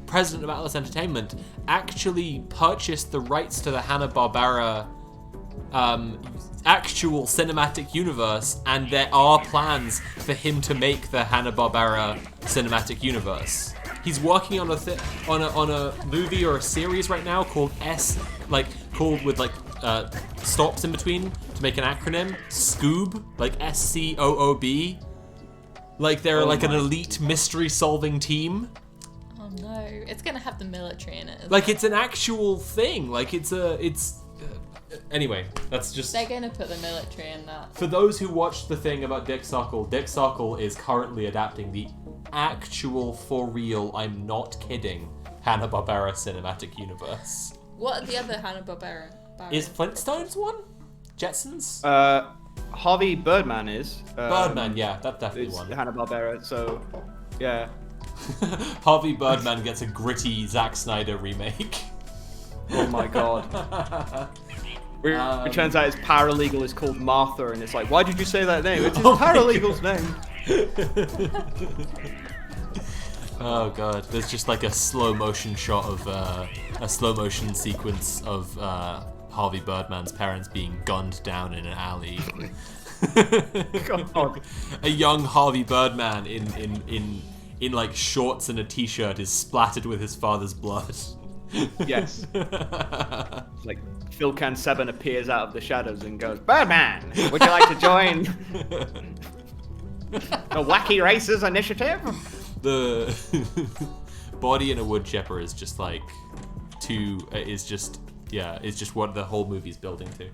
president of Atlas Entertainment, actually purchased the rights to the Hanna-Barbera actual cinematic universe, and there are plans for him to make the Hanna-Barbera cinematic universe. He's working on a movie or a series right now called stops in between to make an acronym, Scoob, like SCOOB. Like they're like an elite mystery solving team. Oh no, it's gonna have the military in it. Like, it's an actual thing. Like, anyway, that's just... They're gonna put the military in that. For those who watched the thing about Dick Suckle is currently adapting the actual, for real, I'm not kidding, Hanna-Barbera cinematic universe. What are the other Hanna-Barbera? Is Flintstones one? Jetsons? Harvey Birdman is. Birdman, yeah, that's definitely one. Hanna-Barbera, so yeah. Harvey Birdman gets a gritty Zack Snyder remake. Oh my god. It turns out his paralegal is called Martha, and it's like, why did you say that name? It's his paralegal's name. Oh god, there's just like a slow motion shot of a slow motion sequence of Harvey Birdman's parents being gunned down in an alley. God. A young Harvey Birdman in like shorts and a t-shirt is splattered with his father's blood. Yes. Like Phil Can-Seven appears out of the shadows and goes, Birdman, would you like to join the Wacky Racers Initiative? The body in a wood chipper is just like it's just what the whole movie's building to.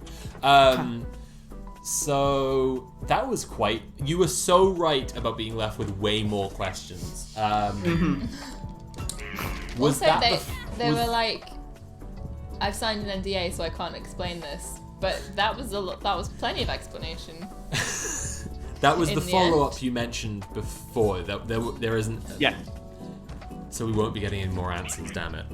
So that was quite... You were so right about being left with way more questions. Was also, they were like... I've signed an NDA, so I can't explain this. But that was that was plenty of explanation. That was In the the follow-up end. you mentioned before. That there isn't. Yeah. So we won't be getting any more answers. Damn it.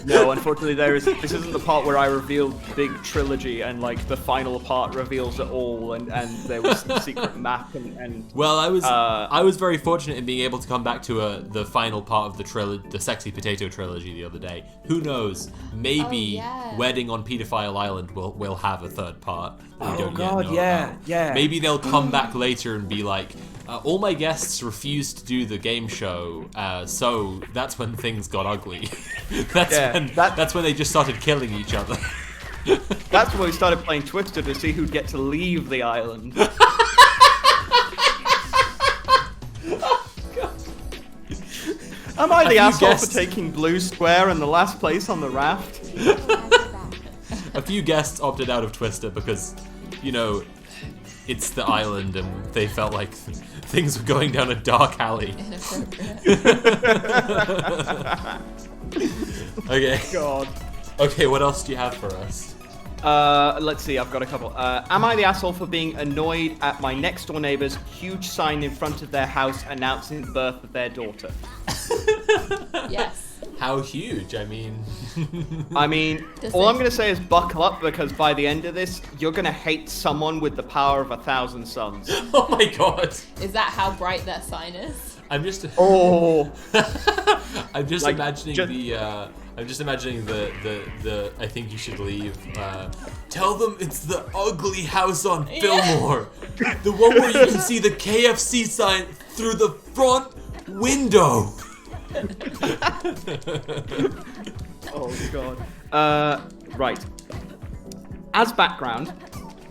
No, unfortunately, this isn't the part where I revealed big trilogy and like the final part reveals it all, and there was the secret map and. Well, I was very fortunate in being able to come back to the final part of the Sexy Potato trilogy the other day. Who knows? Maybe Oh, yeah. Wedding on Pedophile Island will have a third part that we don't yet know yeah, about. yeah. Maybe they'll come back later and be like, all my guests refused to do the game show, so that's when things got ugly. That's when they just started killing each other. That's when we started playing Twister to see who'd get to leave the island. Am I the asshole guessed- for taking blue square in the last place on the raft? A few guests opted out of Twister because, it's the island and they felt like things were going down a dark alley. Okay. God. Okay, what else do you have for us? Let's see, I've got a couple. Am I the asshole for being annoyed at my next door neighbor's huge sign in front of their house announcing the birth of their daughter? Yes. How huge? I mean... All I'm going to say is buckle up, because by the end of this, you're going to hate someone with the power of 1,000 suns. Oh my god! Is that how bright their sign is? I'm just... Oh! I'm just Like, imagining I'm just imagining the I think you should leave. Tell them it's the ugly house on Fillmore. The one where you can see the KFC sign through the front window. Oh, God. Right. As background,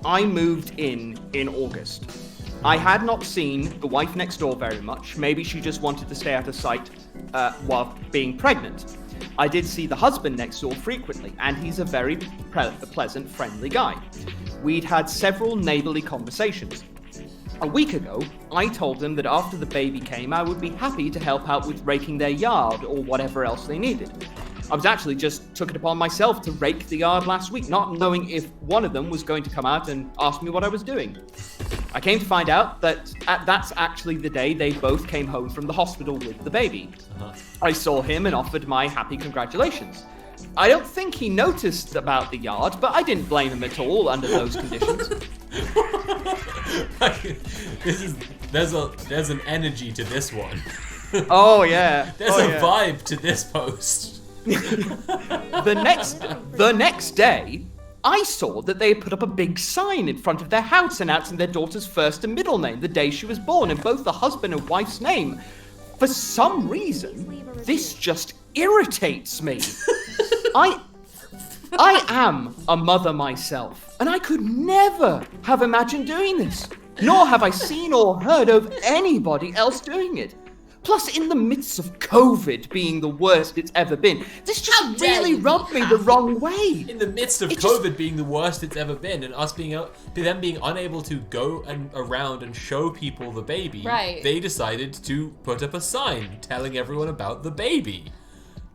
I moved in August. I had not seen the wife next door very much. Maybe she just wanted to stay out of sight while being pregnant. I did see the husband next door frequently, and he's a very pleasant, friendly guy. We'd had several neighborly conversations. A week ago, I told him that after the baby came, I would be happy to help out with raking their yard or whatever else they needed. I was actually just took it upon myself to rake the yard last week, not knowing if one of them was going to come out and ask me what I was doing. I came to find out that that's actually the day they both came home from the hospital with the baby. I saw him and offered my happy congratulations. I don't think he noticed about the yard, but I didn't blame him at all under those conditions. There's an energy to this one. Oh yeah. There's a vibe to this post. The next day, I saw that they had put up a big sign in front of their house announcing their daughter's first and middle name, the day she was born, and both the husband and wife's name. For some reason, this just irritates me. I am a mother myself, and I could never have imagined doing this, nor have I seen or heard of anybody else doing it. Plus, in the midst of COVID being the worst it's ever been, this just really rubbed me the wrong way. In the midst of COVID being the worst it's ever been, and us being unable to go around and show people the baby, Right. They decided to put up a sign telling everyone about the baby.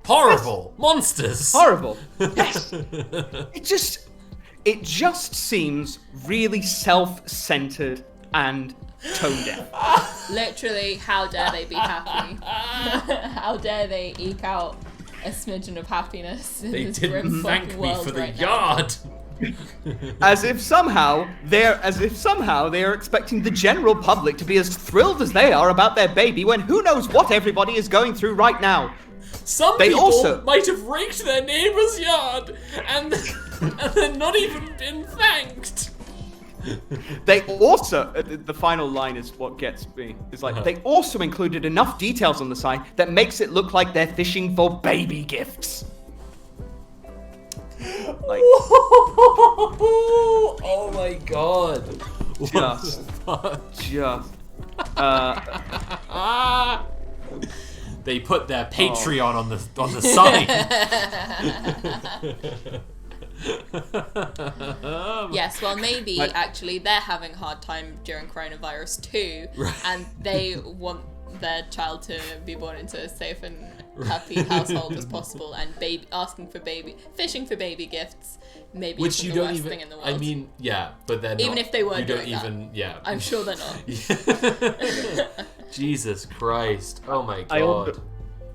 Horrible monsters. Horrible. Yes. It just seems really self-centered and tone deaf. Literally, how dare they be happy? How dare they eke out a smidgen of happiness in They this didn't grim thank fucking me world for the right now? yard. As if somehow they are expecting the general public to be as thrilled as they are about their baby, when who knows what everybody is going through right now. Some They people also- might have raked their neighbor's yard and then not even been thanked. They also, the final line is what gets me. It's like, they also included enough details on the sign that makes it look like they're fishing for baby gifts. Like, Oh my god. just. They put their Patreon on the sign. Yes, well, maybe actually they're having a hard time during coronavirus too, Right. and they want their child to be born into a safe and happy household as possible, and fishing for baby gifts, maybe Which isn't you the don't worst even. thing in the world. I mean, yeah, but then even if they were you don't doing that. even. Yeah. I'm sure they're not. Jesus Christ! Oh my God.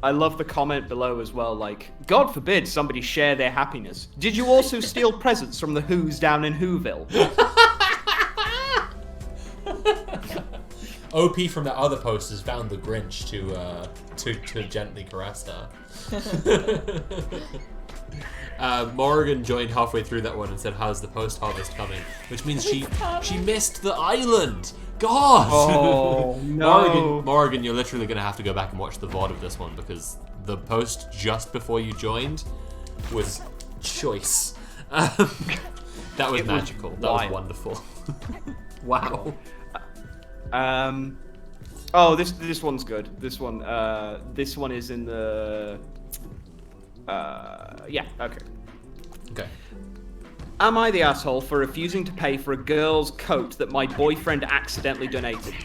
I love the comment below as well, like, God forbid somebody share their happiness. Did you also steal presents from the Who's down in Whoville? OP from that other post has found the Grinch to gently caress her. Morgan joined halfway through that one and said, "How's the post harvest coming?" Which means she missed the island. God. Oh no. Morgan, you're literally gonna have to go back and watch the VOD of this one because the post just before you joined was choice. That was magical. That was wonderful. Wow. Oh, this one's good. This one is in the. Yeah. Okay. Okay. Am I the asshole for refusing to pay for a girl's coat that my boyfriend accidentally donated?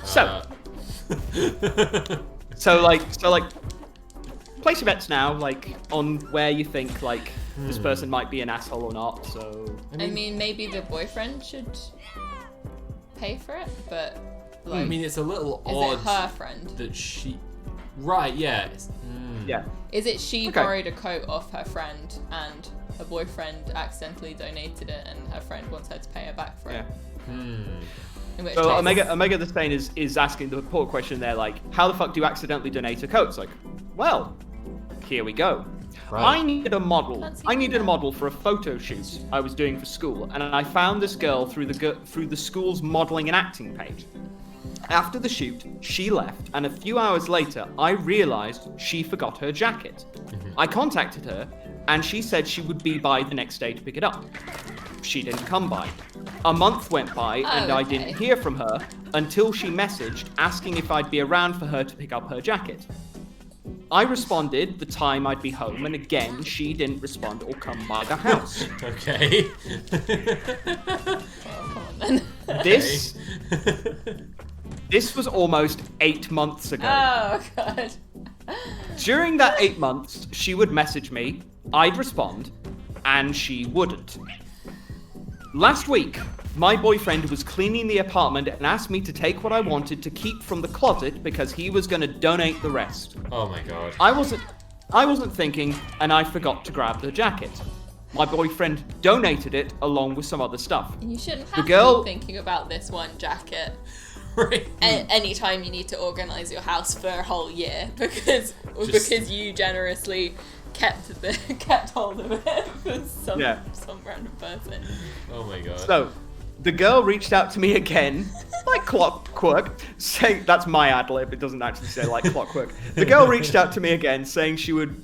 So like, place your bets now, like, on where you think, like, this person might be an asshole or not, so... I mean, maybe the boyfriend should pay for it, but, like... I mean, it's a little odd... Is it her friend? That she... Right, yeah. Yeah. Is it she borrowed a coat off her friend, and her boyfriend accidentally donated it, and her friend wants her to pay her back for it? In which So case... Omega the Stain is asking the important question there, like, how the fuck do you accidentally donate a coat? It's like, well, here we go. Right. I needed a model for a photo shoot I was doing for school, and I found this girl through the school's modeling and acting page. After the shoot, she left, and a few hours later, I realized she forgot her jacket. I contacted her, and she said she would be by the next day to pick it up. She didn't come by. A month went by, and I didn't hear from her until she messaged asking if I'd be around for her to pick up her jacket. I responded the time I'd be home, and again, she didn't respond or come by the house. Okay. This was almost 8 months ago. Oh, God. During that 8 months, she would message me, I'd respond, and she wouldn't. Last week, my boyfriend was cleaning the apartment and asked me to take what I wanted to keep from the closet because he was going to donate the rest. Oh my God. I wasn't thinking, and I forgot to grab the jacket. My boyfriend donated it along with some other stuff. You shouldn't have to be thinking about this one jacket. Right. Anytime you need to organize your house for a whole year because you generously kept hold of it for some random person. Oh my God. So, the girl reached out to me again, like clockwork, saying that's my ad lib. It doesn't actually say like clockwork. The girl reached out to me again, saying she would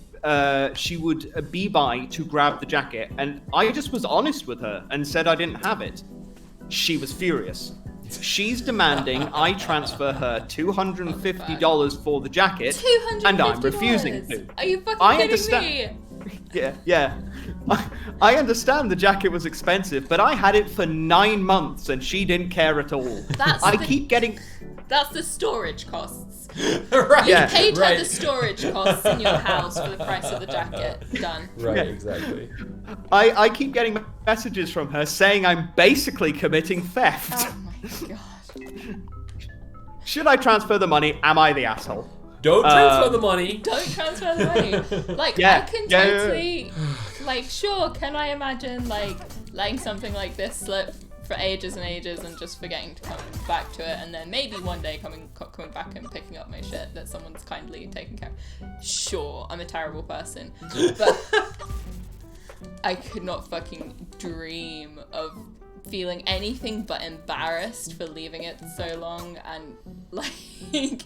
be by to grab the jacket, and I just was honest with her and said I didn't have it. She was furious. She's demanding I transfer her $250 for the jacket, $250? and I'm refusing to. Are you fucking kidding me? Yeah. I understand the jacket was expensive, but I had it for 9 months and she didn't care at all. That's the storage costs. Right. You paid her the storage costs in your house for the price of the jacket. Done. Right, exactly. I keep getting messages from her saying I'm basically committing theft. Oh my God. Should I transfer the money? Am I the asshole? Don't transfer the money. Don't transfer the money. Like, I can totally... Like, sure, can I imagine, like, letting something like this slip for ages and ages and just forgetting to come back to it, and then maybe one day coming back and picking up my shit that someone's kindly taken care of. Sure, I'm a terrible person. But I could not fucking dream of feeling anything but embarrassed for leaving it so long and, like...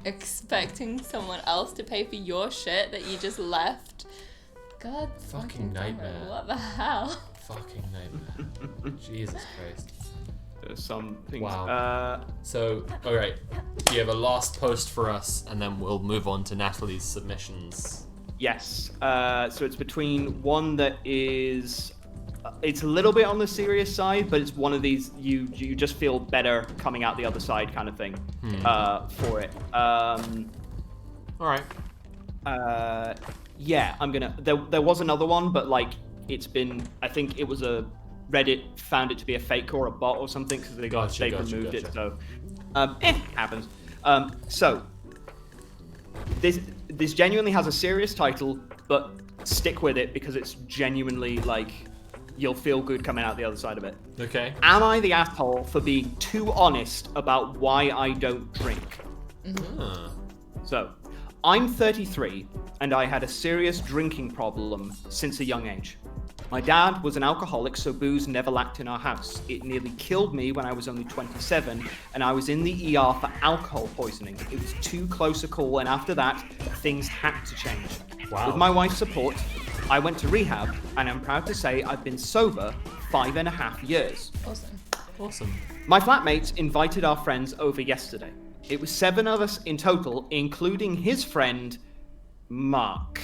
expecting someone else to pay for your shit that you just left. God fucking nightmare. What the hell? Fucking nightmare. Jesus Christ. There's some things. Wow. So, alright. Do you have a last post for us, and then we'll move on to Natalie's submissions? Yes. So it's between one that is it's a little bit on the serious side, but it's one of these you just feel better coming out the other side kind of thing for it. All right. Yeah, I'm gonna. There was another one, but like it's been. I think it was a Reddit found it to be a fake or a bot or something because they've removed it. So, happens. So this genuinely has a serious title, but stick with it because it's genuinely like you'll feel good coming out the other side of it. Okay. Am I the asshole for being too honest about why I don't drink? So, I'm 33 and I had a serious drinking problem since a young age. My dad was an alcoholic, so booze never lacked in our house. It nearly killed me when I was only 27, and I was in the ER for alcohol poisoning. It was too close a call, and after that, things had to change. Wow. With my wife's support, I went to rehab, and I'm proud to say I've been sober 5.5 years. Awesome. My flatmates invited our friends over yesterday. It was 7 of us in total, including his friend, Mark.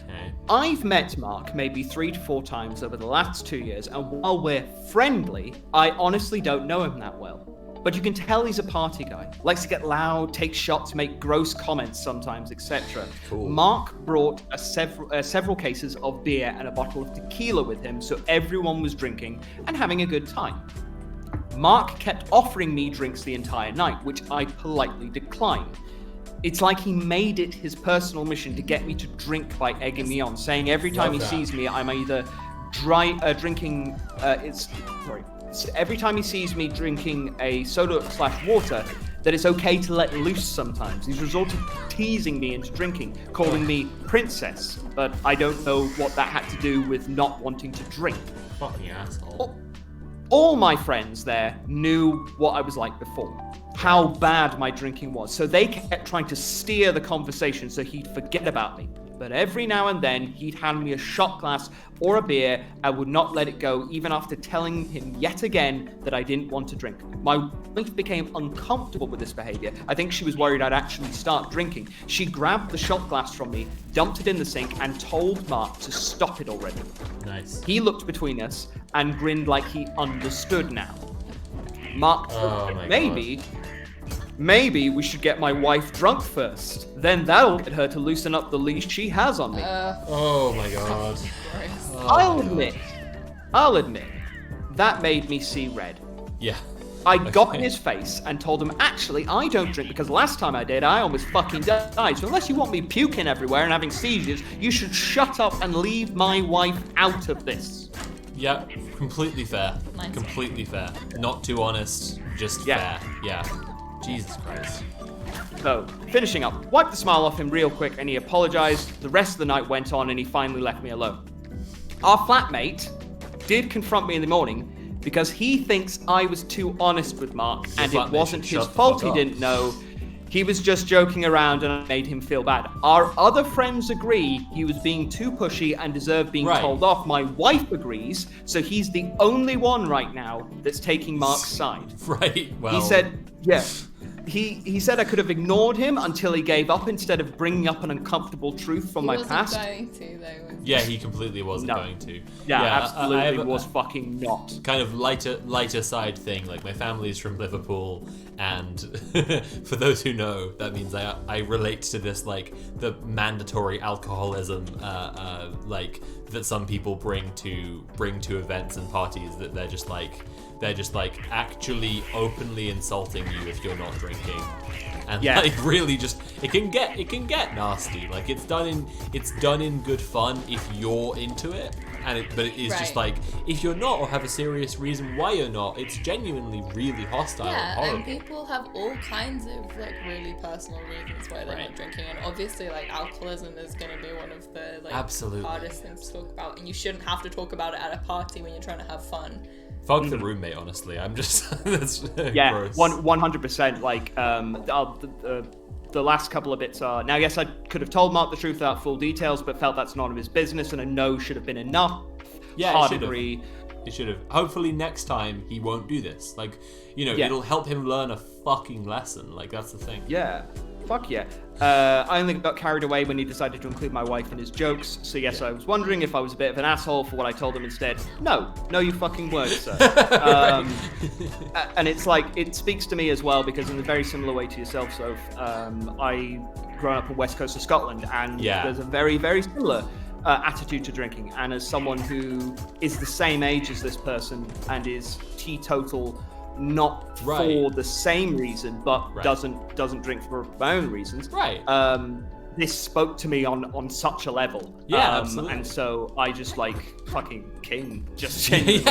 Okay. I've met Mark maybe 3 to 4 times over the last 2 years, and while we're friendly, I honestly don't know him that well. But you can tell he's a party guy. Likes to get loud, take shots, make gross comments sometimes, etc. Cool. Mark brought several cases of beer and a bottle of tequila with him, so everyone was drinking and having a good time. Mark kept offering me drinks the entire night, which I politely declined. It's like he made it his personal mission to get me to drink by egging me on, saying every time he sees me, I'm either every time he sees me drinking a soda/water, that it's okay to let loose sometimes. He's resorted to teasing me into drinking, calling me princess, but I don't know what that had to do with not wanting to drink. Fucking asshole. All my friends there knew what I was like before, how bad my drinking was, so they kept trying to steer the conversation so he'd forget about me. But every now and then, he'd hand me a shot glass or a beer. I would not let it go, even after telling him yet again that I didn't want to drink. My wife became uncomfortable with this behavior. I think she was worried I'd actually start drinking. She grabbed the shot glass from me, dumped it in the sink, and told Mark to stop it already. Nice. He looked between us and grinned like he understood now. Mark told me, maybe we should get my wife drunk first. Then that'll get her to loosen up the leash she has on me. Oh my god. I'll admit, that made me see red. Yeah. I got in his face and told him, actually, I don't drink because last time I did, I almost fucking died. So unless you want me puking everywhere and having seizures, you should shut up and leave my wife out of this. Yeah, completely fair. Mine's Completely fair. Not too honest, just fair. Yeah. Jesus Christ. So, finishing up, wiped the smile off him real quick and he apologized. The rest of the night went on and he finally left me alone. Our flatmate did confront me in the morning because he thinks I was too honest with Mark and it wasn't his fault he didn't know. He was just joking around and I made him feel bad. Our other friends agree he was being too pushy and deserved being told off. My wife agrees, so he's the only one right now that's taking Mark's side. Right, well... He said, He said I could have ignored him until he gave up instead of bringing up an uncomfortable truth from my past. Going to, though. Yeah, he completely wasn't going to. Yeah, absolutely was fucking not. Kind of lighter side thing. Like, my family's from Liverpool, and for those who know, that means I relate to this, like, the mandatory alcoholism, like, that some people bring to events and parties, that they're just like actually openly insulting you if you're not drinking, and like really just it can get nasty. Like it's done in good fun if you're into it, but it is just like if you're not or have a serious reason why you're not, it's genuinely really hostile and horrible. And people have all kinds of like really personal reasons why they're not drinking, and obviously like alcoholism is going to be one of the like hardest things to talk about, and you shouldn't have to talk about it at a party when you're trying to have fun. Fuck the roommate, honestly. I'm just that's gross. 100%. Like the last couple of bits are now. Yes, I could have told Mark the truth without full details, but felt that's none of his business, and a no should have been enough. Yeah, hard agree. It should have. Hopefully next time he won't do this. Like, it'll help him learn a fucking lesson. Like that's the thing. Yeah. fuck yeah. I only got carried away when he decided to include my wife in his jokes. So yes, I was wondering if I was a bit of an asshole for what I told him instead. No, you fucking weren't, sir. And it's like, it speaks to me as well, because in a very similar way to yourself, Soph, I grown up on the west coast of Scotland, and there's a very, very similar attitude to drinking. And as someone who is the same age as this person and is teetotal, not for the same reason, but doesn't drink for my own reasons. This spoke to me on such a level. Absolutely. And so I just like fucking king. Just genuinely.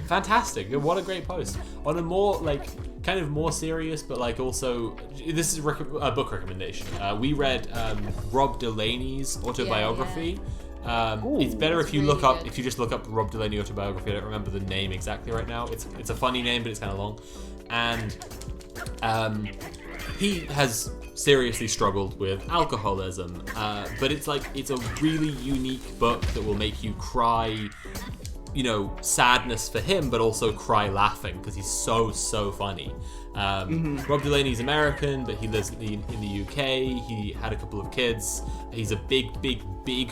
Fantastic. What a great post. On a more like kind of more serious, but like also this is a book recommendation. We read Rob Delaney's autobiography. It's better if you look up good. If you just look up Rob Delaney autobiography. I don't remember the name exactly right now. It's a funny name, but it's kind of long. And he has seriously struggled with alcoholism, but it's a really unique book that will make you cry, sadness for him, but also cry laughing because he's so funny. Rob Delaney's American, but he lives in the UK. He had a couple of kids. He's a big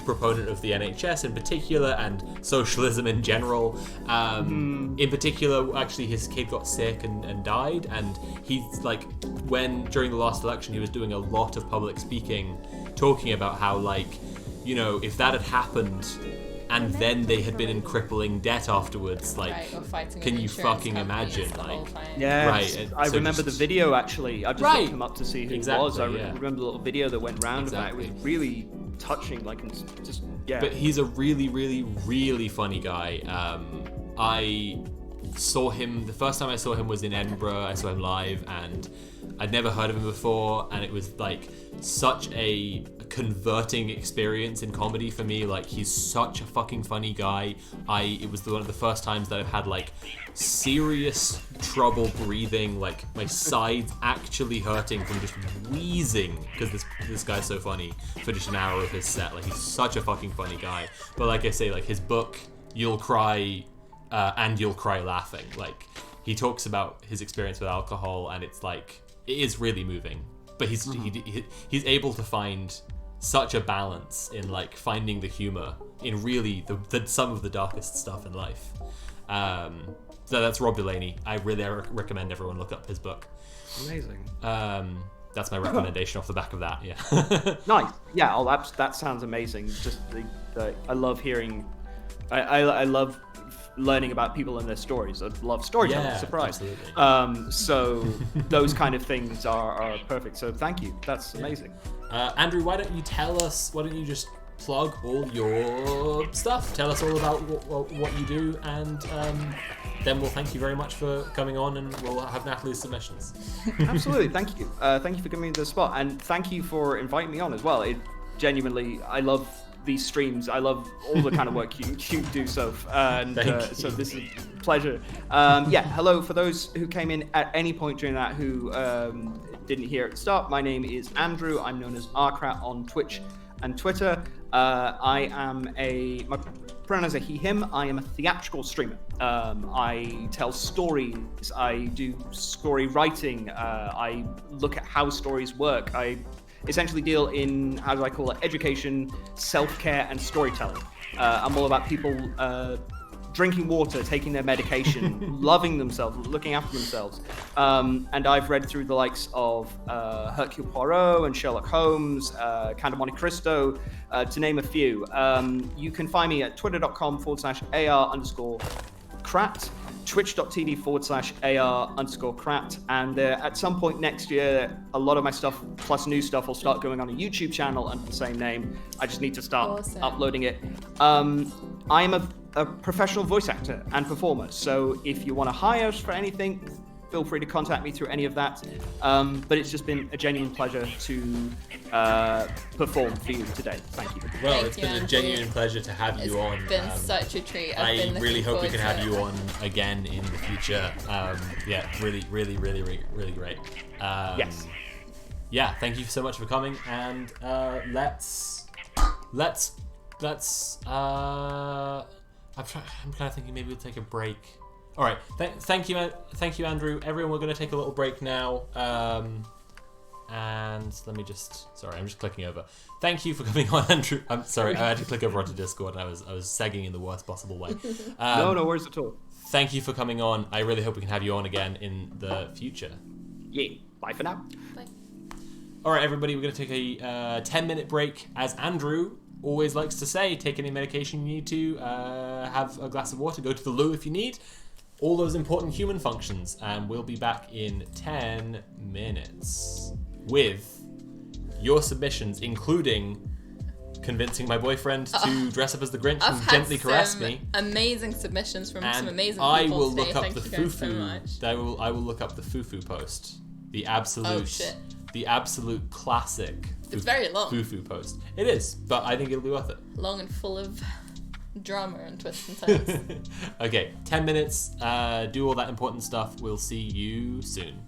proponent of the NHS in particular and socialism in general. In particular, actually, his kid got sick and died, and he's like, during the last election, he was doing a lot of public speaking, talking about how, like, if that had happened and then they had been in crippling debt afterwards, like, can you fucking imagine? Like, I remember the video, actually. I just looked him up to see who it was. I remember the little video that went round about it. It was really touching, like, just But he's a really, really, really funny guy. I saw him, the first time I saw him was in Edinburgh. I saw him live, and I'd never heard of him before, and it was like such a converting experience in comedy for me. Like, he's such a fucking funny guy. It was one of the first times that I've had like serious trouble breathing, like my sides actually hurting from just wheezing because this guy's so funny for just an hour of his set. Like, he's such a fucking funny guy. But like I say, like, his book, you'll cry and you'll cry laughing. Like, he talks about his experience with alcohol, and it's like, it is really moving. But he's able to find such a balance in like finding the humor in really the some of the darkest stuff in life. So that's Rob Delaney. I really recommend everyone look up his book. Amazing. That's my recommendation off the back of that. Yeah. Nice. Yeah. Oh, that sounds amazing. Just I love hearing. I love learning about people and their stories. I love storytelling. Yeah, surprise. Absolutely. So those kind of things are perfect. So thank you. That's amazing. Andrew, why don't you just plug all your stuff? Tell us all about what you do, and then we'll thank you very much for coming on, and we'll have Natalie's submissions. Absolutely. Thank you. Thank you for giving me the spot, and thank you for inviting me on as well. It genuinely, I love these streams. I love all the kind of work you do, Soph. And so this is a pleasure. Hello, for those who came in at any point during that who didn't hear at the start, my name is Andrew. I'm known as Arcrat on Twitch and Twitter. My pronouns are he, him. I am a theatrical streamer. I tell stories. I do story writing. I look at how stories work. I essentially deal in, how do I call it, education, self-care, and storytelling. I'm all about people drinking water, taking their medication, loving themselves, looking after themselves. And I've read through the likes of Hercule Poirot and Sherlock Holmes, Count of Monte Cristo, to name a few. You can find me at twitter.com/AR_Krat, twitch.tv/AR_Krat, and at some point next year, a lot of my stuff plus new stuff will start going on a YouTube channel under the same name. I just need to start uploading it. I am a professional voice actor and performer, so if you want to hire us for anything, feel free to contact me through any of that. But it's just been a genuine pleasure to perform for you today. Thank you. Well, it's been a genuine pleasure to have you on. It's been such a treat. I really hope we can have you on again in the future. Really great. Yes. Yeah, thank you so much for coming, and let's I'm kind of thinking maybe we'll take a break. All right, thank you, Andrew. Everyone, we're going to take a little break now, And let me just... Sorry, I'm just clicking over. Thank you for coming on, Andrew. I'm sorry, I had to click over onto Discord and I was segging in the worst possible way. No worries at all. Thank you for coming on. I really hope we can have you on again in the future. Yeah. Bye for now. Bye. All right, everybody, we're going to take a 10-minute break. As Andrew always likes to say, take any medication you need to, have a glass of water, go to the loo if you need. All those important human functions. And we'll be back in 10 minutes with your submissions, including convincing my boyfriend to dress up as the Grinch I've and had gently caress some me. amazing submissions from And some amazing I people will today. look up Thank the you guys so fufu. much. I will look up the fufu post. The absolute, Oh, shit. the absolute classic. It's very long. Fufu post. It is, but I think it'll be worth it. Long and full of drama and twists and turns. Okay, 10 minutes. Do all that important stuff. We'll see you soon.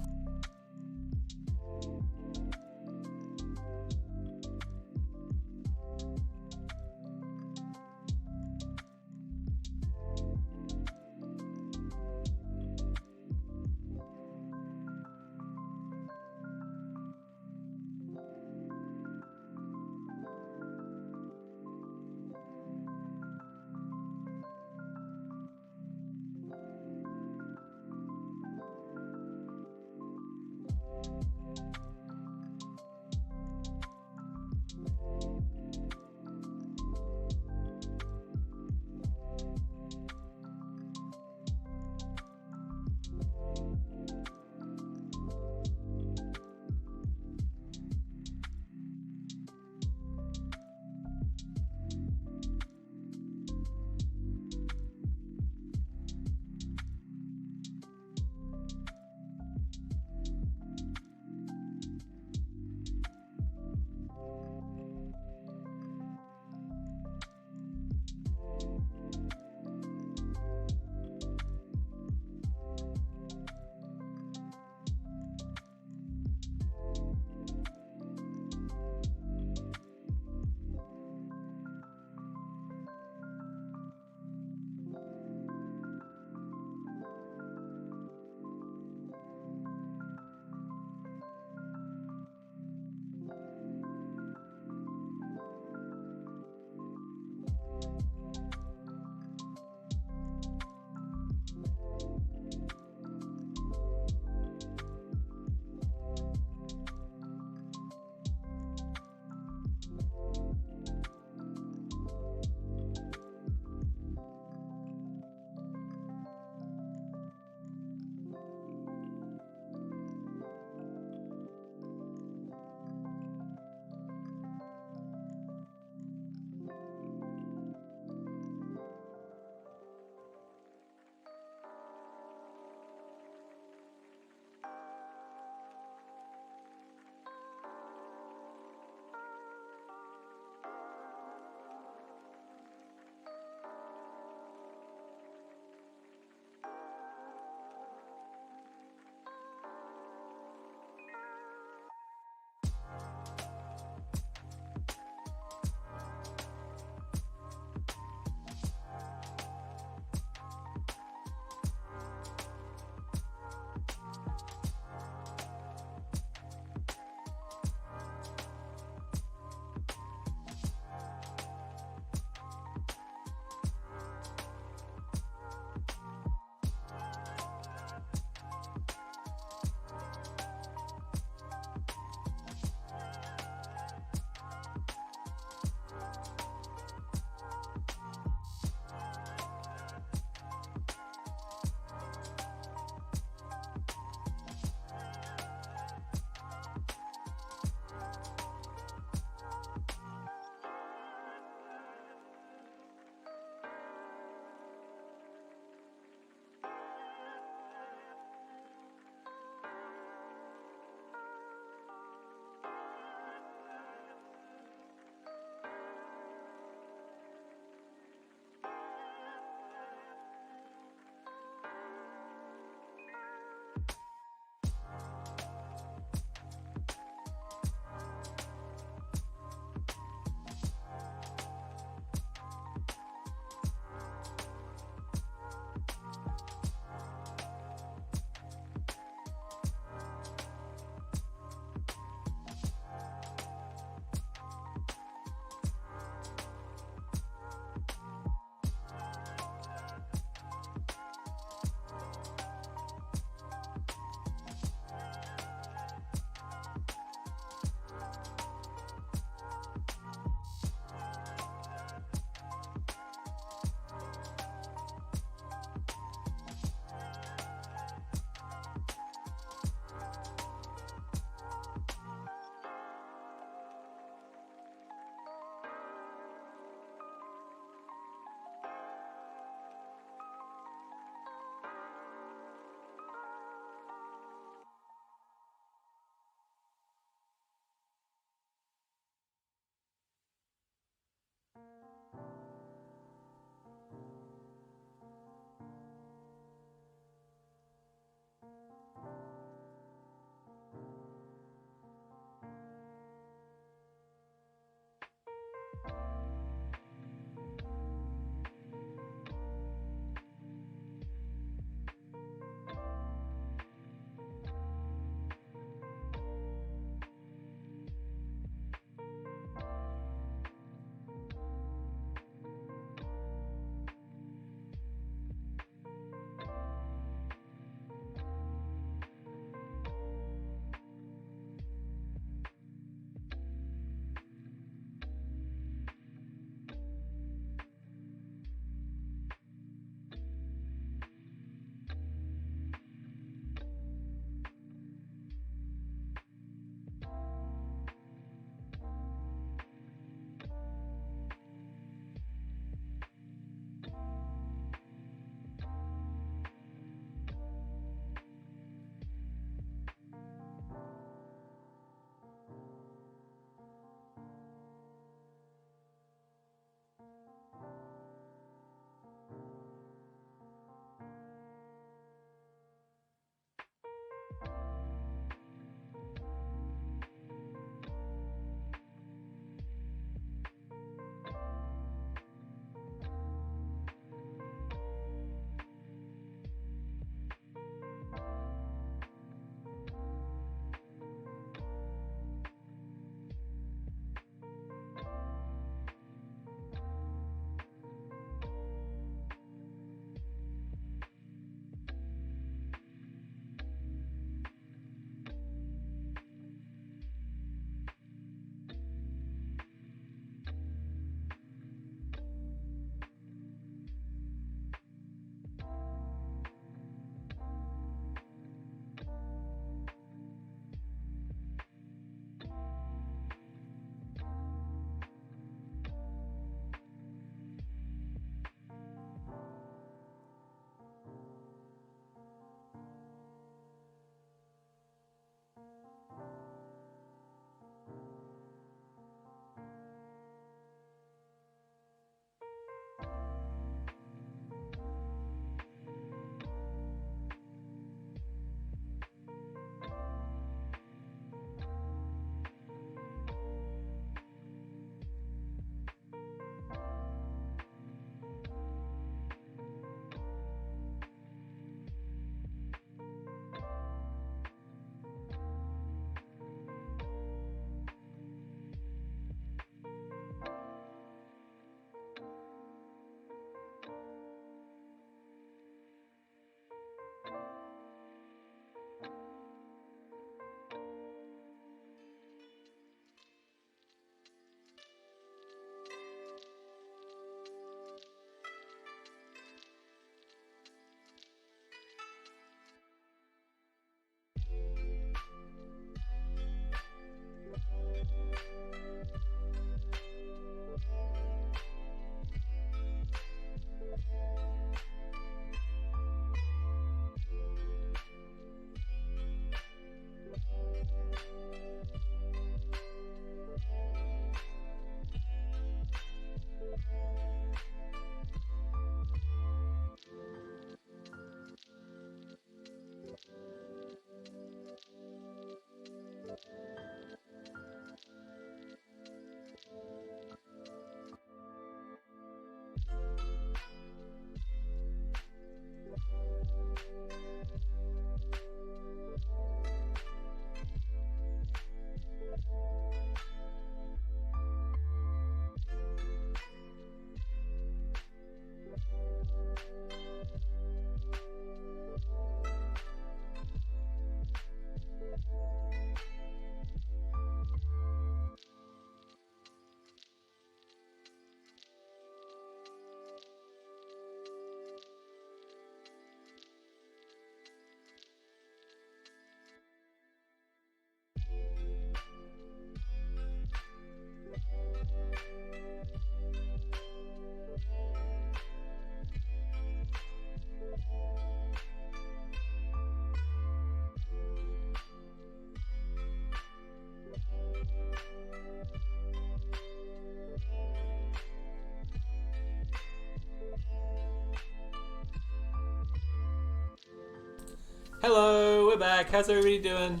Hello, we're back. How's everybody doing?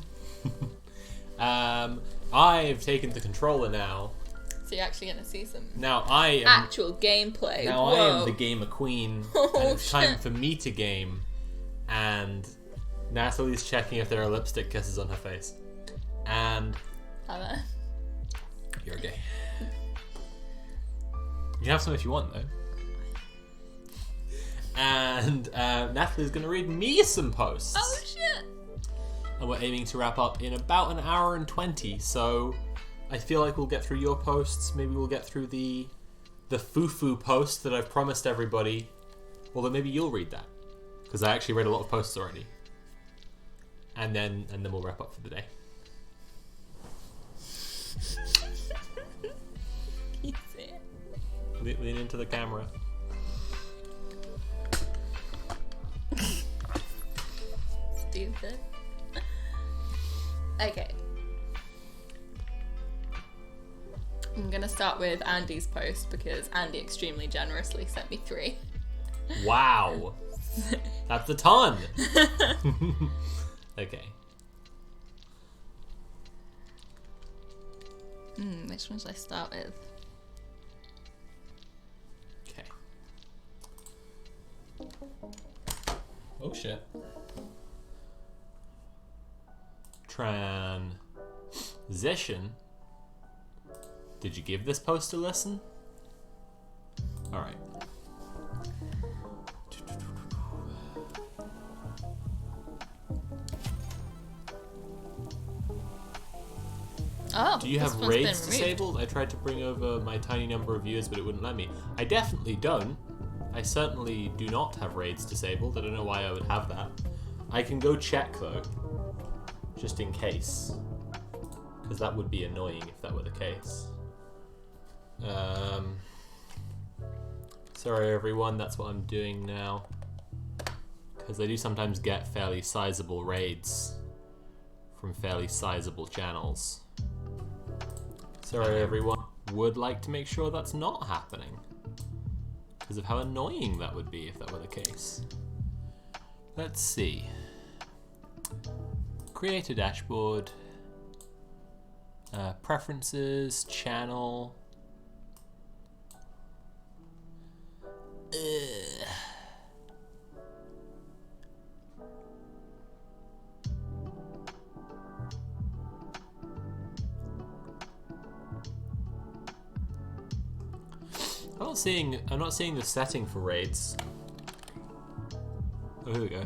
I've taken the controller now. So you're actually gonna see some Now I am actual gameplay. Now Whoa. I am the gamer queen. Oh, and it's time shit. for me to game. And Natalie's checking if there are lipstick kisses on her face. And Hello. you're gay. You can have some if you want, though. And Natalie's going to read me some posts. Oh shit. And we're aiming to wrap up in about an hour and 20. So I feel like we'll get through your posts. Maybe we'll get through the foo-foo post that I've promised everybody. Although maybe you'll read that. Because I actually read a lot of posts already. And then we'll wrap up for the day. Easy. Lean into the camera. Stupid. Okay. I'm gonna start with Andy's post because Andy extremely generously sent me 3. Wow. That's a ton. Okay. Which one should I start with? Okay. Oh shit. Transition. Did you give this post a listen? Alright. Oh, Do you this have one's been raids removed. disabled? I tried to bring over my tiny number of viewers, but it wouldn't let me. I definitely don't. I certainly do not have raids disabled. I don't know why I would have that. I can go check, though. Just in case. Because that would be annoying if that were the case. Sorry, everyone. That's what I'm doing now. Because I do sometimes get fairly sizable raids from fairly sizable channels. Sorry, everyone. Would like to make sure that's not happening. Because of how annoying that would be if that were the case. Let's see. Create a dashboard. Preferences, channel. I'm not seeing the setting for raids. Oh, here we go.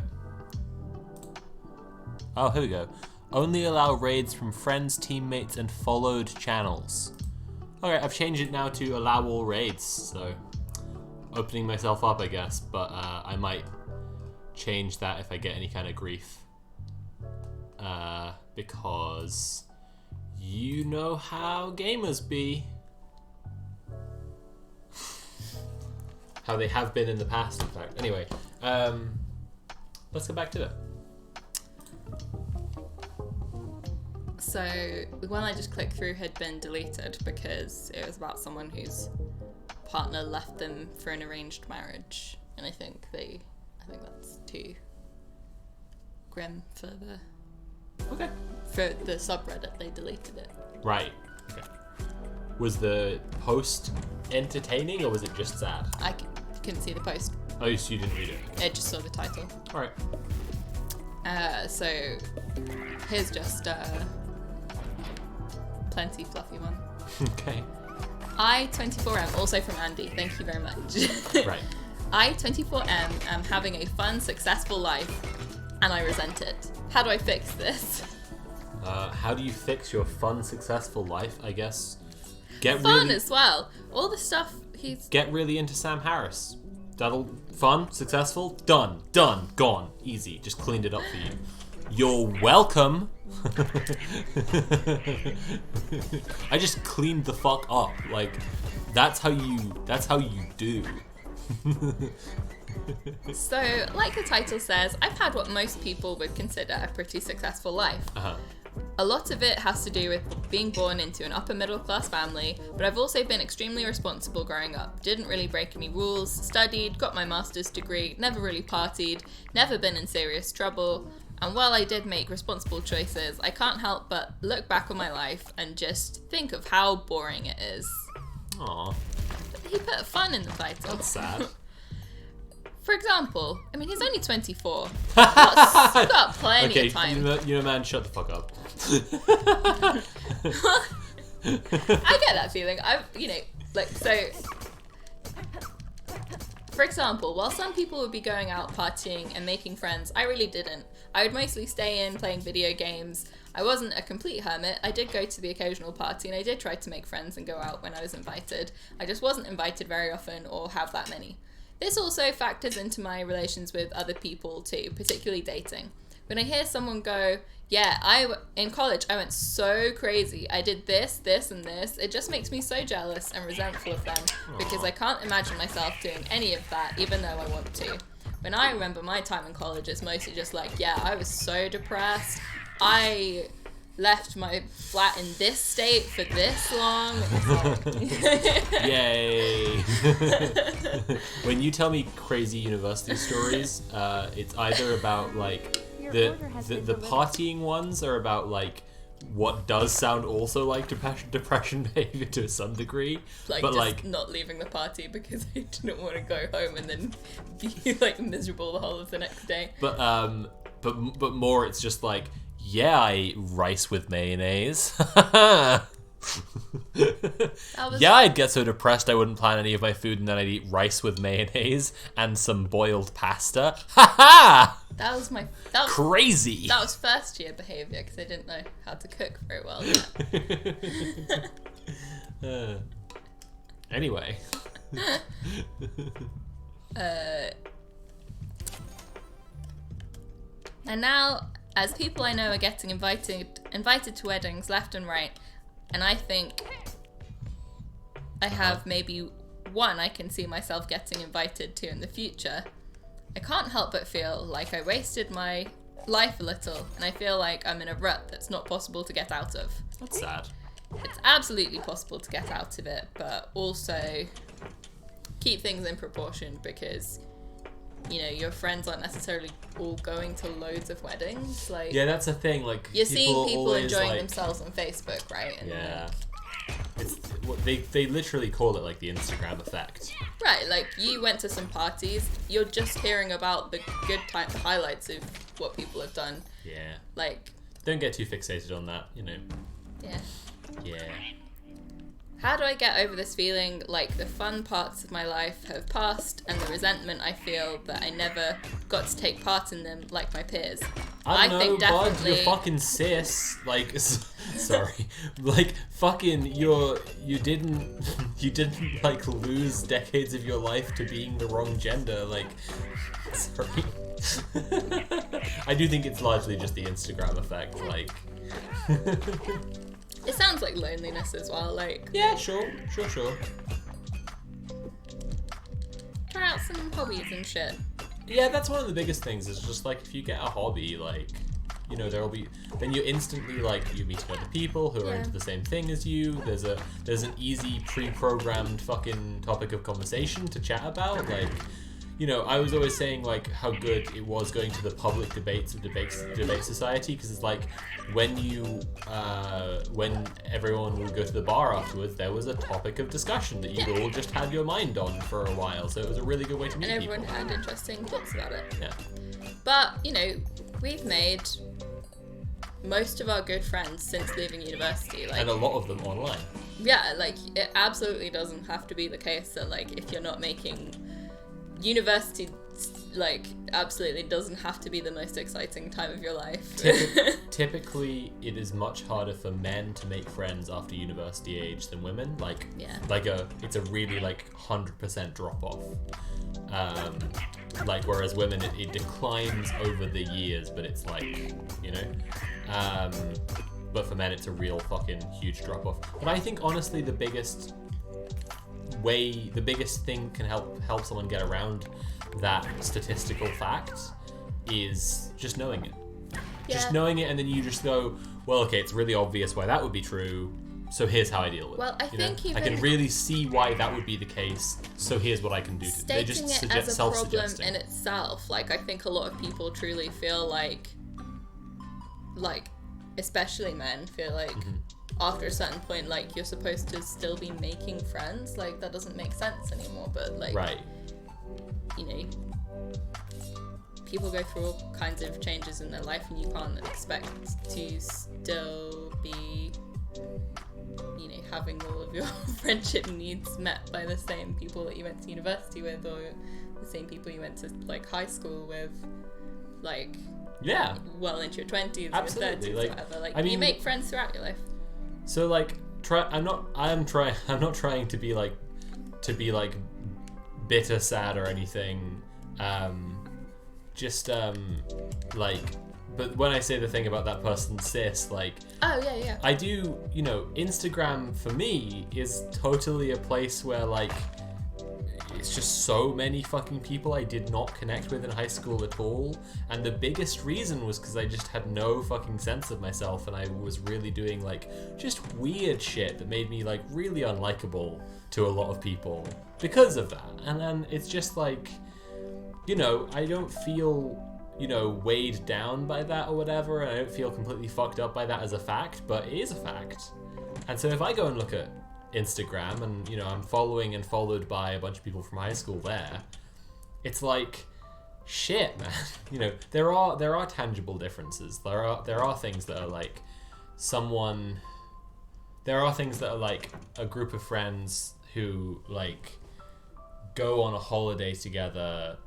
Oh, here we go. Only allow raids from friends, teammates, and followed channels. Okay, I've changed it now to allow all raids, so opening myself up, I guess, but I might change that if I get any kind of grief. Because you know how gamers be. How they have been in the past, in fact. Anyway, let's get back to it. So the one I just clicked through had been deleted because it was about someone whose partner left them for an arranged marriage, and I think that's too grim for the subreddit. They deleted it. Right. Okay. Was the post entertaining or was it just sad? I couldn't see the post. Oh, so you didn't read it. I just saw the title. All right. So here's just plenty fluffy one. Okay. I 24M, also from Andy. Thank you very much. Right. I 24M am having a fun, successful life, and I resent it. How do I fix this? How do you fix your fun, successful life? I guess get Fun really as well. All the stuff he's. get really into Sam Harris. That'll fun, successful, done, gone, easy. Just cleaned it up for you. You're welcome. I just cleaned the fuck up. Like that's how you do. So, like the title says, I've had what most people would consider a pretty successful life. Uh-huh. A lot of it has to do with being born into an upper middle class family, but I've also been extremely responsible growing up. Didn't really break any rules, studied, got my master's degree, never really partied, never been in serious trouble. And while I did make responsible choices, I can't help but look back on my life and just think of how boring it is. Aw, He put fun in the title. that's sad. For example, I mean, he's only 24. He's got plenty Okay, of time. you know, man, shut the fuck up. I get that feeling. For example, while some people would be going out partying and making friends, I really didn't. I would mostly stay in playing video games. I wasn't a complete hermit. I did go to the occasional party and I did try to make friends and go out when I was invited. I just wasn't invited very often or have that many. This also factors into my relations with other people too, particularly dating. When I hear someone go, yeah, in college I went so crazy, I did this, this, and this, it just makes me so jealous and resentful of them because I can't imagine myself doing any of that even though I want to. When I remember my time in college, it's mostly just like, yeah, I was so depressed, I left my flat in this state for this long. Yay! When you tell me crazy university stories, it's either about like the partying ones are about like what does sound also like depression behavior to some degree, Like but just like not leaving the party because I didn't want to go home and then be like miserable the whole of the next day. but more it's just like, yeah, I ate rice with mayonnaise. Yeah, I'd get so depressed I wouldn't plan any of my food and then I'd eat rice with mayonnaise and some boiled pasta. Ha ha! That was Crazy. That was first year behaviour because I didn't know how to cook very well yet. Anyway. And now, as people I know are getting invited to weddings left and right, and I think I have maybe one I can see myself getting invited to in the future, I can't help but feel like I wasted my life a little, and I feel like I'm in a rut that's not possible to get out of. That's sad. It's absolutely possible to get out of it, but also keep things in proportion because, you know, your friends aren't necessarily all going to loads of weddings. Like, Yeah, that's a thing. Like, you're seeing people always, enjoying like, themselves on Facebook, right? And Yeah. It's they literally call it like the Instagram effect. right, like you went to some parties, you're just hearing about the good time highlights of what people have done. Yeah. Like, Don't get too fixated on that, you know. yeah. Yeah. How do I get over this feeling like the fun parts of my life have passed and the resentment I feel that I never got to take part in them like my peers? I don't know, think bud, definitely you're fucking cis. Like, sorry. Like, fucking, you didn't, like, lose decades of your life to being the wrong gender. Like, sorry. I do think it's largely just the Instagram effect, like. it sounds like loneliness as well, like Yeah, sure. try out some hobbies and shit. Yeah, that's one of the biggest things, is just, like, if you get a hobby, like, you know, then you're instantly, like, you're meeting other people who are Yeah. into the same thing as you. There's an easy pre-programmed fucking topic of conversation to chat about. Like, you know, I was always saying, like, how good it was going to the public debates of Debate Society, because it's like, when everyone would go to the bar afterwards, there was a topic of discussion that you'd all just had your mind on for a while, so it was a really good way to meet And people. everyone had interesting thoughts about it. Yeah. But, you know, we've made most of our good friends since leaving university. Like, And a lot of them online. yeah, like, it absolutely doesn't have to be the case that, like, if you're not making university, like, absolutely doesn't have to be the most exciting time of your life. Typically, it is much harder for men to make friends after university age than women. Like, Yeah. It's a really, like, 100% drop off. Like, whereas women, it declines over the years, but it's like, you know. But for men, it's a real fucking huge drop off. But I think, honestly, the biggest thing can help someone get around that statistical fact is just knowing it. Just Yeah. knowing it, and then you just go, well, okay, it's really obvious why that would be true, so here's how I deal with Well, it. I think I can even- really see why that would be the case, so here's what I can do. They Stating just it as a problem self-suggesting. in itself, like, I think a lot of people truly feel like like, especially men, feel like after a certain point, like, you're supposed to still be making friends. Like, that doesn't make sense anymore. But, like, Right. you know, people go through all kinds of changes in their life, and you can't expect to still be, you know, having all of your friendship needs met by the same people that you went to university with, or the same people you went to, like, high school with, like, Yeah. well into your 20s, Absolutely. your 30s, Like, whatever. Like, I mean, you make friends throughout your life. So like, I'm not trying to be like bitter, sad, or anything. Like, but when I say the thing about that person cis, like, Oh, yeah. I do, you know, Instagram for me is totally a place where, like, it's just so many fucking people I did not connect with in high school at all. And the biggest reason was because I just had no fucking sense of myself, and I was really doing, like, just weird shit that made me, like, really unlikable to a lot of people because of that. And then it's just like, you know, I don't feel, you know, weighed down by that or whatever, and I don't feel completely fucked up by that as a fact, but it is a fact. And so if I go and look at Instagram, and, you know, I'm following and followed by a bunch of people from high school there, it's like, shit, man. You know, there are tangible differences. There are things that are like a group of friends who, like, go on a holiday together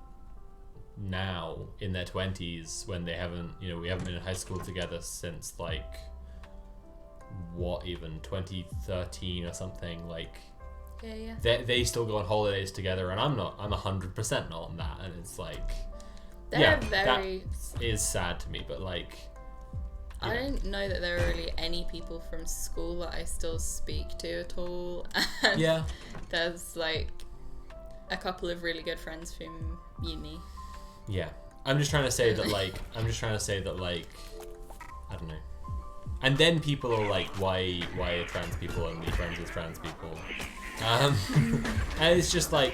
now in their 20s when they haven't, you know, we haven't been in high school together since, like, what, even 2013 or something. Like, Yeah. they still go on holidays together, and I'm 100% not on that. And it's like, They're that is sad to me, but, like, I don't know that there are really any people from school that I still speak to at all. And yeah, there's, like, a couple of really good friends from uni. yeah. I'm just trying to say that, like, I don't know. And then people are like, why are trans people only friends with trans people? And it's just like,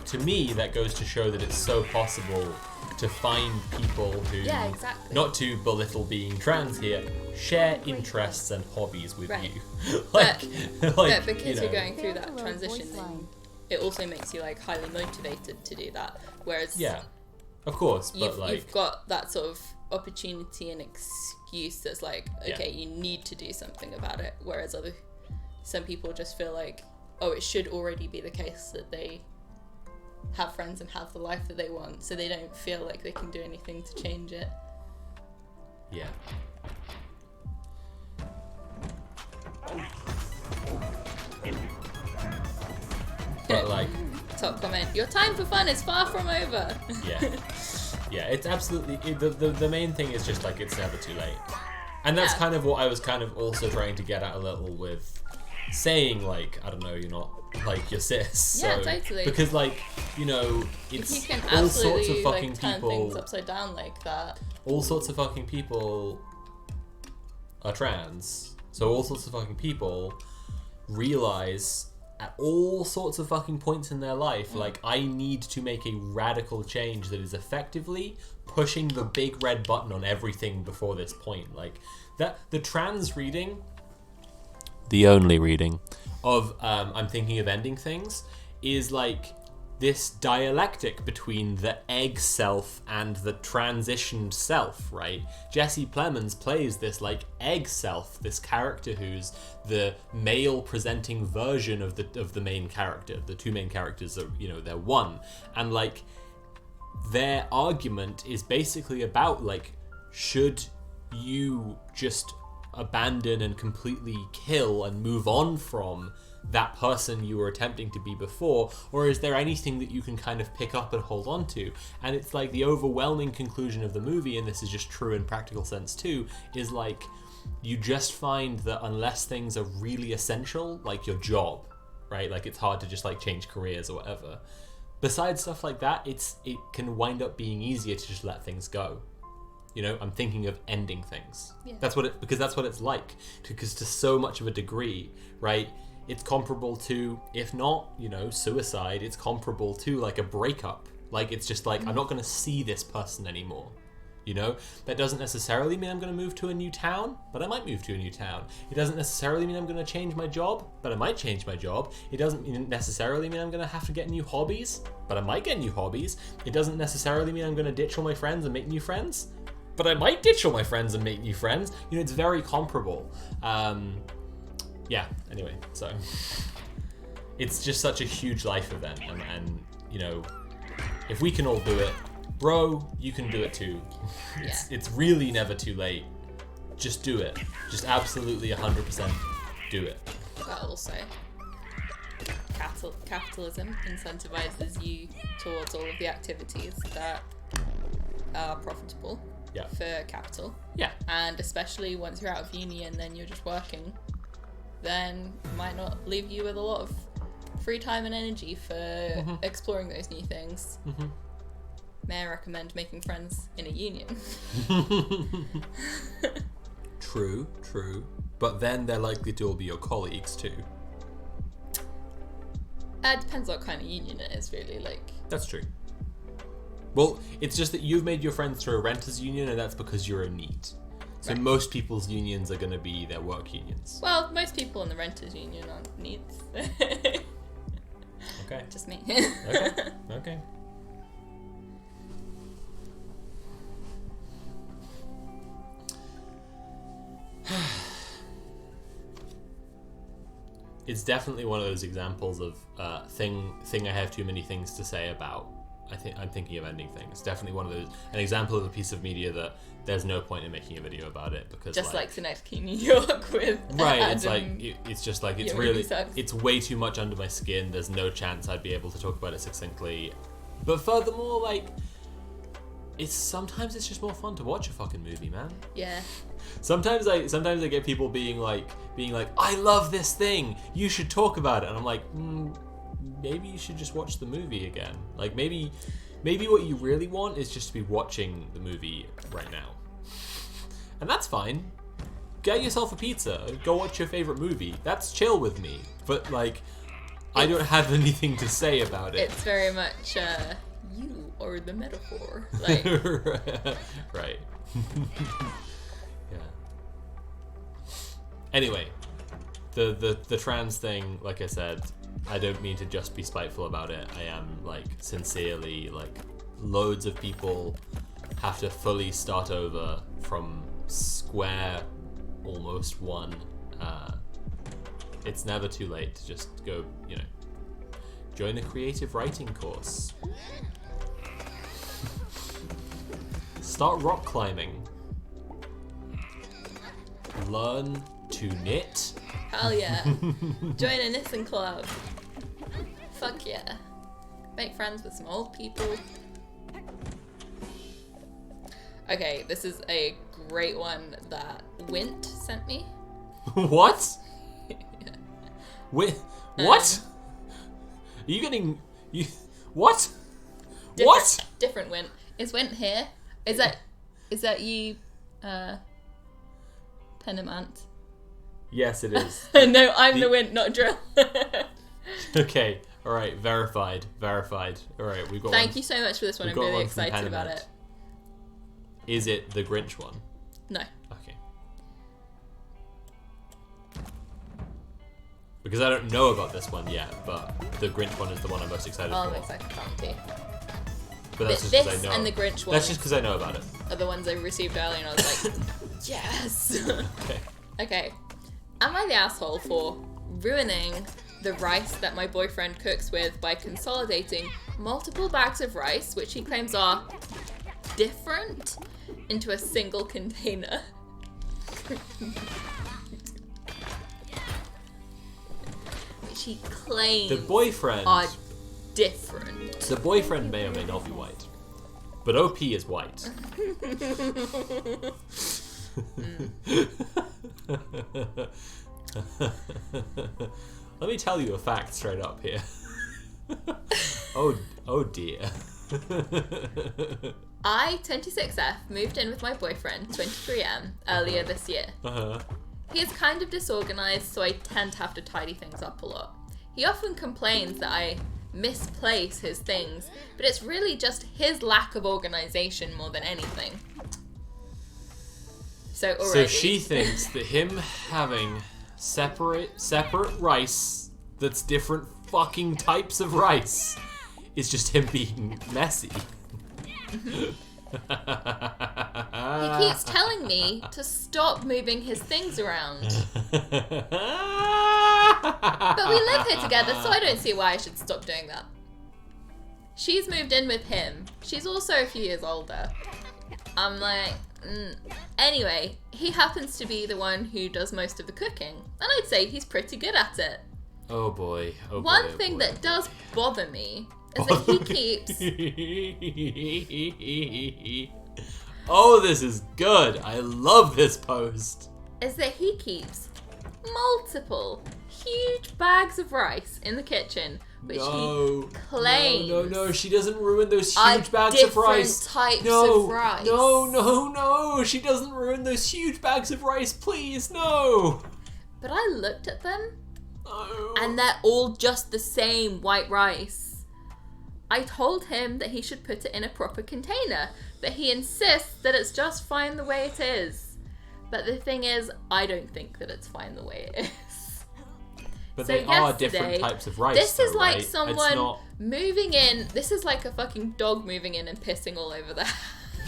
to me, that goes to show that it's so possible to find people who, Yeah, exactly. not to belittle being trans here, share interests and hobbies with Right. you. But because you know, you're going through that transition thing, it also makes you, like, highly motivated to do that. Whereas yeah, of course, but you've got that sort of opportunity and excuse that's like, okay, you need to do something about it. Whereas some people just feel like, oh, it should already be the case that they have friends and have the life that they want, so they don't feel like they can do anything to change it. yeah. But, like, Top comment, your time for fun is far from over. yeah, it's absolutely, the main thing is just, like, it's never too late. And that's kind of what I was kind of also trying to get at a little with saying, like, I don't know, you're not, like, you're cis. Yeah, so, totally. Because, like, you know, it's If you can all sorts of absolutely, fucking like, turn people, things upside down like that. all sorts of fucking people are trans. So all sorts of fucking people realize at all sorts of fucking points in their life, like, I need to make a radical change that is effectively pushing the big red button on everything before this point. Like, that, the trans reading, the only reading of I'm thinking of ending things, is like this dialectic between the egg self and the transitioned self, right? Jesse Plemons plays this, like, egg self, this character who's the male presenting version of the main character. The two main characters are, you know, they're one. And, like, their argument is basically about, like, should you just abandon and completely kill and move on from that person you were attempting to be before, or is there anything that you can kind of pick up and hold on to? And it's like the overwhelming conclusion of the movie, and this is just true in practical sense too, is like, you just find that unless things are really essential, like your job, right? Like, it's hard to just, like, change careers or whatever. Besides stuff like that, it can wind up being easier to just let things go. You know, I'm thinking of ending things. Yeah. Because that's what it's like. Because to so much of a degree, right? It's comparable to, if not, you know, suicide, it's comparable to, like, a breakup. Like, it's just like, I'm not going to see this person anymore. You know, that doesn't necessarily mean I'm going to move to a new town, but I might move to a new town. It doesn't necessarily mean I'm going to change my job, but I might change my job. It doesn't necessarily mean I'm going to have to get new hobbies, but I might get new hobbies. It doesn't necessarily mean I'm going to ditch all my friends and make new friends, but I might ditch all my friends and make new friends. You know, it's very comparable. Yeah, anyway, so it's just such a huge life event, and you know, if we can all do it, bro, you can do it too. It's really never too late. Just do it. Just absolutely 100% do it. But also, capitalism incentivizes you towards all of the activities that are profitable for capital. Yeah. And especially once you're out of uni and then you're just working, then it might not leave you with a lot of free time and energy for exploring those new things. May I recommend making friends in a union? True. But then they're likely to all be your colleagues too. It depends what kind of union it is, really. Like, that's true. Well, it's just that you've made your friends through a renters union, and that's because you're a NEET. So most people's unions are going to be their work unions. Well, most people in the renters union aren't NEETs. Okay. Just me. Okay. It's definitely one of those examples of thing I have too many things to say about. I'm thinking of ending things. Definitely one of those, an example of a piece of media that there's no point in making a video about it because just like Synecdoche, New York with right. Adam, it's like it's just like it's really it's way too much under my skin. There's no chance I'd be able to talk about it succinctly. But furthermore, like sometimes it's just more fun to watch a fucking movie, man. Yeah. Sometimes I get people being like, I love this thing. You should talk about it, and I'm like, maybe you should just watch the movie again. Like maybe what you really want is just to be watching the movie right now, and that's fine. Get yourself a pizza. Go watch your favorite movie. That's chill with me. But like, I don't have anything to say about it. It's very much you are the metaphor. Like right. Yeah. Anyway, the trans thing, like I said, I don't mean to just be spiteful about it. I am like sincerely like loads of people have to fully start over from square almost one. It's never too late to just go, join a creative writing course. Start rock climbing. Learn to knit. Hell yeah. Join a knitting club. Fuck yeah. Make friends with some old people. Okay, this is a great one that Wint sent me. What? What? Are you getting... What? What? Different Wint. Is Wint here? Is that you, Penamant? Yes, it is. No, I'm the Wint, not Drill. Okay, alright, verified. Alright, we've got Thank you so much for this one, I'm really excited about it. Is it the Grinch one? No. Okay. Because I don't know about this one yet, but the Grinch one is the one I'm most excited for. I'm excited for that one too. But that's just because I know. And the Grinch one. That's just because I know about it. Are the ones I received earlier, and I was like, yes. Okay. Am I the asshole for ruining the rice that my boyfriend cooks with by consolidating multiple bags of rice, which he claims are different, into a single container? Which he claims the boyfriend are different. The boyfriend may or may not be white, but OP is white. Let me tell you a fact straight up here. Oh dear. I, 26F, moved in with my boyfriend, 23M, earlier this year. He is kind of disorganized, so I tend to have to tidy things up a lot. He often complains that I misplace his things, but it's really just his lack of organization more than anything. So already. So she thinks that him having separate rice that's different fucking types of rice is just him being messy. He keeps telling me to stop moving his things around. But we live here together, so I don't see why I should stop doing that. She's moved in with him. She's also a few years older. I'm like, Anyway, he happens to be the one who does most of the cooking, and I'd say he's pretty good at it. Oh boy. One thing that does bother me is that he keeps... Oh, this is good. I love this post. Is that he keeps multiple huge bags of rice in the kitchen, which he claims... No, she doesn't ruin those huge bags of rice. Types of rice. No, she doesn't ruin those huge bags of rice, please, no. But I looked at them, No. and they're all just the same white rice. I told him that he should put it in a proper container, but he insists that it's just fine the way it is. But the thing is, I don't think that it's fine the way it is. But So they are yesterday, different types of rice. This is though, like right? someone moving in. This is like a fucking dog moving in and pissing all over the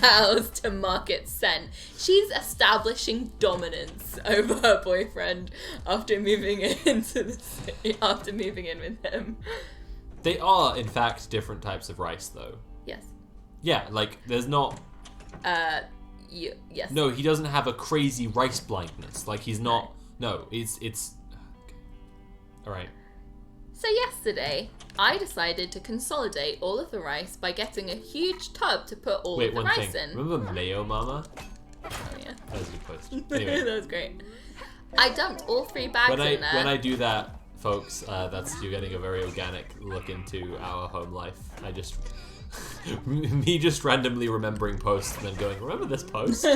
house to mark its scent. She's establishing dominance over her boyfriend after moving into the city, after moving in with him. They are, in fact, different types of rice, though. Yes. Yeah, like there's not. Yes. No, he doesn't have a crazy rice blindness. Like he's not. No, it's. Okay. All right. So yesterday, I decided to consolidate all of the rice by getting a huge tub to put all of the one rice thing. in. Remember Mayo Mama? Oh yeah. That was a good post. That Anyway, was great. I dumped all 3 bags in there. when I do that, folks, you're getting a very organic look into our home life. I just me just randomly remembering posts and then going, remember this post?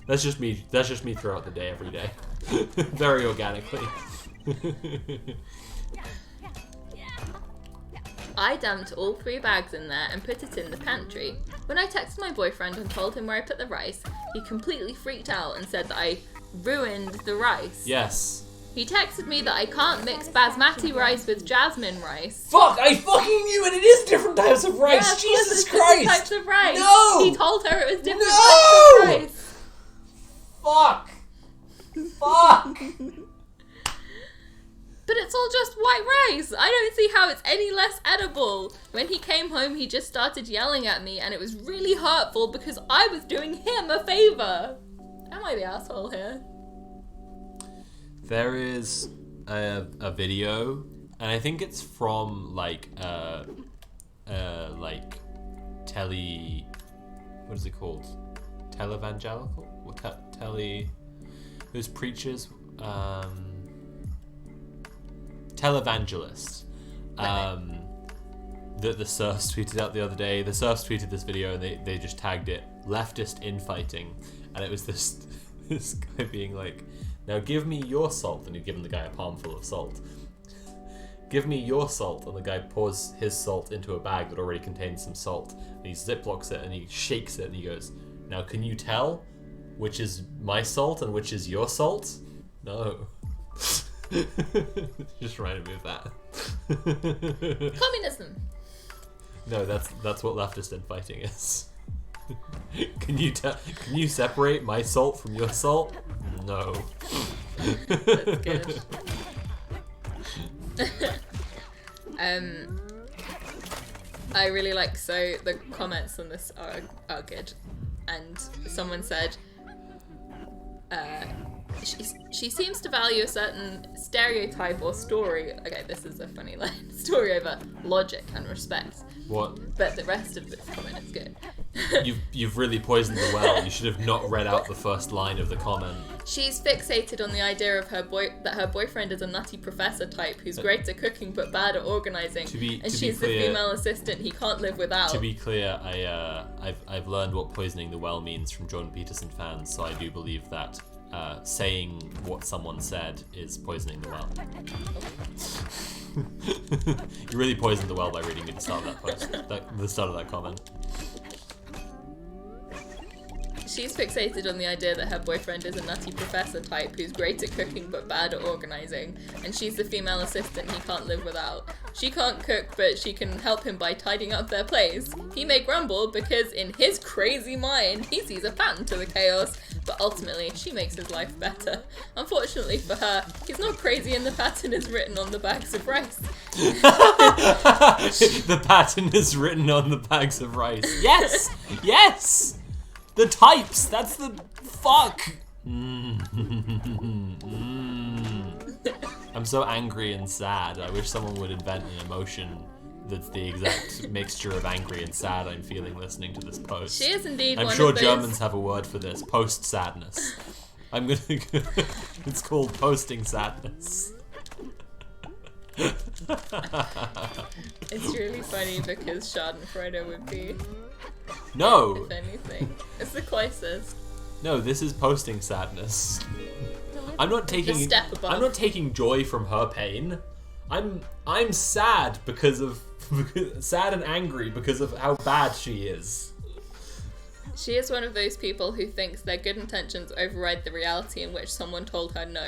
That's just me throughout the day, every day. Very organically. I dumped all 3 bags in there and put it in the pantry. When I texted my boyfriend and told him where I put the rice, he completely freaked out and said that I ruined the rice. Yes. He texted me that I can't mix basmati rice with jasmine rice. Fuck! I fucking knew it! It is different types of rice! Yeah, Jesus different Christ! types of rice. No! He told her it was different No! types of rice. Fuck! But it's all just white rice. I don't see how it's any less edible. When he came home, he just started yelling at me, and it was really hurtful because I was doing him a favor. Am I the asshole here? There is a video, and I think it's from like tele. What is it called? Televangelical? Those preachers. Televangelist. That the Surfs tweeted out the other day. The Surfs tweeted this video and they just tagged it leftist infighting, and it was this guy being like, now give me your salt, and he'd given the guy a palmful of salt. Give me your salt, and the guy pours his salt into a bag that already contains some salt, and he ziplocks it and he shakes it and he goes, now can you tell which is my salt and which is your salt? No. Just reminded me of that. Communism. No, that's what leftist infighting is. Can you separate my salt from your salt? No. That's good. I really like, so the comments on this are good, and someone said she seems to value a certain stereotype or story. Okay, this is a funny line. Story over logic and respect. What? But the rest of this comment is good. You've really poisoned the well. You should have not read out the first line of the comment. She's fixated on the idea of that her boyfriend is a nutty professor type who's great at cooking but bad at organising, and she's the female assistant he can't live without. To be clear, I've learned what poisoning the well means from Jordan Peterson fans, so I do believe that saying what someone said is poisoning the well. You really poisoned the well by reading me the start of that post, the start of that comment. She's fixated on the idea that her boyfriend is a nutty professor type who's great at cooking but bad at organising, and she's the female assistant he can't live without. She can't cook, but she can help him by tidying up their place. He may grumble because in his crazy mind, he sees a pattern to the chaos, but ultimately, she makes his life better. Unfortunately for her, he's not crazy and the pattern is written on the bags of rice. The pattern is written on the bags of rice. Yes! Yes! The types! That's the... Fuck! I'm so angry and sad. I wish someone would invent an emotion that's the exact mixture of angry and sad I'm feeling listening to this post. She is indeed I'm one sure of those... Germans have a word for this. Post-sadness. I'm gonna... It's called posting sadness. It's really funny because Schadenfreude would be... No! If anything. It's the closest. No, this is posting sadness. I'm not taking... Just step above. I'm not taking joy from her pain. I'm sad because of... sad and angry because of how bad she is. She is one of those people who thinks their good intentions override the reality in which someone told her no.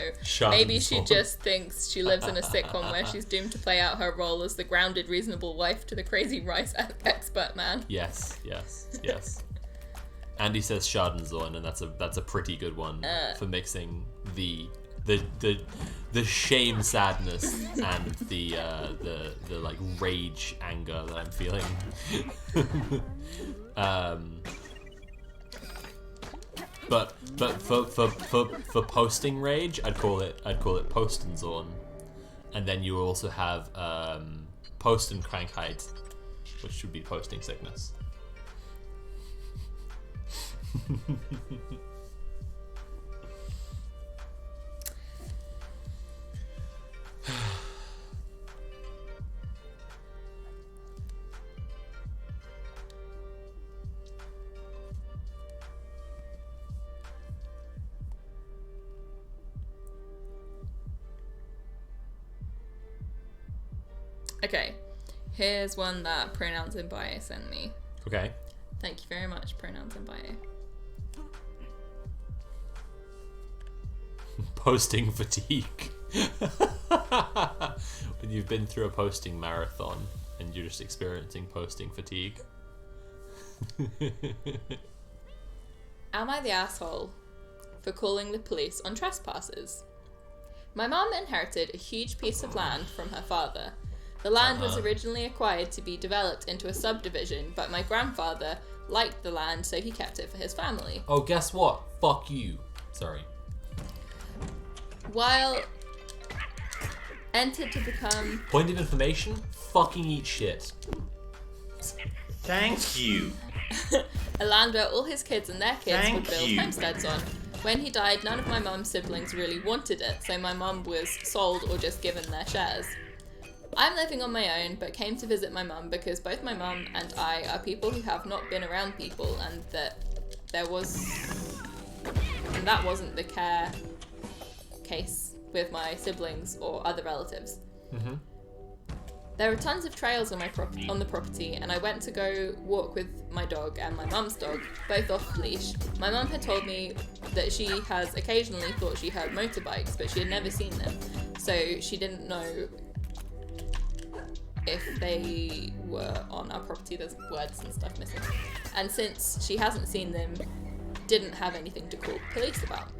Maybe she just thinks she lives in a sitcom where she's doomed to play out her role as the grounded, reasonable wife to the crazy rice expert man. Yes. Andy says Schadensohn, and that's a pretty good one for mixing the shame, sadness, and the like rage, anger that I'm feeling. But for posting rage, I'd call it Postenzorn, and then you also have Postenkrankheit, which should be posting sickness. Okay, here's one that Pronouns in Bio sent me. Okay. Thank you very much, Pronouns in Bio. Posting fatigue. When you've been through a posting marathon and you're just experiencing posting fatigue. Am I the asshole for calling the police on trespassers? My mum inherited a huge piece of land from her father. The land was originally acquired to be developed into a subdivision, but my grandfather liked the land, so he kept it for his family. Oh, guess what? Fuck you. Sorry. While entered to become... Point of information? Fucking eat shit. Thank you. a land where all his kids and their kids Thank would build you. homesteads on. When he died, none of my mum's siblings really wanted it, so my mum was sold or just given their shares. I'm living on my own, but came to visit my mum because both my mum and I are people who have not been around people, and that wasn't the case with my siblings or other relatives. Mm-hmm. There are tons of trails on the property, and I went to go walk with my dog and my mum's dog, both off leash. My mum had told me that she has occasionally thought she heard motorbikes, but she had never seen them, so she didn't know if they were on our property. There's words and stuff missing. And since she hasn't seen them, didn't have anything to call police about.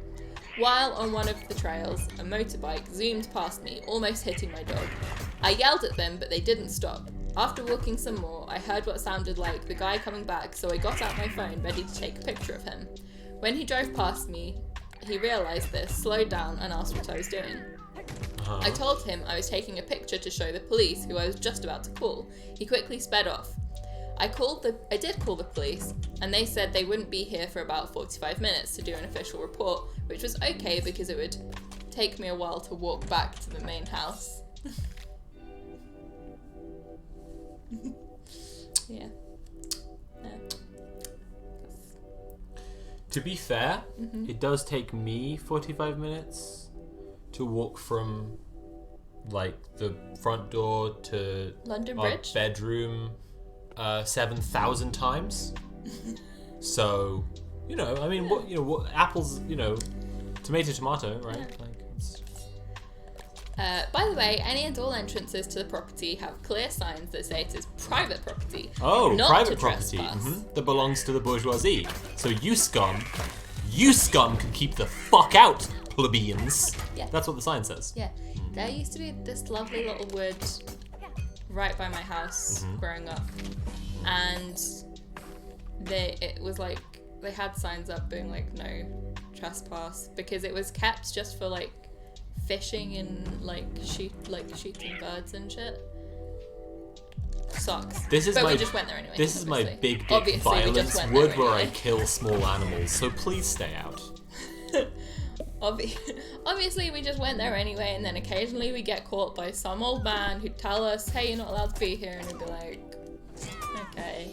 While on one of the trails, a motorbike zoomed past me, almost hitting my dog. I yelled at them, but they didn't stop. After walking some more, I heard what sounded like the guy coming back, so I got out my phone, ready to take a picture of him. When he drove past me, he realised this, slowed down, and asked what I was doing. I told him I was taking a picture to show the police, who I was just about to call. He quickly sped off. I did call the police, and they said they wouldn't be here for about 45 minutes to do an official report, which was okay because it would take me a while to walk back to the main house. Yeah. To be fair, it does take me 45 minutes to walk from like the front door to London our Bridge? bedroom 7,000 times. So You know, I mean, what apples, tomato, right? Yeah. Like, it's... By the way, any and all entrances to the property have clear signs that say it is private property. Oh, not private to property trespass. that belongs to the bourgeoisie. So you scum can keep the fuck out, plebeians. Yeah. That's what the sign says. Yeah, there used to be this lovely little wood right by my house growing up, and it was like they had signs up being like no trespass because it was kept just for like fishing and like shooting birds and shit. Sucks. We just went there anyway. This is my obviously. big dick Obviously, we just violence went wood there where I anyway. kill small animals. So please stay out. Obviously, we just went there anyway, and then occasionally we get caught by some old man who'd tell us, "Hey, you're not allowed to be here," and we'd be like, "Okay,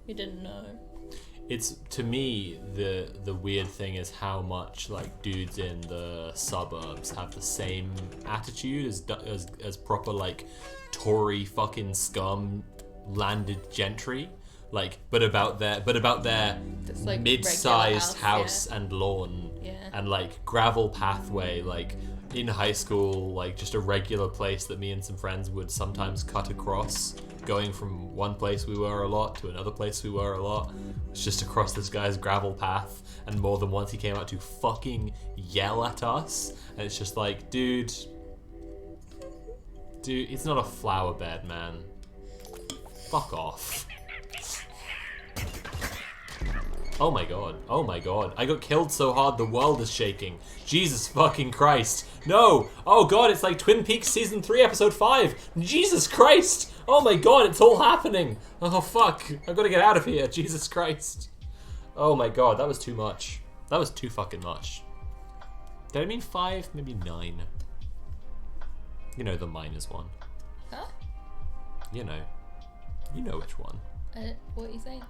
we didn't know." It's, to me, the weird thing is how much like dudes in the suburbs have the same attitude as proper like Tory fucking scum landed gentry, like but about their Just, like, mid-sized regular house and lawn Yeah. and like gravel pathway, like in high school, like just a regular place that me and some friends would sometimes cut across, going from one place we were a lot to another place we were a lot. It's just across this guy's gravel path, and more than once he came out to fucking yell at us, and it's just like, dude, it's not a flower bed, man. Fuck off. Oh my god. I got killed so hard the world is shaking. Jesus fucking Christ. No! Oh god, it's like Twin Peaks Season 3, Episode 5. Jesus Christ! Oh my god, it's all happening. Oh fuck. I've got to get out of here. Jesus Christ. Oh my god, that was too much. That was too fucking much. Did I mean 5? Maybe 9. You know the minus one. Huh? You know which one. What are you saying?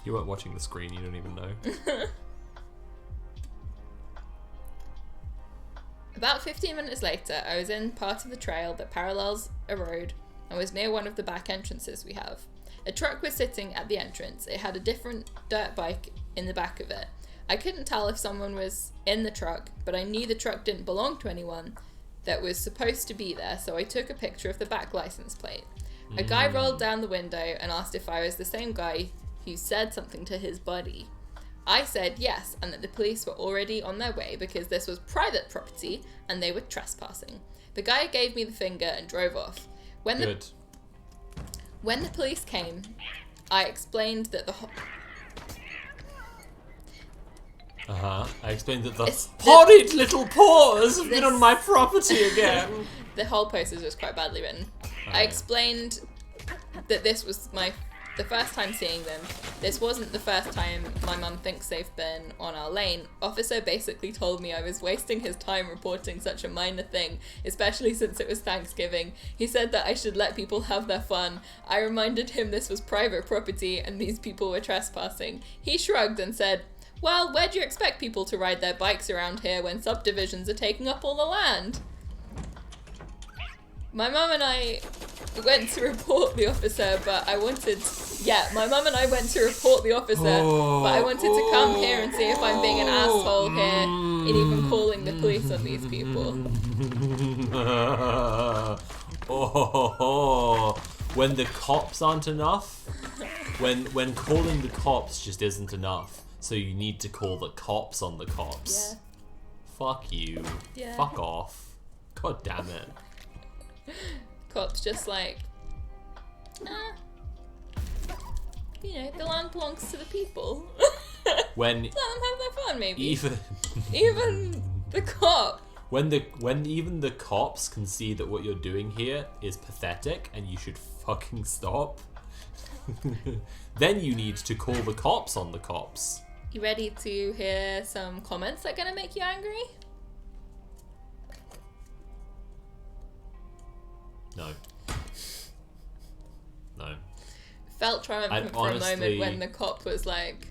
You weren't watching the screen, you don't even know. About 15 minutes later, I was in part of the trail that parallels a road and was near one of the back entrances we have. A truck was sitting at the entrance. It had a different dirt bike in the back of it. I couldn't tell if someone was in the truck, but I knew the truck didn't belong to anyone that was supposed to be there, so I took a picture of the back license plate. A guy rolled down the window and asked if I was the same guy who said something to his buddy. I said yes, and that the police were already on their way because this was private property and they were trespassing. The guy gave me the finger and drove off. When the police came, I explained that I explained that the horrid little paws have been on my property again. the whole post is just quite badly written. I explained that this was the first time seeing them. This wasn't the first time my mum thinks they've been on our lane. Officer basically told me I was wasting his time reporting such a minor thing, especially since it was Thanksgiving. He said that I should let people have their fun. I reminded him this was private property and these people were trespassing. He shrugged and said, "Well, where do you expect people to ride their bikes around here when subdivisions are taking up all the land?" My mum and I went to report the officer, but I wanted... Yeah, my mum and I went to report the officer, but I wanted to come here and see if I'm being an asshole here in even calling the police on these people. When the cops aren't enough, when calling the cops just isn't enough, so you need to call the cops on the cops. Yeah. Fuck you. Yeah. Fuck off. God damn it. Cops just like, the land belongs to the people. When Let them have their fun, maybe. even the cop. when even the cops can see that what you're doing here is pathetic and you should fucking stop, then you need to call the cops on the cops. You ready to hear some comments that are gonna make you angry? No. Felt triumphant for honestly... a moment when the cop was like,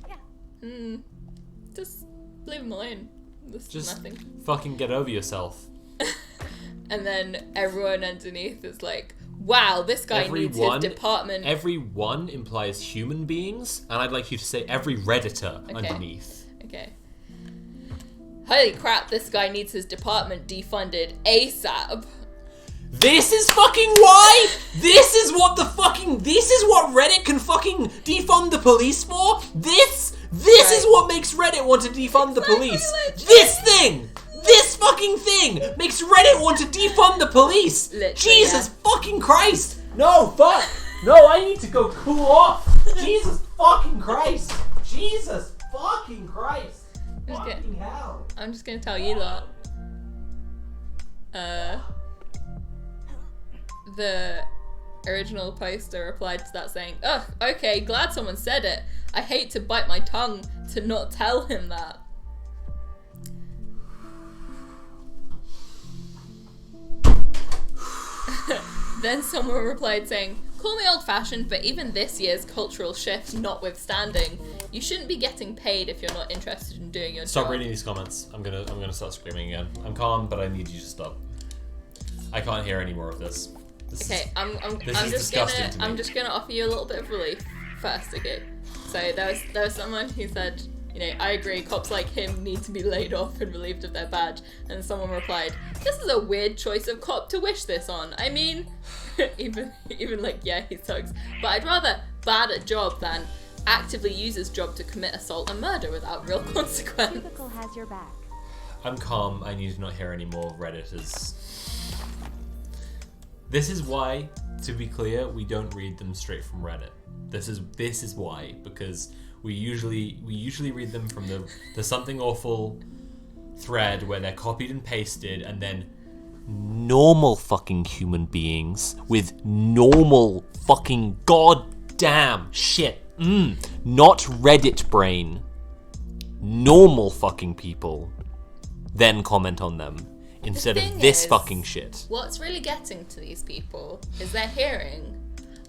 just leave him alone. This is nothing. Fucking get over yourself. And then everyone underneath is like, wow, this guy needs his Everyone- department. Every one implies human beings, and I'd like you to say every Redditor Okay. underneath. Okay. Holy crap, this guy needs his department defunded ASAP. This is fucking why! This is what Reddit can fucking defund the police for? This is what makes Reddit want to defund the police. legit. This fucking thing makes Reddit want to defund the police. Literally, Jesus yeah. fucking Christ. No, fuck. No, I need to go cool off. Jesus fucking Christ. Jesus fucking Christ. Okay. Fucking hell. I'm just gonna tell you that. The original poster replied to that saying, "Ugh, okay, glad someone said it. I hate to bite my tongue to not tell him that." Then someone replied saying, "Call me old-fashioned, but even this year's cultural shift notwithstanding, you shouldn't be getting paid if you're not interested in doing your Stop job." reading these comments. I'm gonna start screaming again. I'm calm, but I need you to stop. I can't hear any more of this. Okay, I'm This is disgusting to me. I'm just gonna offer you a little bit of relief first, okay? So there was someone who said, you know, I agree, cops like him need to be laid off and relieved of their badge. And someone replied, "This is a weird choice of cop to wish this on. I mean," even like, yeah, he sucks. "But I'd rather bad at job than actively use his job to commit assault and murder without real consequence." Typical has your back. I'm calm. I need to not hear any more Redditors. This is why, to be clear, we don't read them straight from Reddit. This is why, because we usually read them from the something awful thread where they're copied and pasted, and then normal fucking human beings with normal fucking goddamn shit. Not Reddit brain. Normal fucking people then comment on them instead of thing this is- fucking shit. What's really getting to these people is their hearing.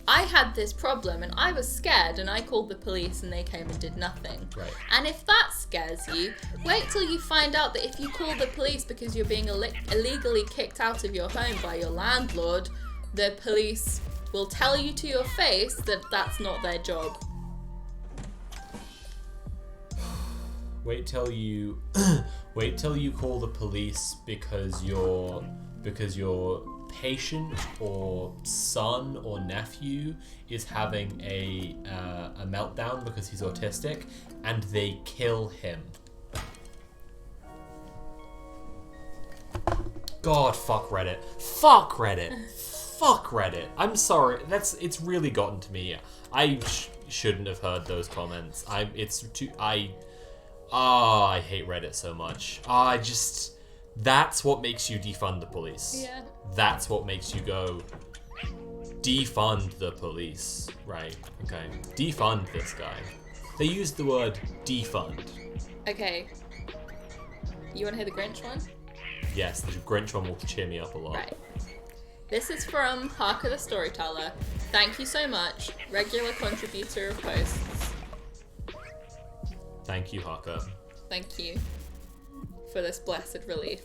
I had this problem and I was scared and I called the police and they came and did nothing. Right. And if that scares you, wait till you find out that if you call the police because you're being illegally kicked out of your home by your landlord, the police will tell you to your face that that's not their job. Wait till you call the police because your patient or son or nephew is having a meltdown because he's autistic, and they kill him. God, fuck Reddit. Fuck Reddit. Fuck Reddit. I'm sorry. It's really gotten to me. I shouldn't have heard those comments. I hate Reddit so much. That's what makes you defund the police. Yeah. That's what makes you go, defund the police. Right, okay. Defund this guy. They used the word defund. Okay. You want to hear the Grinch one? Yes, the Grinch one will cheer me up a lot. Right. This is from Harker the Storyteller. Thank you so much. Regular contributor of posts. Thank you, Harker. Thank you for this blessed relief.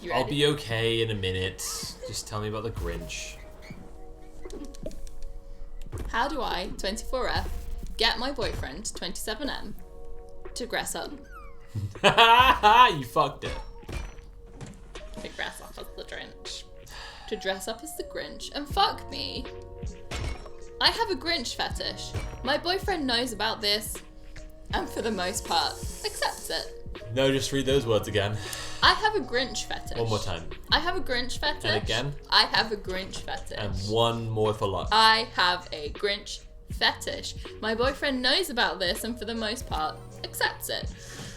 You ready? I'll be okay in a minute. Just tell me about the Grinch. How do I, 24F, get my boyfriend, 27M, to dress up? You fucked it. To dress up as the Grinch. To dress up as the Grinch and fuck me. I have a Grinch fetish. My boyfriend knows about this and for the most part accepts it. No, just read those words again. I have a Grinch fetish. One more time. I have a Grinch fetish. And again. I have a Grinch fetish. And one more for luck. I have a Grinch fetish. My boyfriend knows about this and for the most part accepts it.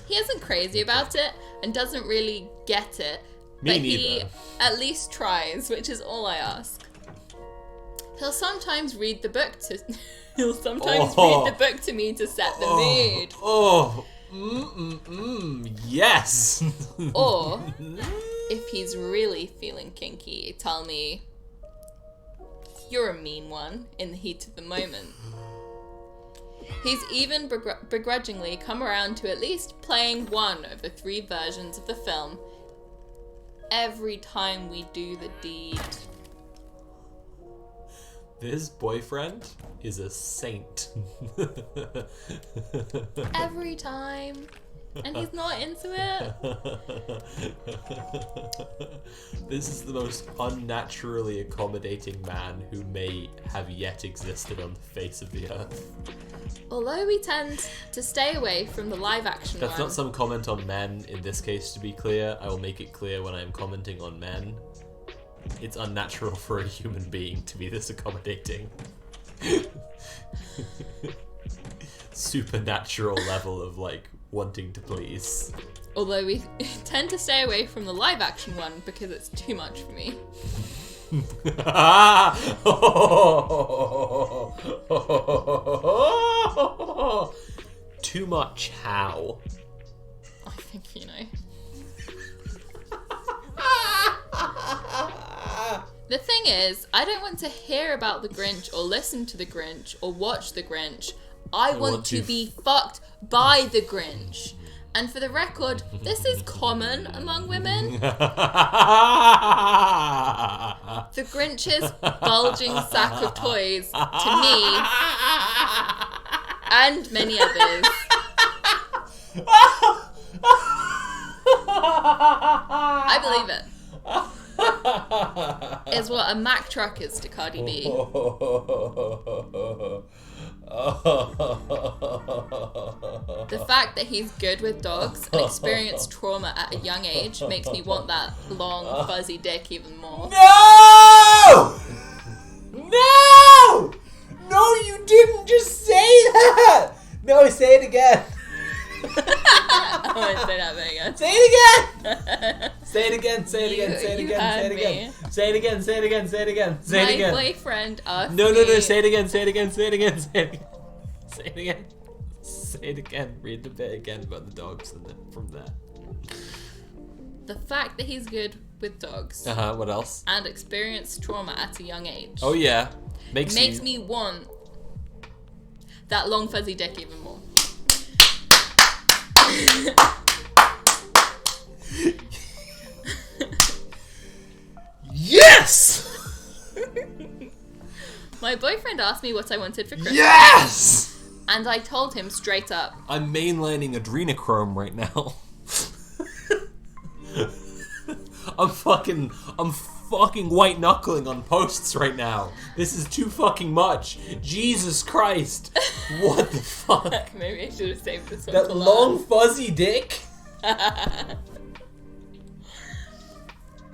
He isn't crazy about it and doesn't really get it. Me but neither. he at least tries, which is all I ask. He'll sometimes read the book to read the book to me to set the mood. Yes. Or if he's really feeling kinky, tell me you're a mean one in the heat of the moment. He's even begrudgingly come around to at least playing one of the 3 versions of the film every time we do the deed. This boyfriend is a saint. Every time. And he's not into it. This is the most unnaturally accommodating man who may have yet existed on the face of the earth. Although we tend to stay away from the live action That's one. not some comment on men in this case, to be clear. I will make it clear when I am commenting on men. It's unnatural for a human being to be this accommodating. Supernatural level of, like, wanting to please. Although we tend to stay away from the live action one because it's too much for me. Too much how? I think you know. The thing is, I don't want to hear about the Grinch or listen to the Grinch or watch the Grinch. I want to be fucked by the Grinch. And for the record, this is common among women. The Grinch's bulging sack of toys, to me, and many others, I believe it, is what a Mack truck is to Cardi B. The fact that he's good with dogs and experienced trauma at a young age makes me want that long, fuzzy dick even more. No! No! No, you didn't just say that! No, say it again. I won't say that bit again. Say it again! Say it again, say it again, say it You again, say it heard again. me. Say it again, say it again, say it again, say it again. My boyfriend asked No, me... say it again, say it again, say it again, say it again. Say it again. Say it again. Read the bit again about the dogs and then from there. The fact that he's good with dogs What else? and experienced trauma at a young age Oh yeah. Makes me want that long fuzzy dick even more. Yes! My boyfriend asked me what I wanted for Christmas. Yes! And I told him straight up. I'm mainlining adrenochrome right now. I'm fucking white knuckling on posts right now. This is too fucking much. Jesus Christ. What the fuck? Maybe I should have saved this one That for long last. fuzzy dick?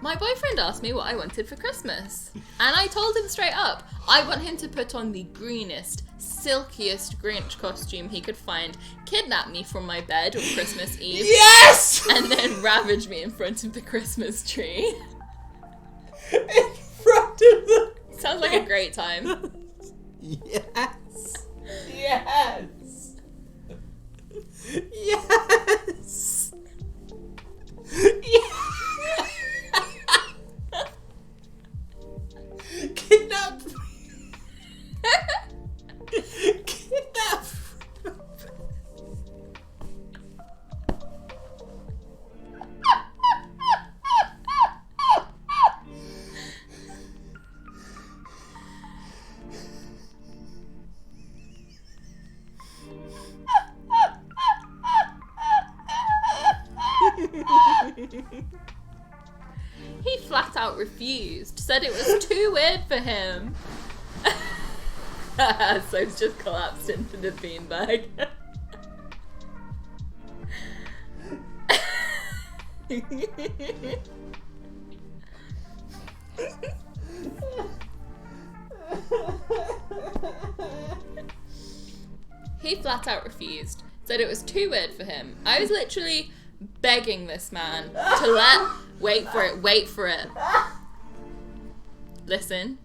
My boyfriend asked me what I wanted for Christmas. And I told him straight up, I want him to put on the greenest, silkiest Grinch costume he could find, kidnap me from my bed on Christmas Eve, Yes! and then ravage me in front of the Christmas tree. In front of the... Sounds like a great time. Yes! Yes! Yes! Yes! Kidnap! Kidnap! He flat out refused, said it was too weird for him. So just collapsed into the beanbag. He flat out refused, said it was too weird for him. I was literally begging this man to wait for it. Listen.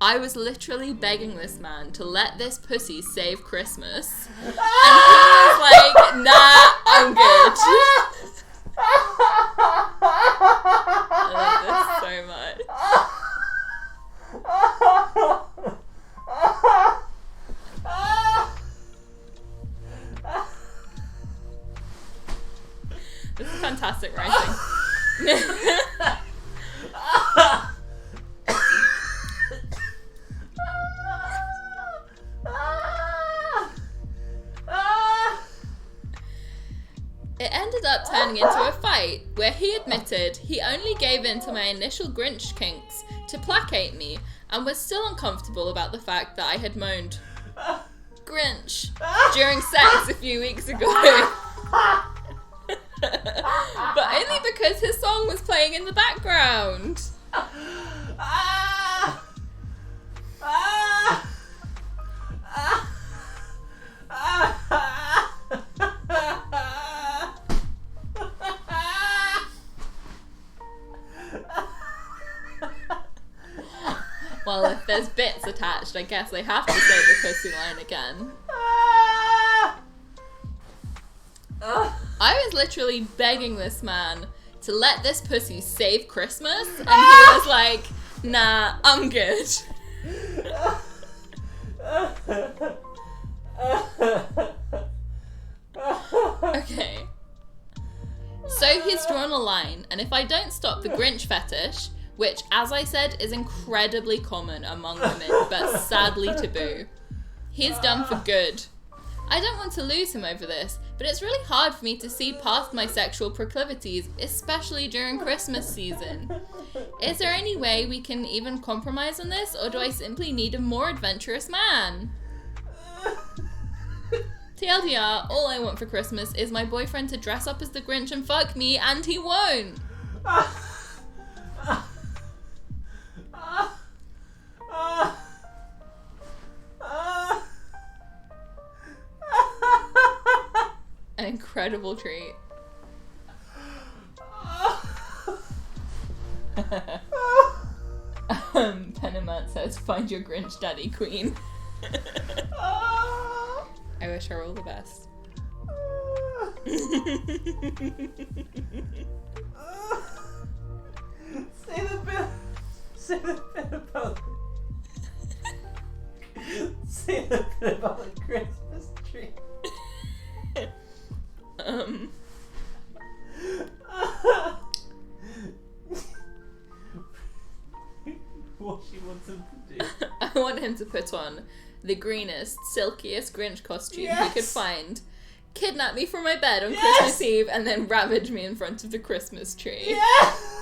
I was literally begging this man to let this pussy save Christmas. And he was like, nah, I'm good. I love this so much. This is fantastic writing. It ended up turning into a fight where he admitted he only gave in to my initial Grinch kinks to placate me and was still uncomfortable about the fact that I had moaned Grinch during sex a few weeks ago. But only because his song was playing in the background. Well, if there's bits attached, I guess I have to say the pussy line again. I was literally begging this man to let this pussy save Christmas, and he was like, nah, I'm good. Okay. So he's drawn a line, and if I don't stop the Grinch fetish, which, as I said, is incredibly common among women, but sadly taboo, he's done for good. I don't want to lose him over this, but it's really hard for me to see past my sexual proclivities, especially during Christmas season. Is there any way we can even compromise on this, or do I simply need a more adventurous man? TLDR, all I want for Christmas is my boyfriend to dress up as the Grinch and fuck me, and he won't. An incredible treat. Penamat says, find your Grinch daddy queen. I wish her all the best. Say the bit about the Christmas tree. What she wants him to do. I want him to put on the greenest, silkiest Grinch costume he could find, kidnap me from my bed on Christmas Eve, and then ravage me in front of the Christmas tree. Yes!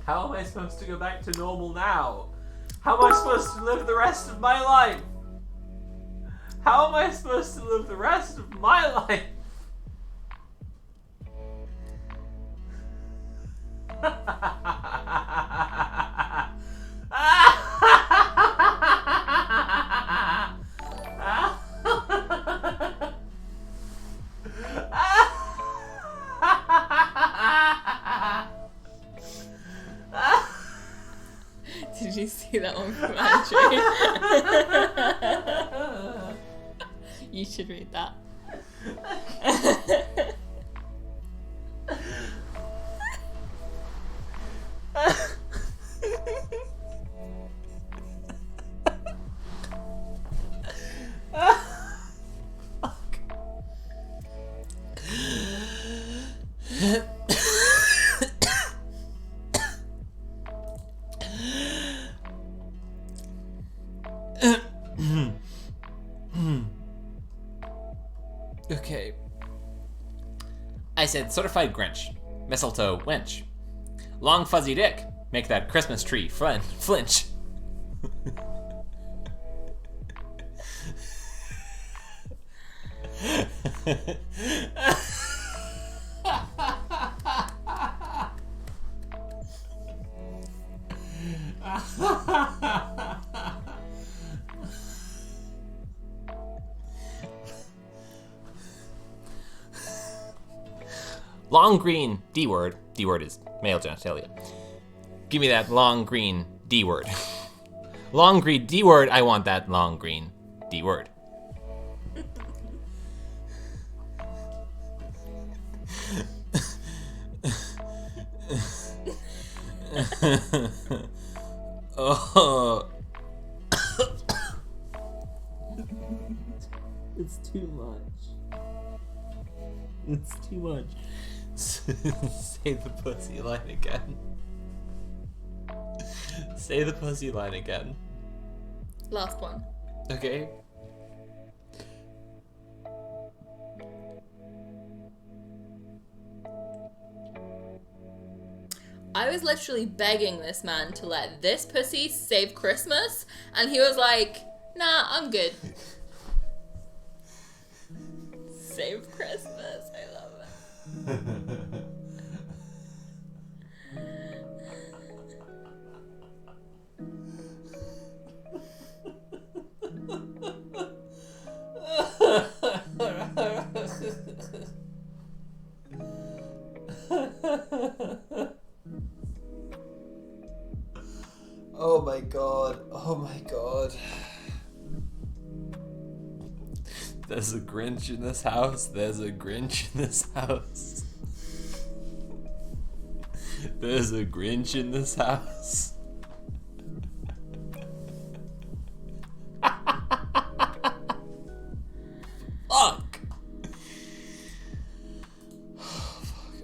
How am I supposed to go back to normal now? How am I supposed to live the rest of my life? How am I supposed to live the rest of my life? Did you see that one from Andrew? You should read that. Okay. I said certified Grinch. Mistletoe wench. Long fuzzy dick. Make that Christmas tree flinch. Long green D word. D word is male genitalia. Give me that long green D word. Long green D word. I want that long green D word. Oh. It's too much. It's too much. Say the pussy line again. Say the pussy line again. Last one. Okay. I was literally begging this man to let this pussy save Christmas, and he was like, nah, I'm good. Save Christmas. I love it. Oh my god. Oh my god. There's a Grinch in this house. There's a Grinch in this house. There's a Grinch in this house. Fuck.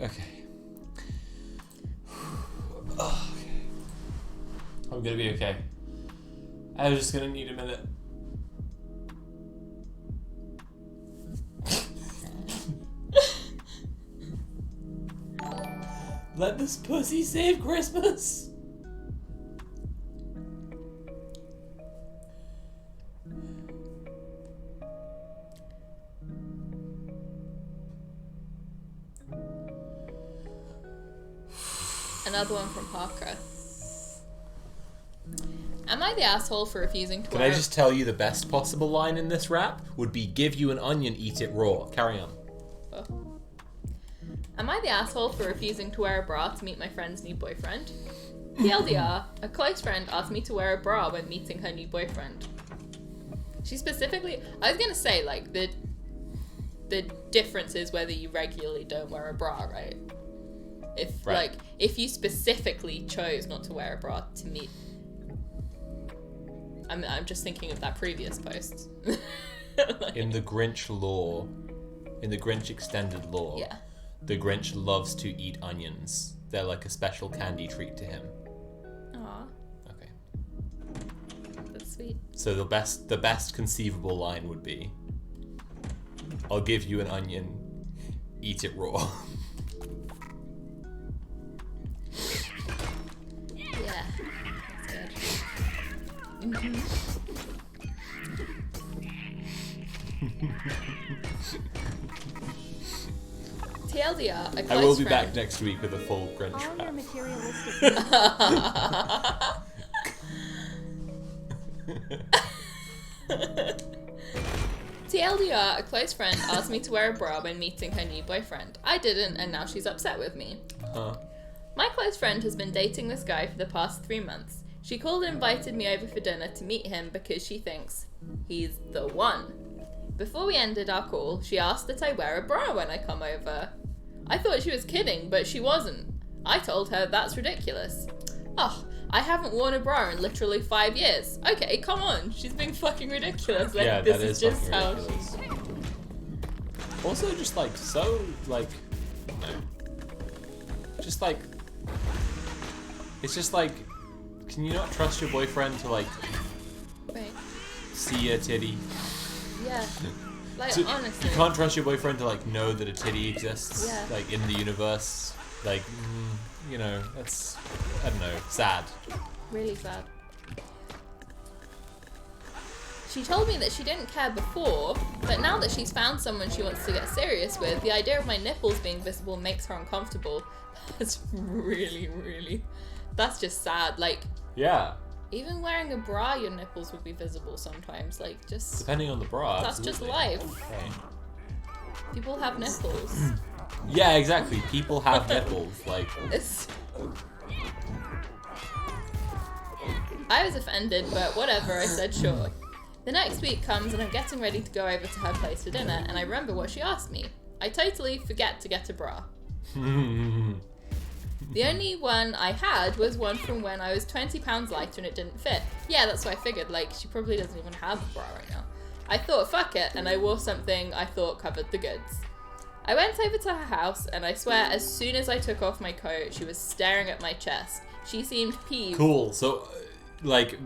Okay. Okay. I'm gonna be okay. I'm just gonna need a minute. Let this pussy save Christmas. Another one from Parker. Am I the asshole for refusing to Can wear I just tell you the best possible line in this rap would be give you an onion, eat it raw. Carry on. Oh. Am I the asshole for refusing to wear a bra to meet my friend's new boyfriend? TLDR, a close friend asked me to wear a bra when meeting her new boyfriend. She specifically, I was gonna say, like, the difference is whether you regularly don't wear a bra, right? If, Right. like, if you specifically chose not to wear a bra to meet... I'm just thinking of that previous post. Like, In the Grinch lore, in the Grinch extended lore, yeah. the Grinch loves to eat onions. They're like a special candy treat to him. Aw, Okay. that's sweet. So the best conceivable line would be, I'll give you an onion, eat it raw. Yeah, that's good. TLDR, a close I will be friend. back next week with a full Grinch All your rap. materialistic TLDR, a close friend asked me to wear a bra when meeting her new boyfriend. I didn't, and now she's upset with me. Huh? My close friend has been dating this guy for the past 3 months. She called and invited me over for dinner to meet him because she thinks he's the one. Before we ended our call, she asked that I wear a bra when I come over. I thought she was kidding, but she wasn't. I told her that's ridiculous. Oh, I haven't worn a bra in literally 5 years. Okay, come on. She's being fucking ridiculous. Like, Yeah, this that is just fucking how ridiculous. Also, just like so, like, no, just like, it's just like, can you not trust your boyfriend to like Wait. see a titty? Yeah. Like, So honestly. you can't trust your boyfriend to like know that a titty exists, Yeah. like in the universe. Like, you know, that's, I don't know, sad. Really sad. She told me that she didn't care before, but now that she's found someone she wants to get serious with, the idea of my nipples being visible makes her uncomfortable. That's really... That's just sad. Like, Yeah, even wearing a bra, your nipples would be visible sometimes. Like, just... depending on the bra. That's just absolutely. life. Okay. People have nipples. Yeah, exactly. People have nipples. Like, It's... I was offended, but whatever, I said sure. The next week comes and I'm getting ready to go over to her place for dinner, and I remember what she asked me. I totally forget to get a bra. The only one I had was one from when I was 20 pounds lighter and it didn't fit. Yeah, that's what I figured, like, she probably doesn't even have a bra right now. I thought, fuck it, and I wore something I thought covered the goods. I went over to her house, and I swear, as soon as I took off my coat, she was staring at my chest. She seemed peeved. Cool, so, like,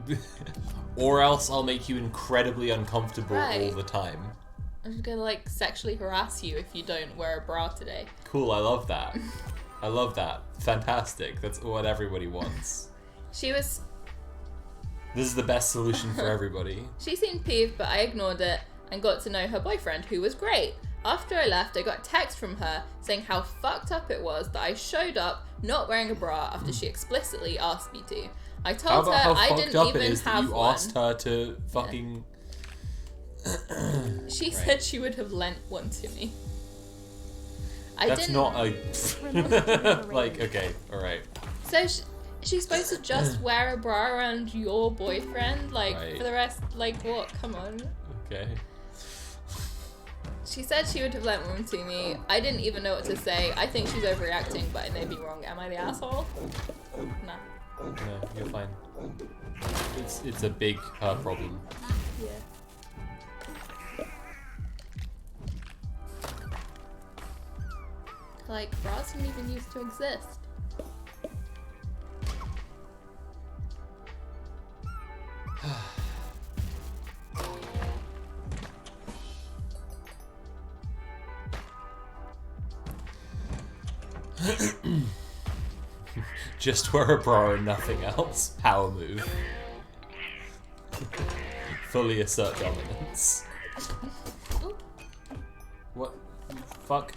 or else I'll make you incredibly uncomfortable all the time. I'm just gonna, like, sexually harass you if you don't wear a bra today. Cool, I love that. I love that. Fantastic. That's what everybody wants. She was... This is the best solution for everybody. She seemed peeved, but I ignored it and got to know her boyfriend, who was great. After I left, I got a text from her saying how fucked up it was that I showed up not wearing a bra after she explicitly asked me to. I told her I didn't even have you one. asked her to fucking... She said she would have lent one to me. That's not a... like, okay, alright. So she's supposed to just wear a bra around your boyfriend? Like, for the rest, like, what? Come on. Okay. She said she would have lent one to me. I didn't even know what to say. I think she's overreacting, but I may be wrong. Am I the asshole? Nah. No, you're fine. It's a big her problem. Yeah. Like, bras didn't even used to exist. Just wear a bra and nothing else. Power move. Fully assert dominance. What? Fuck.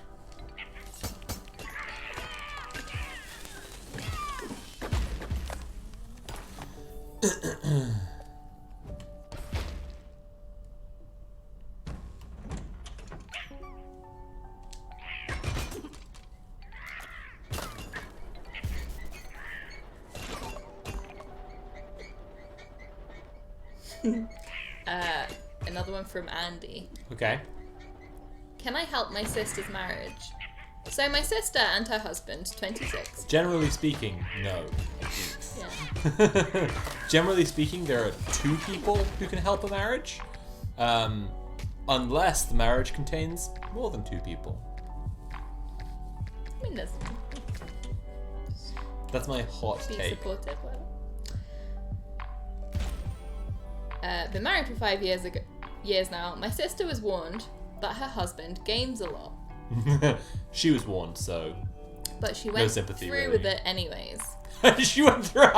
Another one from Andy. Okay. Can I help my sister's marriage? So my sister and her husband, 26. Generally speaking, no. Yeah. Generally speaking, there are 2 people who can help a marriage. Unless the marriage contains more than 2 people. I mean, That's my hot be take. supportive. Well. Been married for 5 years now. My sister was warned that her husband games a lot. She was warned, so... But she went sympathy, through really. with it anyways. She went through...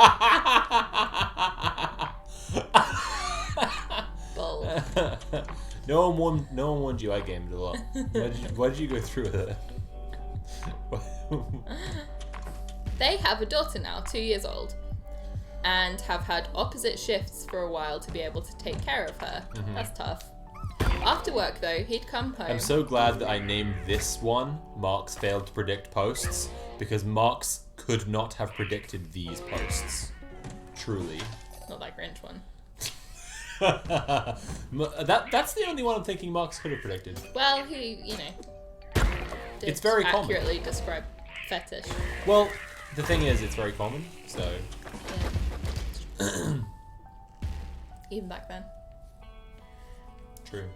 Bold. No one warned you I gamed a lot. Why did you go through with it? They have a daughter now, 2 years old, and have had opposite shifts for a while to be able to take care of her. Mm-hmm. That's tough. After work, though, he'd come home. I'm so glad that I named this one Marx failed to predict posts, because Marx could not have predicted these posts. Truly. Not that Grinch one. That's the only one I'm thinking Marx could have predicted. Well, he, did It's very common. accurately describe fetish. Well, the thing is, it's very common, so... Yeah. Even back then. True.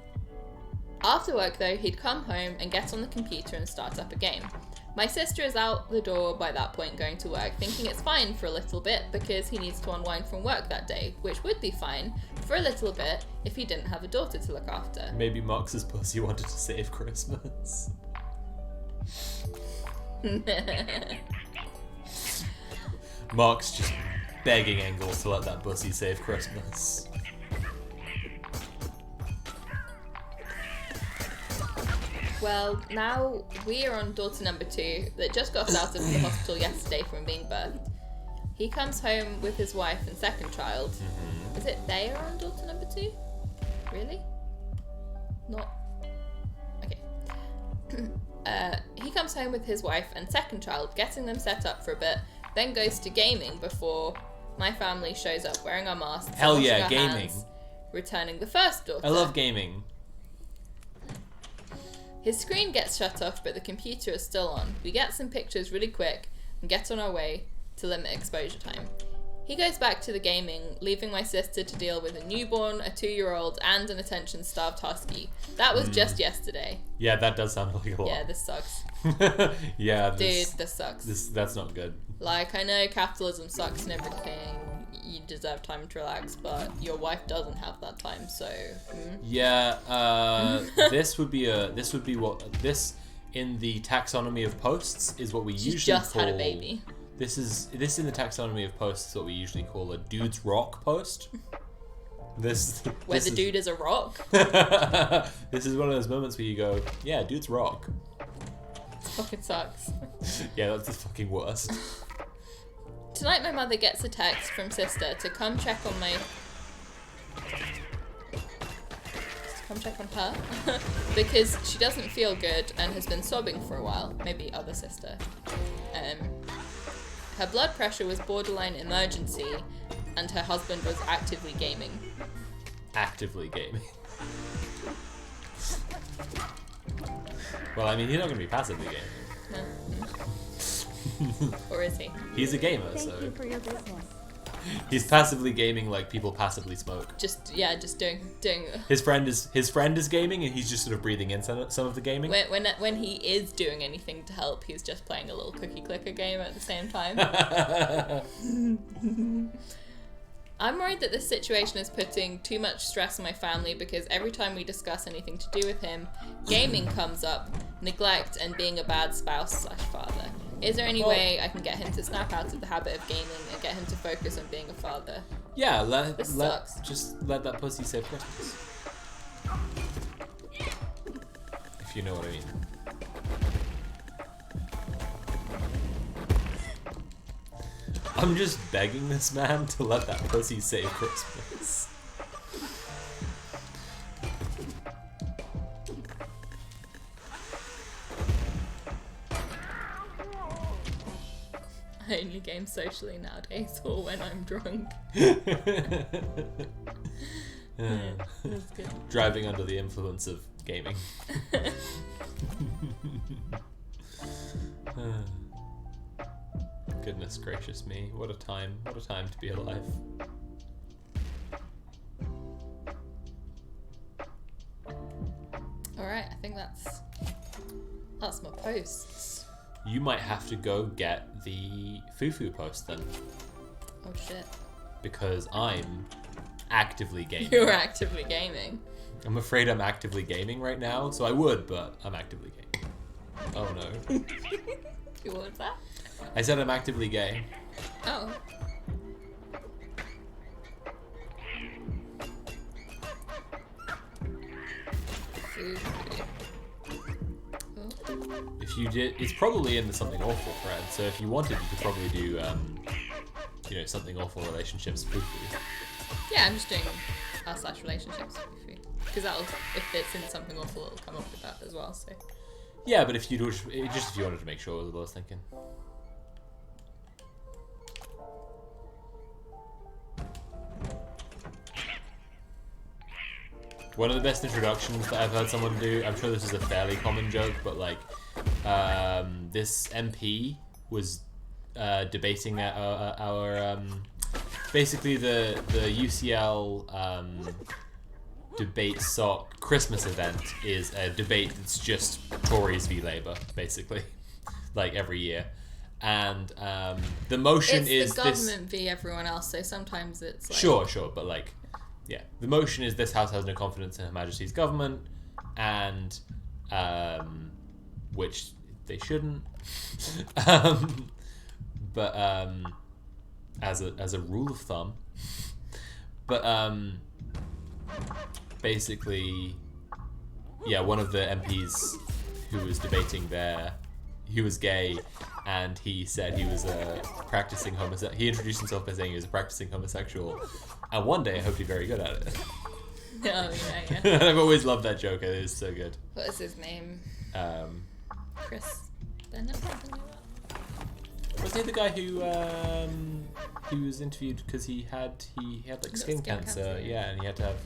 After work, though, he'd come home and get on the computer and start up a game. My sister is out the door by that point going to work, thinking it's fine for a little bit because he needs to unwind from work that day, which would be fine for a little bit if he didn't have a daughter to look after. Maybe Marx's pussy wanted to save Christmas. Marx just begging Engels to let that pussy save Christmas. Well, now we are on daughter number 2 that just got out of the hospital yesterday from being birthed. He comes home with his wife and second child. Mm-hmm. Is it they are on daughter number 2? Really? Not... Okay. He comes home with his wife and second child, getting them set up for a bit, then goes to gaming before my family shows up wearing our masks. Hell washing yeah, our gaming. hands, returning the first daughter. I love gaming. His screen gets shut off, but the computer is still on. We get some pictures really quick and get on our way to limit exposure time. He goes back to the gaming, leaving my sister to deal with a newborn, a 2-year-old, and an attention-starved husky. That was just yesterday. Yeah, that does sound like a lot. Yeah, this sucks. Yeah, Dude, this sucks. that's not good. Like, I know capitalism sucks and everything. You deserve time to relax, but your wife doesn't have that time, so... Yeah, this would be in the taxonomy of posts is what we She's usually just call... had a baby. This in the taxonomy of posts is what we usually call a dude's rock post. Where the dude is a rock. This is one of those moments where you go, yeah, dude's rock. It fucking sucks. Yeah, that's the fucking worst. Tonight my mother gets a text from sister to come check on her because she doesn't feel good and has been sobbing for a while. Maybe other sister. Her blood pressure was borderline emergency and her husband was actively gaming. Actively gaming. Well, I mean, he's not going to be passively gaming. No. Or is he? He's a gamer, Thank so you for your business. he's passively gaming like people passively smoke. Just doing. His friend is gaming, and he's just sort of breathing in some of the gaming. When he is doing anything to help, he's just playing a little cookie clicker game at the same time. I'm worried that this situation is putting too much stress on my family because every time we discuss anything to do with him, gaming comes up, neglect, and being a bad spouse/father. Is there any way I can get him to snap out of the habit of gaming and get him to focus on being a father? Yeah, sucks. just let that pussy say Christmas. If you know what I mean. I'm just begging this man to let that pussy say Christmas. I only game socially nowadays or when I'm drunk. That's good. Driving under the influence of gaming. Goodness gracious me, what a time to be alive. Alright, I think that's my posts. You might have to go get the Fufu post then, Oh shit. because I'm actively gaming. You're actively gaming. I'm afraid I'm actively gaming right now, so I would, but I'm actively gaming. Oh no. What was that? I said I'm actively gay. Oh. If you did, it's probably in the Something Awful thread, so if you wanted, you could probably do, Something Awful relationships Fufu. Yeah, I'm just doing r/relationships because that'll, if it's in Something Awful, it'll come up with that as well. So Yeah, but if you just if you wanted to make sure was what I was thinking. One of the best introductions that I've heard someone do, I'm sure this is a fairly common joke, but like, this MP was debating at our basically the UCL debate sock Christmas event is a debate that's just Tories v Labour, basically, like every year. And the motion is the government v everyone else, so sometimes it's like... Sure, but like, yeah, the motion is this House has no confidence in Her Majesty's government, and which they shouldn't. But as a rule of thumb, but basically, yeah, one of the MPs who was debating there, he was gay, and he said he was a practicing homosexual. He introduced himself by saying he was a practicing homosexual, and one day I hope he's very good at it. Oh, yeah. I've always loved that joke. It is so good. What is his name? Chris Bennett, something like that. Was he the guy who was interviewed because he had like skin cancer? Yeah, and he had to have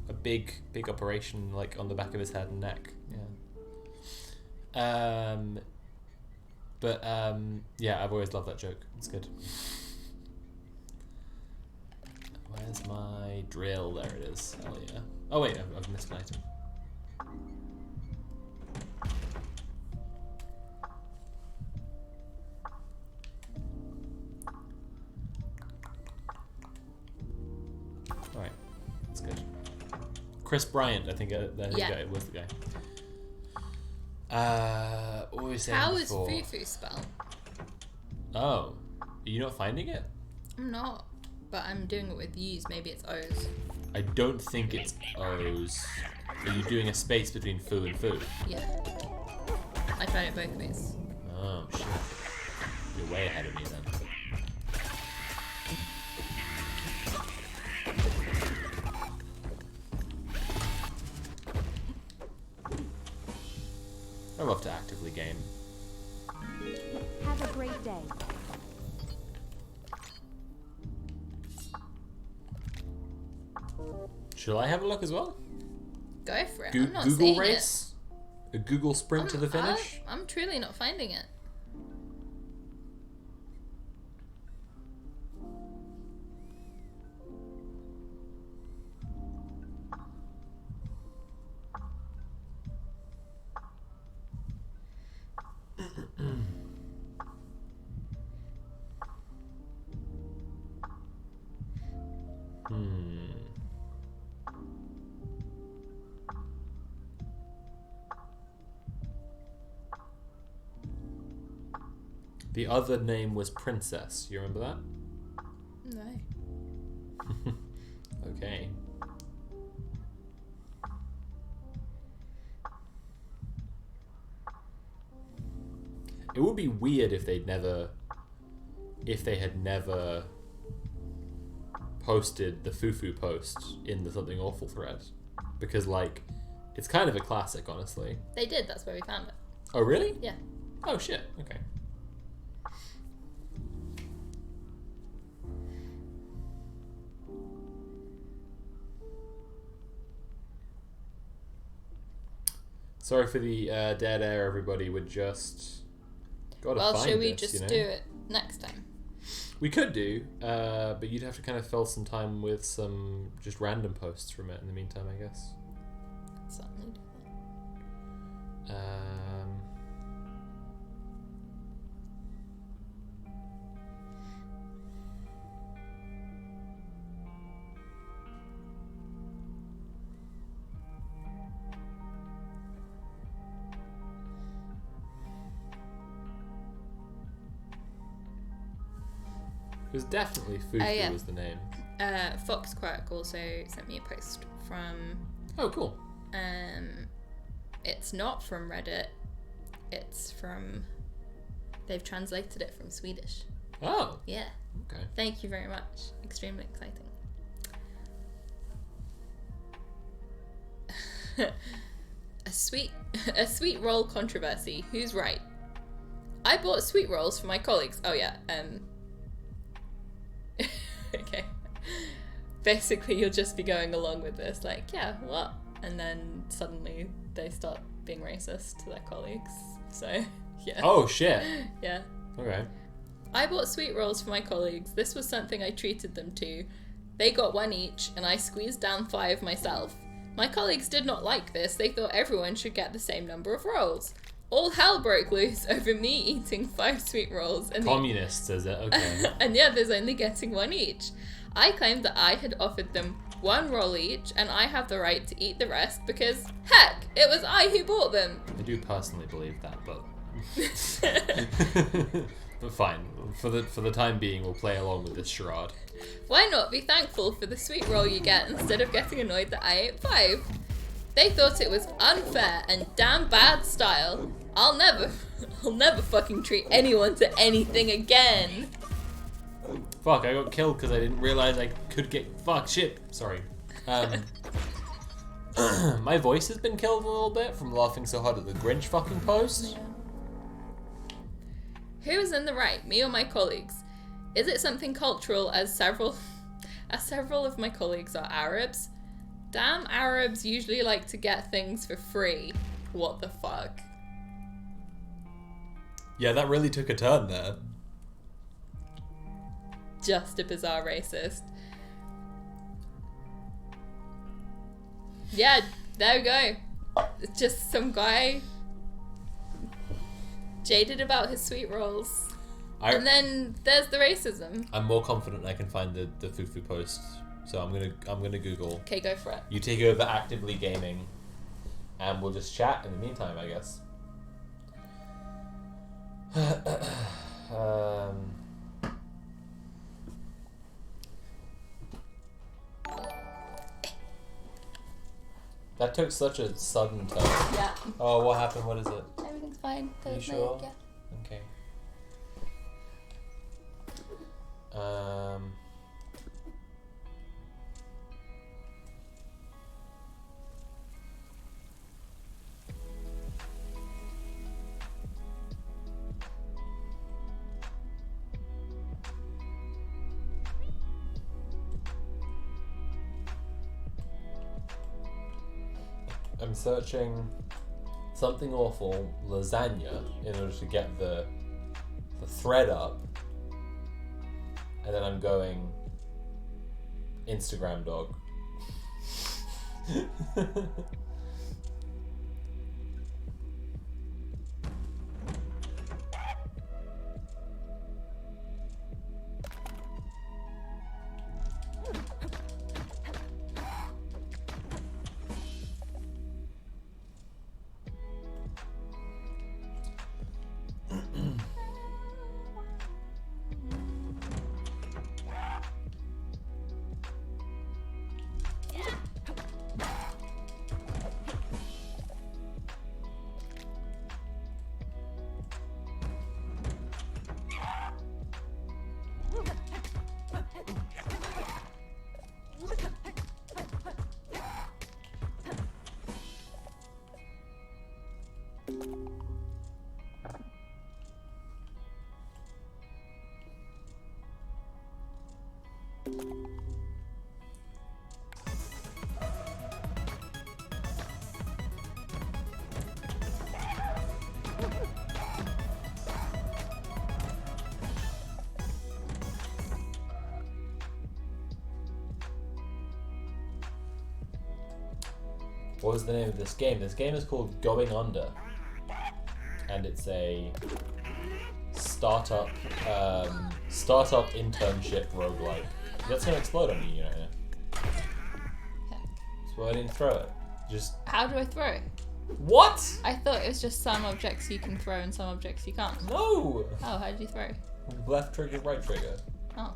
a big operation like on the back of his head and neck. Yeah. Yeah, I've always loved that joke. It's good. Where's my drill? There it is. Hell yeah. Oh wait, I've missed an item. Alright, that's good. Chris Bryant, I think that guy was the guy. What were we saying How before? is fufu spelled? Oh, are you not finding it? I'm not, but I'm doing it with U's. Maybe it's O's. I don't think it's O's. Are you doing a space between foo and food? Yeah. I tried it both ways. Oh shit. You're way ahead of me then. I love to actively game. Have a great day. Shall I have a look as well? Go for it. I'm not Google seeing race? A Google sprint to the finish? I'm truly not finding it. The other name was Princess. You remember that? No. Okay. It would be weird if they had never posted the Fufu post in the Something Awful thread. Because, like, it's kind of a classic, honestly. They did. That's where we found it. Oh, really? Yeah. Oh, shit. Okay. Sorry for the dead air, everybody. We're just gotta Well, find should we this, just you know? do it next time? We could do, but you'd have to kind of fill some time with some just random posts from it in the meantime, I guess. Certainly do that. It was definitely Fufu yeah. was the name. Fox Quirk also sent me a post from. Oh, cool. It's not from Reddit. It's from. They've translated it from Swedish. Oh, Yeah. okay. Thank you very much. Extremely exciting. a sweet roll controversy. Who's right? I bought sweet rolls for my colleagues. Oh yeah. Okay. Basically, you'll just be going along with this, like, yeah, what? And then suddenly they start being racist to their colleagues. So, yeah. Oh, shit. Yeah. Okay. I bought sweet rolls for my colleagues. This was something I treated them to. They got one each, and I squeezed down 5 myself. My colleagues did not like this. They thought everyone should get the same number of rolls. All hell broke loose over me eating 5 sweet rolls and Communists, is it? Okay. and the others only getting 1 each. I claimed that I had offered them 1 roll each, and I have the right to eat the rest because, heck, it was I who bought them. I do personally believe that, but but fine. For the time being, we'll play along with this charade. Why not be thankful for the sweet roll you get instead of getting annoyed that I ate 5? They thought it was unfair and damn bad style. I'll never fucking treat anyone to anything again. Fuck, I got killed because I didn't realize I could get... Fuck, shit. Sorry. My voice has been killed a little bit from laughing so hard at the Grinch fucking post. Who is in the right, me or my colleagues? Is it something cultural as several of my colleagues are Arabs? Damn Arabs usually like to get things for free. What the fuck? Yeah, that really took a turn there. Just a bizarre racist. Yeah, there we go. It's just some guy jaded about his sweet rolls. And then there's the racism. I'm more confident I can find the Fufu post, so I'm gonna Google. Okay, go for it. You take over actively gaming, and we'll just chat in the meantime, I guess. That took such a sudden turn. Yeah. Oh, what happened? What is it? Everything's fine. You There's sure? Yeah. Okay. I'm searching something awful lasagna in order to get the thread up, and then I'm going Instagram dog. What was the name of this game? This game is called Going Under, and it's a startup internship roguelike. That's gonna explode on you, know. So I didn't throw it. Just How do I throw? what? I thought it was just some objects you can throw and some objects you can't. No. Oh, how did you throw? Left trigger, right trigger. Oh.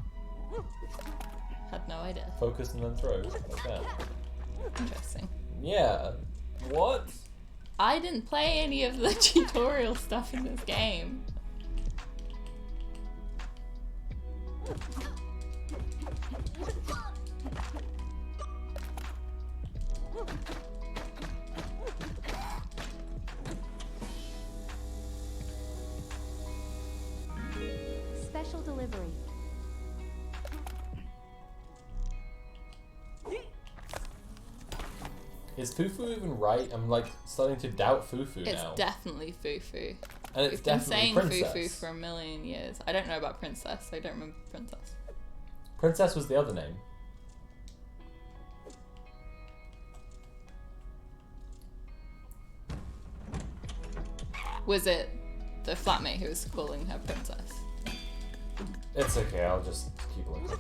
Had no idea. Focus and then throw. Like that. Interesting. Yeah. What? I didn't play any of the tutorial stuff in this game. Special delivery. Is Fufu even right? I'm like starting to doubt Fufu It's now. definitely Fufu. And it's We've been definitely saying Princess. Fufu for a million years. I don't know about Princess. I don't remember Princess. Princess was the other name. Was it the flatmate who was calling her Princess? It's okay, I'll just keep looking.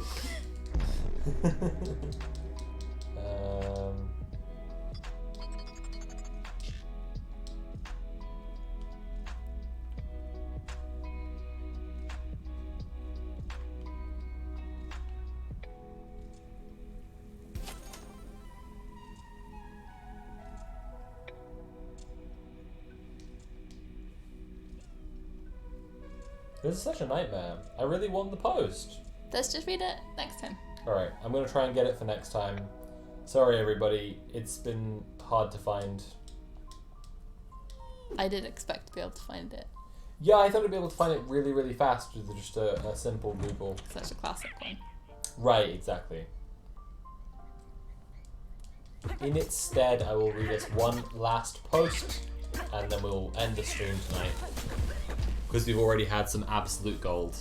This is such a nightmare. I really want the post. Let's just read it next time. Alright, I'm gonna try and get it for next time. Sorry everybody, it's been hard to find. I did expect to be able to find it. Yeah, I thought I'd be able to find it really, really fast with just a simple Google. Such a classic one. Right, exactly. In its stead, I will read us one last post, and then we'll end the stream tonight. Because we've already had some absolute gold.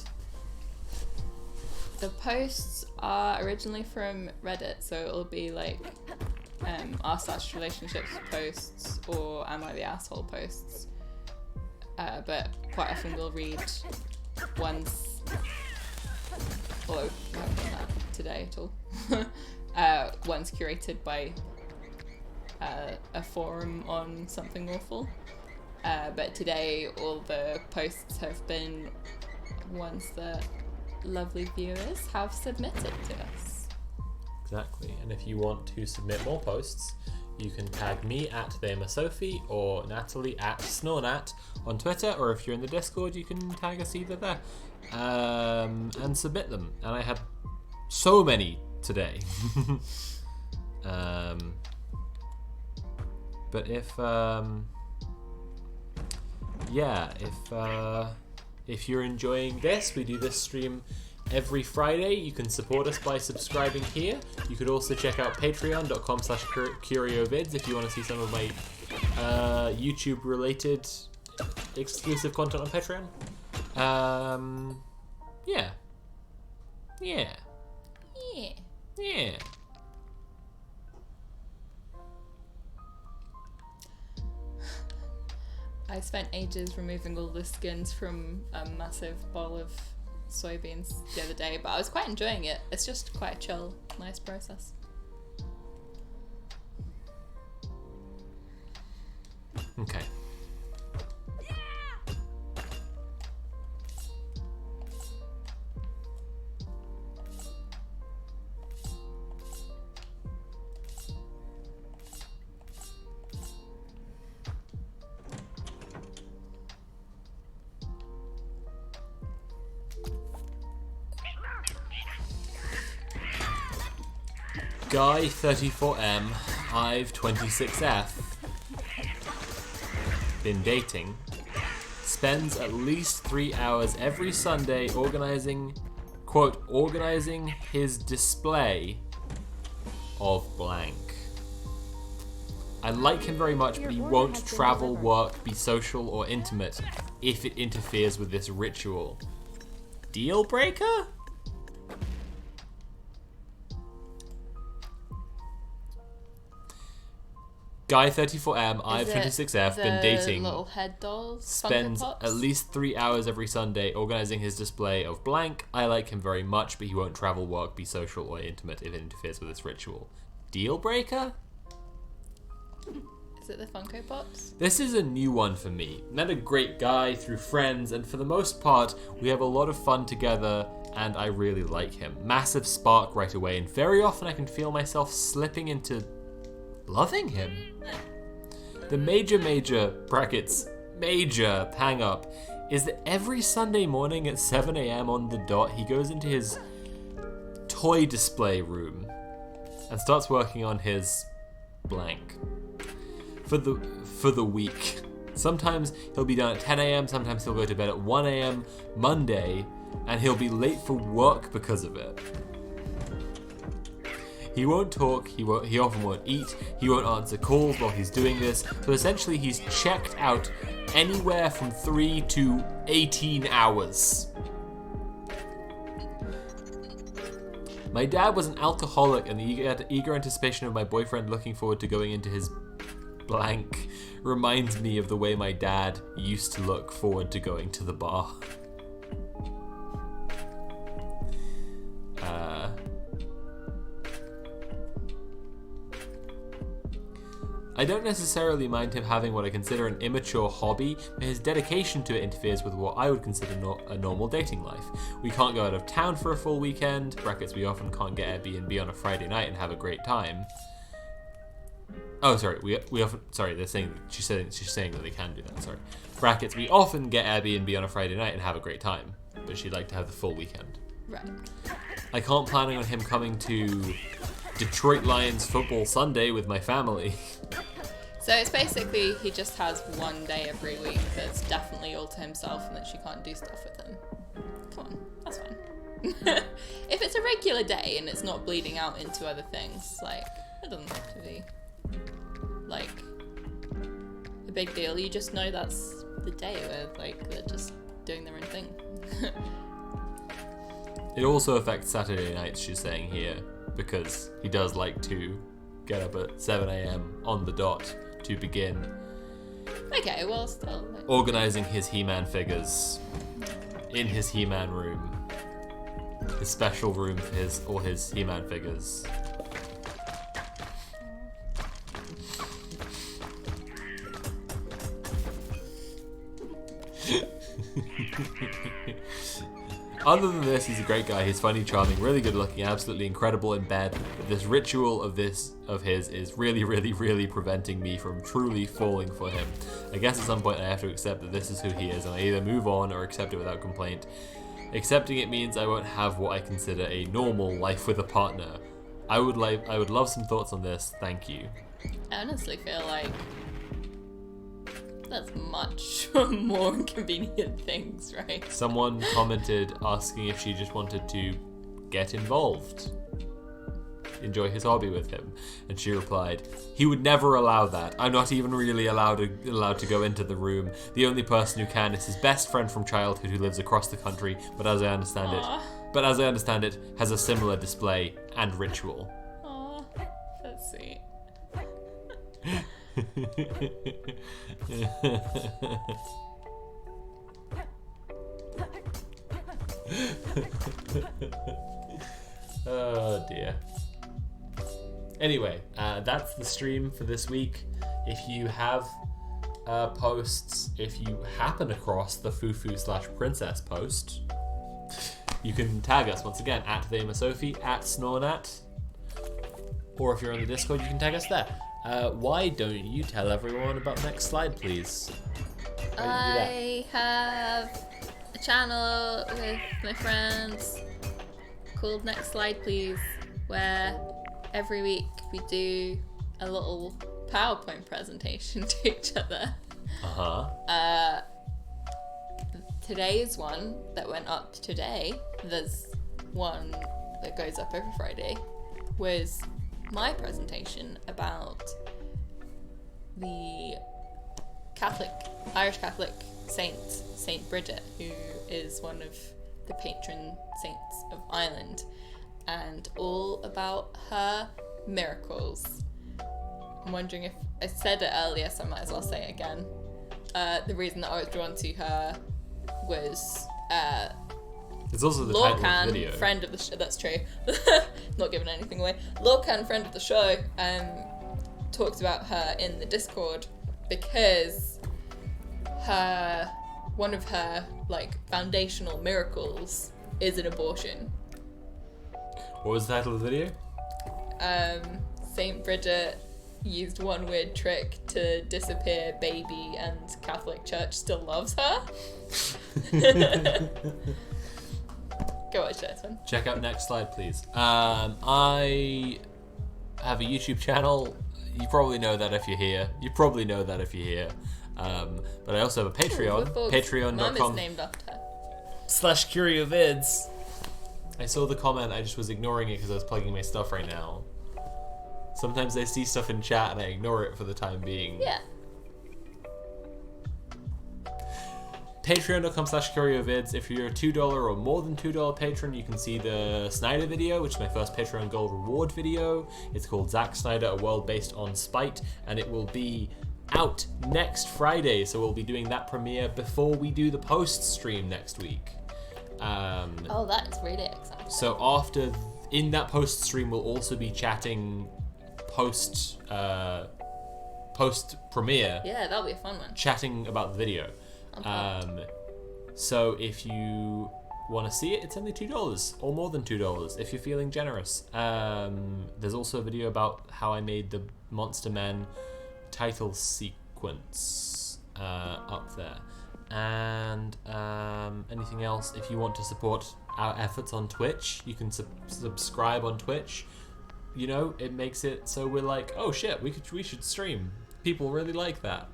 The posts are originally from Reddit, so it'll be like r/relationships posts or am I the asshole posts. But quite often we'll read ones, although we haven't done that today at all, ones curated by a forum on something awful. But today all the posts have been ones that lovely viewers have submitted to us. Exactly, and if you want to submit more posts, you can tag me at TheMaSophie or Natalie at Snornat on Twitter, or if you're in the Discord, you can tag us either there and submit them. And I had so many today. But if you're enjoying this, we do this stream every Friday. You can support us by subscribing here. You could also check out patreon.com/curiovids if you want to see some of my YouTube related exclusive content on Patreon. Yeah. I spent ages removing all the skins from a massive bowl of soybeans the other day, but I was quite enjoying it. It's just quite a chill, nice process. Okay. Guy 34M, I've 26F, been dating, spends at least 3 hours every Sunday organizing his display of blank. I like him very much, but he won't travel, work, be social, or intimate if it interferes with this ritual. Deal breaker? Guy 34M, I've 26F, been dating, little head dolls, spends Funko Pops? at least 3 hours every Sunday organizing his display of blank. I like him very much, but he won't travel, work, be social, or intimate if it interferes with this ritual. Deal breaker? Is it the Funko Pops? This is a new one for me. Met a great guy through friends, and for the most part, we have a lot of fun together, and I really like him. Massive spark right away, and very often I can feel myself slipping into loving him. The major hang up is that every Sunday morning at 7 a.m. on the dot, he goes into his toy display room and starts working on his blank for the week. Sometimes he'll be done at 10 a.m., sometimes he'll go to bed at 1 a.m. Monday, and he'll be late for work because of it. He won't talk, he often won't eat, he won't answer calls while he's doing this, so essentially he's checked out anywhere from 3 to 18 hours. My dad was an alcoholic, and the eager anticipation of my boyfriend looking forward to going into his blank reminds me of the way my dad used to look forward to going to the bar. I don't necessarily mind him having what I consider an immature hobby, but his dedication to it interferes with what I would consider a normal dating life. We can't go out of town for a full weekend, brackets we often can't get Airbnb on a Friday night and have a great time. Oh, sorry, we often, sorry, she's saying that they can do that, sorry. Brackets, we often get Airbnb on a Friday night and have a great time, but she'd like to have the full weekend. Right. I can't plan on him coming to Detroit Lions football Sunday with my family. So it's basically he just has one day every week that's definitely all to himself and that she can't do stuff with him. Come on, that's fine. If it's a regular day and it's not bleeding out into other things, like, it doesn't have to be, like, a big deal. You just know that's the day where, like, they're just doing their own thing. It also affects Saturday nights, she's saying here, because he does like to get up at 7 a.m. on the dot to begin Okay, well, still. Like, organising his He-Man figures in his He-Man room. His special room for all his He-Man figures. Other than this, he's a great guy. He's funny, charming, really good looking, absolutely incredible in bed. But this ritual of his is really, really, really preventing me from truly falling for him. I guess at some point I have to accept that this is who he is, and I either move on or accept it without complaint. Accepting it means I won't have what I consider a normal life with a partner. I would love some thoughts on this. Thank you. I honestly feel like that's much more inconvenient things, right? Someone commented asking if she just wanted to get involved, enjoy his hobby with him, and she replied, "He would never allow that. I'm not even really allowed to go into the room. The only person who can is his best friend from childhood who lives across the country, but as I understand it, has a similar display and ritual." Aw, that's sweet. Oh dear. Anyway, that's the stream for this week. If you have posts, if you happen across the Fufu/Princess post, you can tag us once again at TheMaSophie, at Snornat, or if you're on the Discord, you can tag us there. Why don't you tell everyone about Next Slide, please? I have a channel with my friends called Next Slide Please, where every week we do a little PowerPoint presentation to each other. Today's one that went up today, there's one that goes up every Friday, was my presentation about the Irish Catholic saint, Saint Bridget, who is one of the patron saints of Ireland, and all about her miracles. I'm wondering if I said it earlier, so I might as well say it again. The reason that I was drawn to her was it's also the title of the Lorcan, video. friend of the show. That's true. Not giving anything away. Lorcan, friend of the show, talked about her in the Discord because one of her like foundational miracles is an abortion. What was the title of the video? Saint Bridget used one weird trick to disappear baby, and Catholic Church still loves her. Go watch that one. Check out Next Slide, please. I have a YouTube channel. You probably know that if you're here. But I also have a Patreon. Mum is Patreon.com named after her. /CurioVids. I saw the comment, I just was ignoring it because I was plugging my stuff right now. Sometimes I see stuff in chat and I ignore it for the time being. Yeah. Patreon.com /CurioVids. If you're a $2 or more than $2 patron, you can see the Snyder video, which is my first Patreon Gold reward video. It's called Zack Snyder, A World Based on Spite, and it will be out next Friday, so we'll be doing that premiere before we do the post stream next week. Oh, that is really exciting. So in that post stream, we'll also be chatting post premiere, Yeah, that'll be a fun one. chatting about the video. So if you want to see it, it's only $2 or more than $2 if you're feeling generous. There's also a video about how I made the Monster Men title sequence up there. And anything else, if you want to support our efforts on Twitch, you can subscribe on Twitch. You know, it makes it so we're like, oh shit, we should stream. people really like that.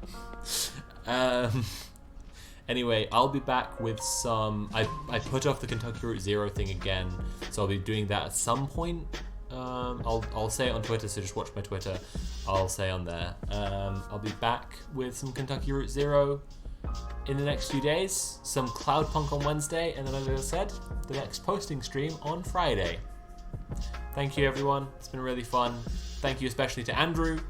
Anyway, I'll be back with some. I put off the Kentucky Route Zero thing again, so I'll be doing that at some point. I'll say it on Twitter, so just watch my Twitter. I'll say on there. I'll be back with some Kentucky Route Zero in the next few days. Some Cloudpunk on Wednesday, and then, as I said, the next posting stream on Friday. Thank you, everyone. It's been really fun. Thank you especially to Andrew.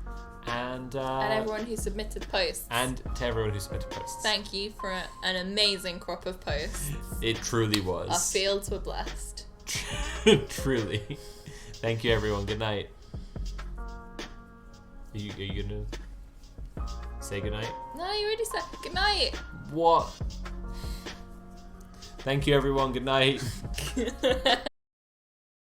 And everyone who submitted posts. And to everyone who submitted posts. Thank you for an amazing crop of posts. It truly was. Our fields were blessed. Truly. Thank you, everyone. Good night. Are you gonna say good night? No, you already said good night. What? Thank you, everyone. Good night.